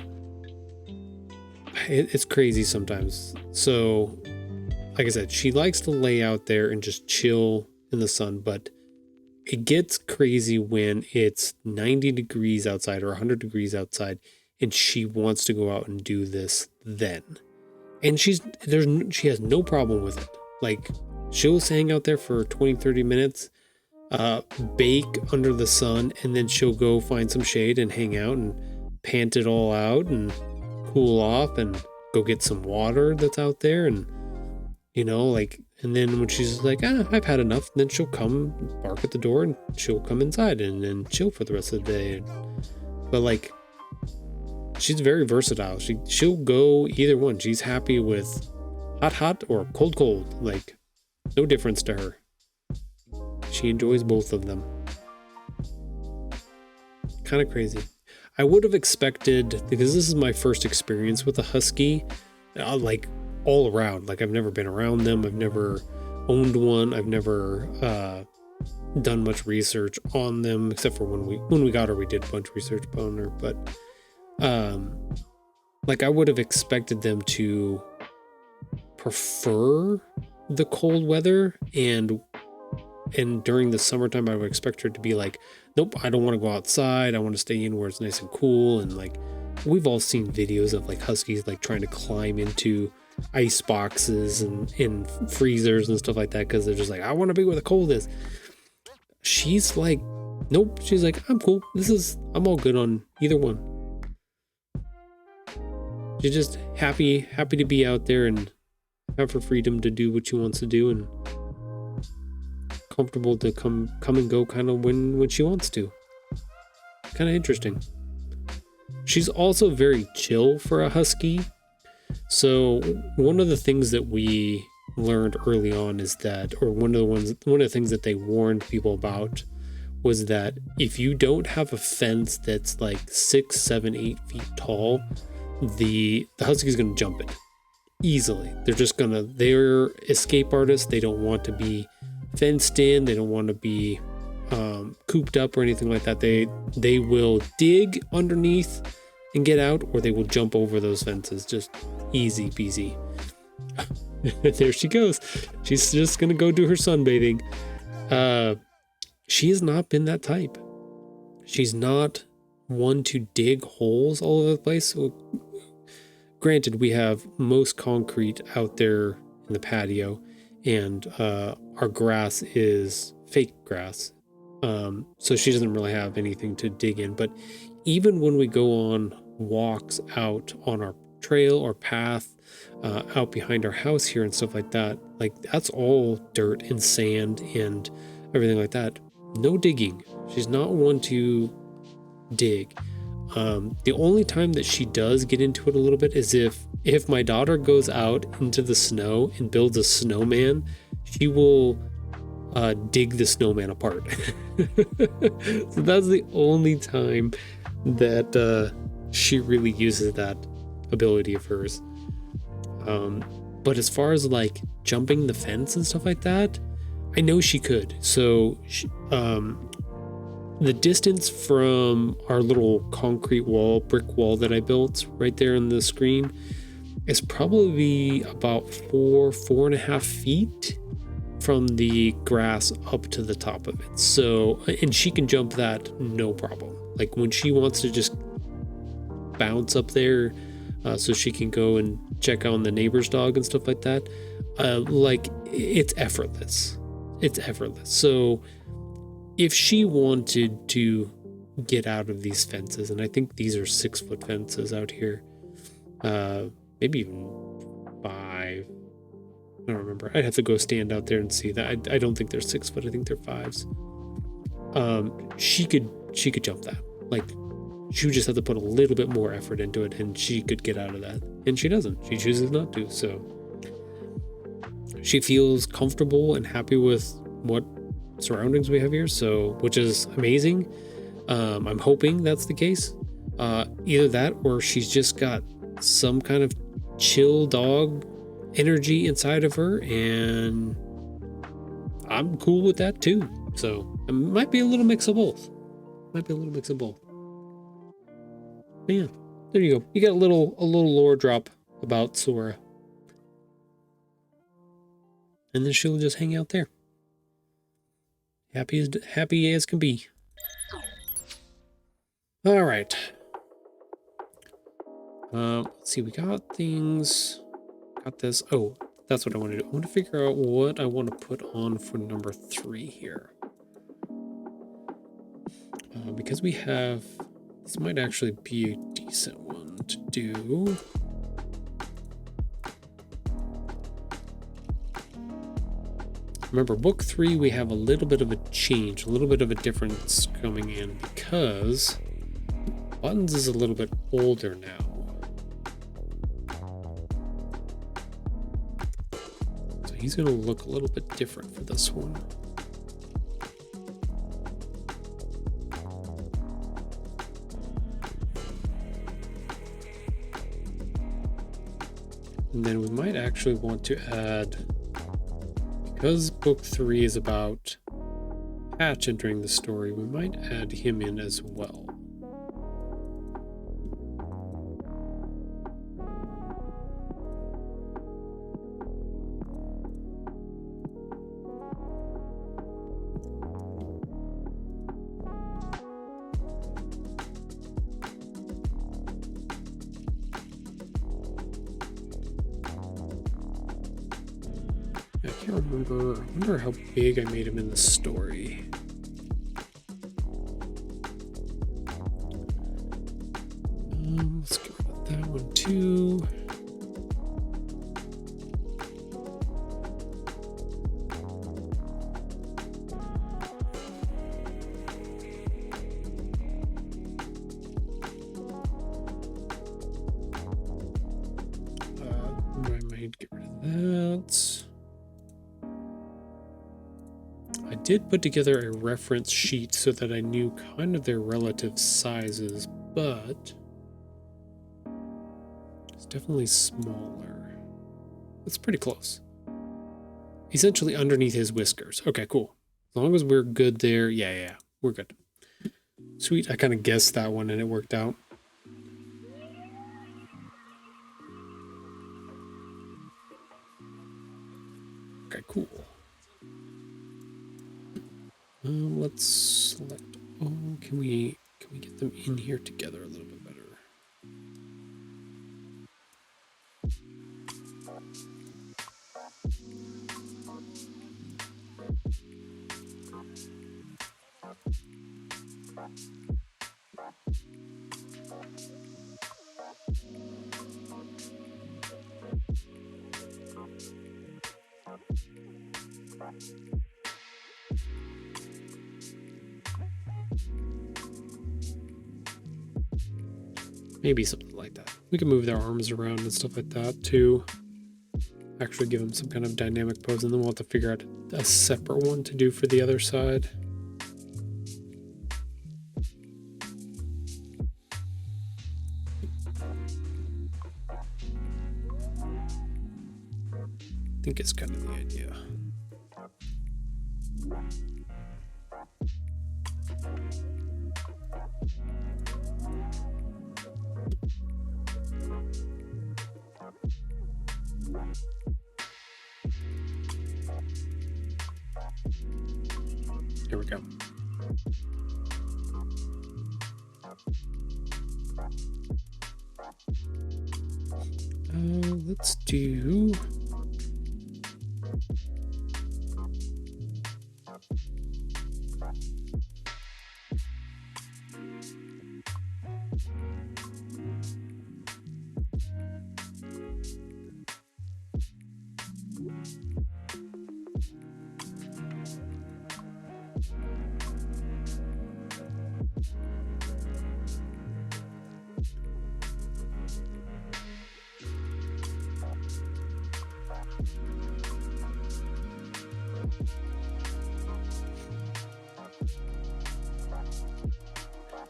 It's crazy sometimes. So like I said, she likes to lay out there and just chill in the sun, but it gets crazy when it's 90 degrees outside or 100 degrees outside and she wants to go out and do this then. And she has no problem with it. Like, she'll hang out there for 20-30 minutes, bake under the sun, and then she'll go find some shade and hang out and pant it all out and cool off and go get some water that's out there. And you know, like, and then when she's like, I've had enough, then she'll come bark at the door and she'll come inside and then chill for the rest of the day. But like, she's very versatile. She'll go either one. She's happy with hot or cold. Like, no difference to her. She enjoys both of them. Kind of crazy. I would have expected, because this is my first experience with a husky, like all around. Like, I've never been around them. I've never owned one. I've never done much research on them, except for when we got her, we did a bunch of research on her. But like, I would have expected them to prefer the cold weather, and during the summertime I would expect her to be like, nope, I don't want to go outside, I want to stay in where it's nice and cool. And like, we've all seen videos of like huskies like trying to climb into ice boxes and in freezers and stuff like that, because they're just like, I want to be where the cold is. She's like, nope, she's like, I'm cool, I'm all good on either one. She's just happy to be out there and have her freedom to do what she wants to do, and comfortable to come and go kind of when she wants to. Kind of interesting. She's also very chill for a husky. So one of the things that we learned early on is that, or one of the things that they warned people about was that if you don't have a fence that's like 6, 7, 8 feet tall, the husky's gonna jump it easily. They're escape artists. They don't want to be fenced in. They don't want to be cooped up or anything like that. They will dig underneath and get out, or they will jump over those fences. Just easy peasy. There she goes. She's just gonna go do her sunbathing. She has not been that type. She's not one to dig holes all over the place. So, granted, we have most concrete out there in the patio, and our grass is fake grass. So she doesn't really have anything to dig in. But even when we go on walks out on our trail or path out behind our house here and stuff like that, like, that's all dirt and sand and everything like that. No digging. She's not one to dig. The only time that she does get into it a little bit is if my daughter goes out into the snow and builds a snowman, she will dig the snowman apart. So that's the only time that she really uses that ability of hers. But as far as like jumping the fence and stuff like that, I know she could. So the distance from our little concrete brick wall that I built right there on the screen is probably about 4.5 feet from the grass up to the top of it. So, and she can jump that no problem. Like, when she wants to just bounce up there so she can go and check on the neighbor's dog and stuff like that, like, it's effortless. It's effortless. So if she wanted to get out of these fences, and I think these are 6-foot fences out here, maybe even 5. I don't remember. I'd have to go stand out there and see that. I don't think they're 6 foot. I think they're 5s. She could jump that. Like, she would just have to put a little bit more effort into it, and she could get out of that. And she doesn't. She chooses not to. So she feels comfortable and happy with what surroundings we have here, so, which is amazing. I'm hoping that's the case. Either that, or she's just got some kind of chill dog energy inside of her, and I'm cool with that too. So it might be a little mix of both. But yeah, there you go. You got a little lore drop about Sora, and then she'll just hang out there, happy as can be. All right. Let's see. We got things. Got this. Oh, that's what I want to do. I want to figure out what I want to put on for number 3 here. Because we have, this might actually be a decent one to do. Remember, book 3, we have a little bit of a change, a little bit of a difference coming in because Buttons is a little bit older now. So he's going to look a little bit different for this one. And then we might actually want to add, because book 3 is about Patch entering the story, we might add him in as well. I wonder how big I made him in the story. Let's get rid of that one too. I might get rid of that. I did put together a reference sheet so that I knew kind of their relative sizes, but it's definitely smaller. It's pretty close. Essentially underneath his whiskers. Okay, cool. As long as we're good there, yeah, we're good. Sweet, I kind of guessed that one and it worked out. Okay, cool. Let's select. Oh, can we get them in here together a little bit better? Maybe something like that. We can move their arms around and stuff like that too. Actually give them some kind of dynamic pose, and then we'll have to figure out a separate one to do for the other side. I think it's kind of the idea. Here we go. Let's do...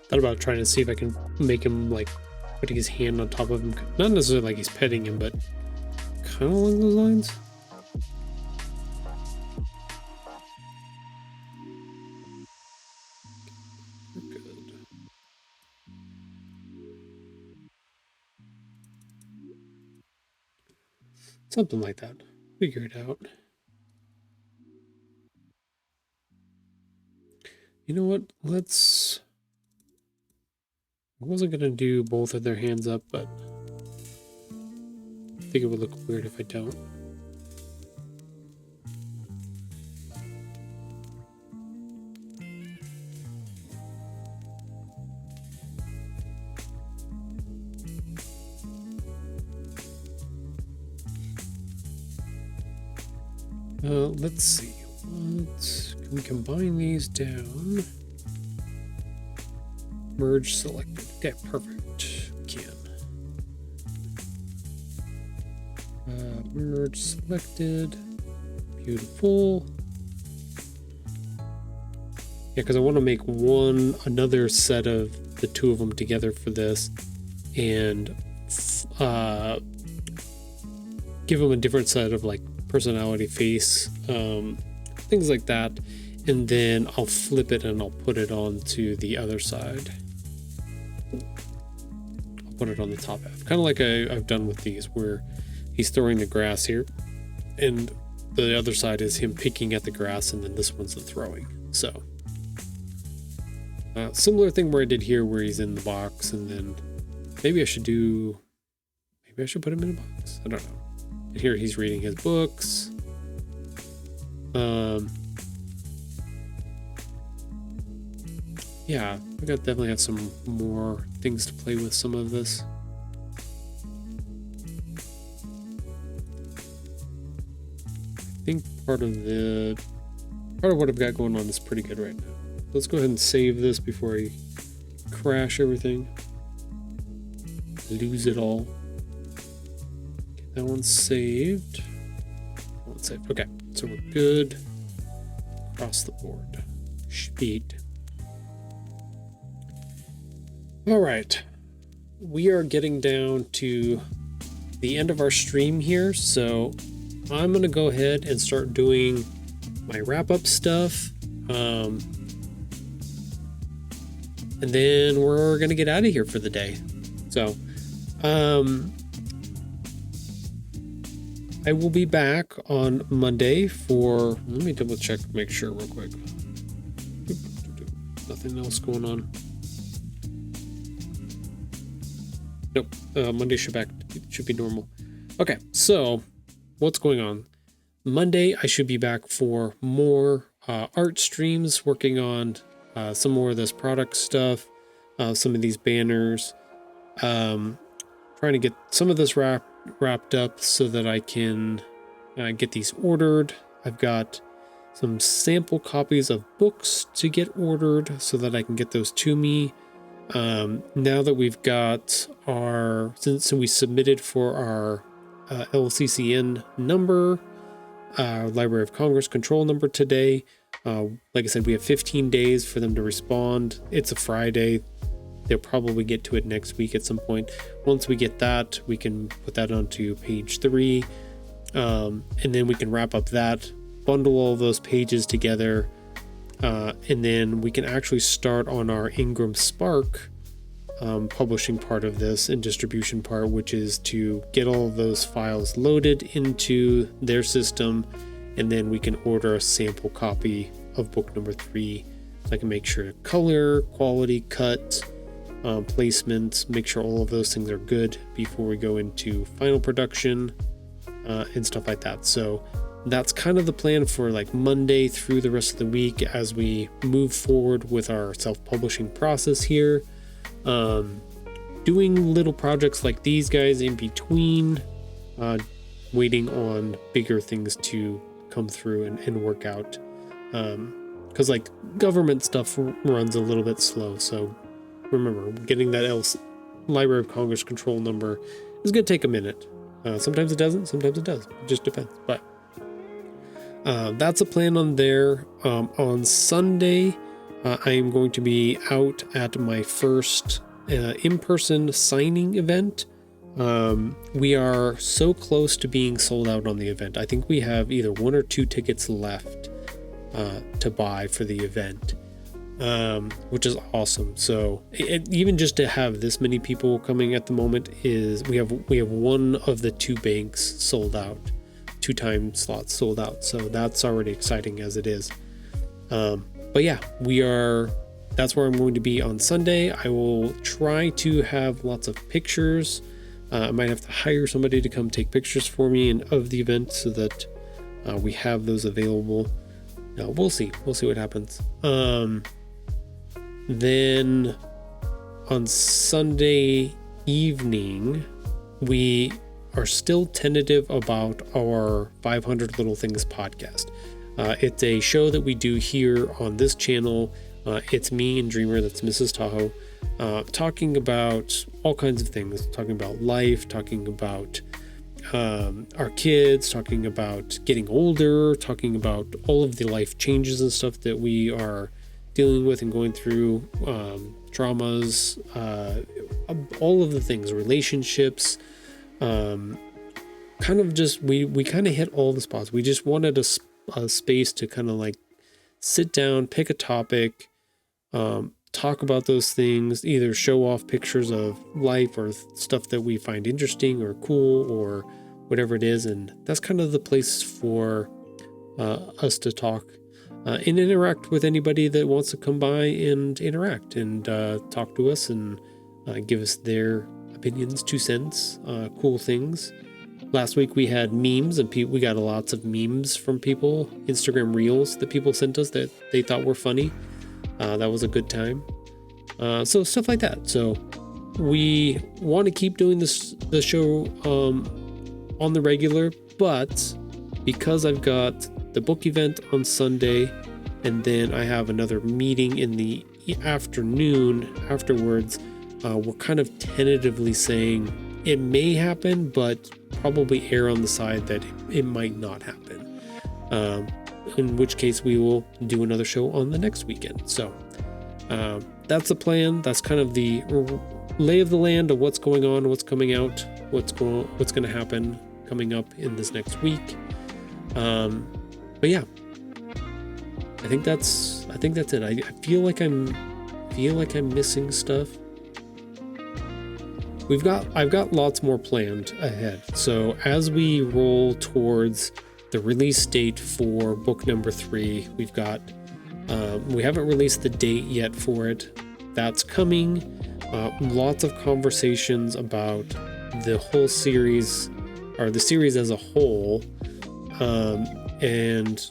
Thought about trying to see if I can make him like putting his hand on top of him. Not necessarily like he's petting him, but kind of along those lines. We're good. Something like that. Figure it out. You know what? Let's... I wasn't going to do both of their hands up, but I think it would look weird if I don't. Let's see. Can we combine these down? Merge selected. Okay, perfect. We can. Merge selected. Beautiful. Yeah, because I want to make another set of the two of them together for this, and give them a different set of like personality, face, things like that, and then I'll flip it and I'll put it onto the other side. I'll put it on the top half, kind of like I've done with these, where he's throwing the grass here, and the other side is him picking at the grass, and then this one's the throwing. So similar thing where I did here, where he's in the box, and then maybe I should put him in a box. I don't know. And here he's reading his books. Yeah, we got definitely have some more things to play with some of this. I think part of what I've got going on is pretty good right now. Let's go ahead and save this before I crash everything. Lose it all. Okay, that one's saved. That one's saved. Okay, so we're good across the board. Speed. All right, we are getting down to the end of our stream here, so I'm gonna go ahead and start doing my wrap-up stuff, and then we're gonna get out of here for the day. So I will be back on Monday for, let me double check, make sure real quick. Nothing else going on. Nope, Monday should be normal. Okay, so what's going on? Monday, I should be back for more art streams, working on some more of this product stuff, some of these banners, trying to get some of this wrapped up so that I can get these ordered. I've got some sample copies of books to get ordered so that I can get those to me. Now that we've got since we submitted for our LCCN number, Library of Congress control number today, like I said, we have 15 days for them to respond. It's a Friday. They'll probably get to it next week at some point. Once we get that, we can put that onto page 3, and then we can wrap up that, bundle all those pages together, and then we can actually start on our Ingram Spark publishing part of this and distribution part, which is to get all of those files loaded into their system, and then we can order a sample copy of book number 3, so I can make sure color, quality, cut, placement, make sure all of those things are good before we go into final production and stuff like that. So that's kind of the plan for like Monday through the rest of the week as we move forward with our self-publishing process here. Doing little projects like these guys in between, waiting on bigger things to come through and work out. Because like government stuff runs a little bit slow. So remember, getting that Library of Congress control number is going to take a minute. Sometimes it doesn't, sometimes it does. It just depends. But that's a plan on there. On Sunday, I am going to be out at my first in-person signing event. We are so close to being sold out on the event. I think we have either 1 or 2 tickets left to buy for the event, which is awesome. So even just to have this many people coming at the moment is we have one of the 2 banks sold out, 2 time slots sold out. So that's already exciting as it is. But yeah, that's where I'm going to be on Sunday. I will try to have lots of pictures. I might have to hire somebody to come take pictures for me and of the event so that we have those available. We'll see what happens. Then on Sunday evening, we are still tentative about our 500 Little Things podcast. It's a show that we do here on this channel. It's me and Dreamer, that's Mrs. Tahoe, talking about all kinds of things, talking about life, talking about our kids, talking about getting older, talking about all of the life changes and stuff that we are dealing with and going through, traumas, all of the things, relationships, kind of just, we kind of hit all the spots. We just wanted a space to kind of like sit down, pick a topic, talk about those things, either show off pictures of life or stuff that we find interesting or cool or whatever it is. And that's kind of the place for us to talk and interact with anybody that wants to come by and interact and talk to us and give us their opinions, 2 cents, cool things. Last week we had memes, and we got lots of memes from people, Instagram reels that people sent us that they thought were funny. That was a good time. So stuff like that. So we want to keep doing the show on the regular, but because I've got the book event on Sunday, and then I have another meeting in the afternoon afterwards, we're kind of tentatively saying it may happen, but probably err on the side that it might not happen. In which case we will do another show on the next weekend. So that's the plan. That's kind of the lay of the land of what's going on, what's coming out, what's going to happen coming up in this next week. But yeah, I think that's it. I feel like I'm missing stuff. I've got lots more planned ahead. So as we roll towards the release date for book number 3, we've got, we haven't released the date yet for it. That's coming. Lots of conversations about the whole series, or the series as a whole, and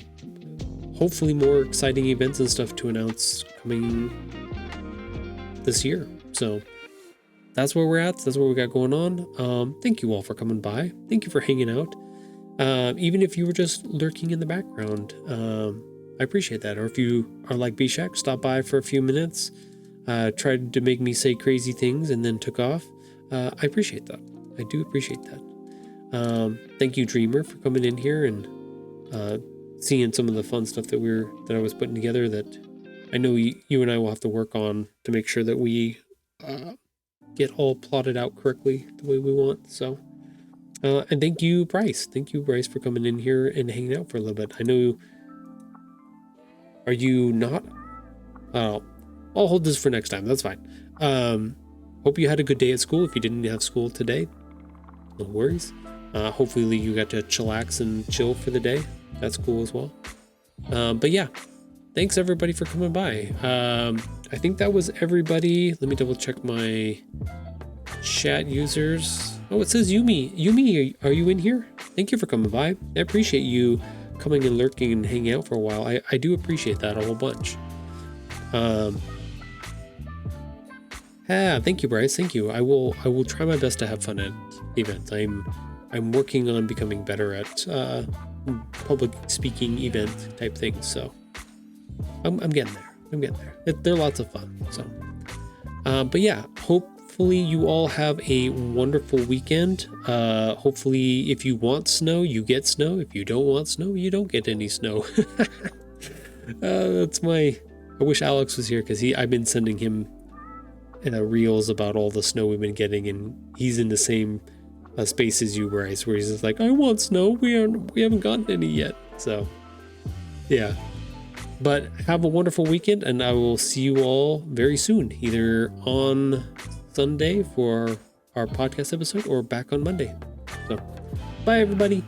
hopefully more exciting events and stuff to announce coming this year. So that's where we're at. That's what we got going on. Thank you all for coming by. Thank you for hanging out. Even if you were just lurking in the background, I appreciate that. Or if you are like Bishak, stop by for a few minutes, tried to make me say crazy things and then took off. I appreciate that. I do appreciate that. Thank you, Dreamer, for coming in here and seeing some of the fun stuff that I was putting together that I know you and I will have to work on to make sure that we get all plotted out correctly the way we want. So, and thank you, Bryce. Thank you, Bryce, for coming in here and hanging out for a little bit. I know, are you not? I'll hold this for next time. That's fine. Hope you had a good day at school. If you didn't have school today, no worries. Hopefully you got to chillax and chill for the day. That's cool as well. But yeah, thanks everybody for coming by. I think that was everybody. Let me double check my chat users. Oh, it says Yumi. Yumi, are you in here? Thank you for coming by. I appreciate you coming and lurking and hanging out for a while. I do appreciate that a whole bunch. Thank you, Bryce. Thank you. I will try my best to have fun at events. I'm working on becoming better at public speaking event type things. So I'm getting there. They're lots of fun. So, but yeah, hopefully you all have a wonderful weekend. Hopefully if you want snow, you get snow. If you don't want snow, you don't get any snow. I wish Alex was here, because I've been sending him reels about all the snow we've been getting, and he's in the same space as you, Bryce, where he's just like, I want snow. We haven't gotten any yet. So yeah, but have a wonderful weekend, and I will see you all very soon, either on Sunday for our podcast episode or back on Monday. So bye everybody.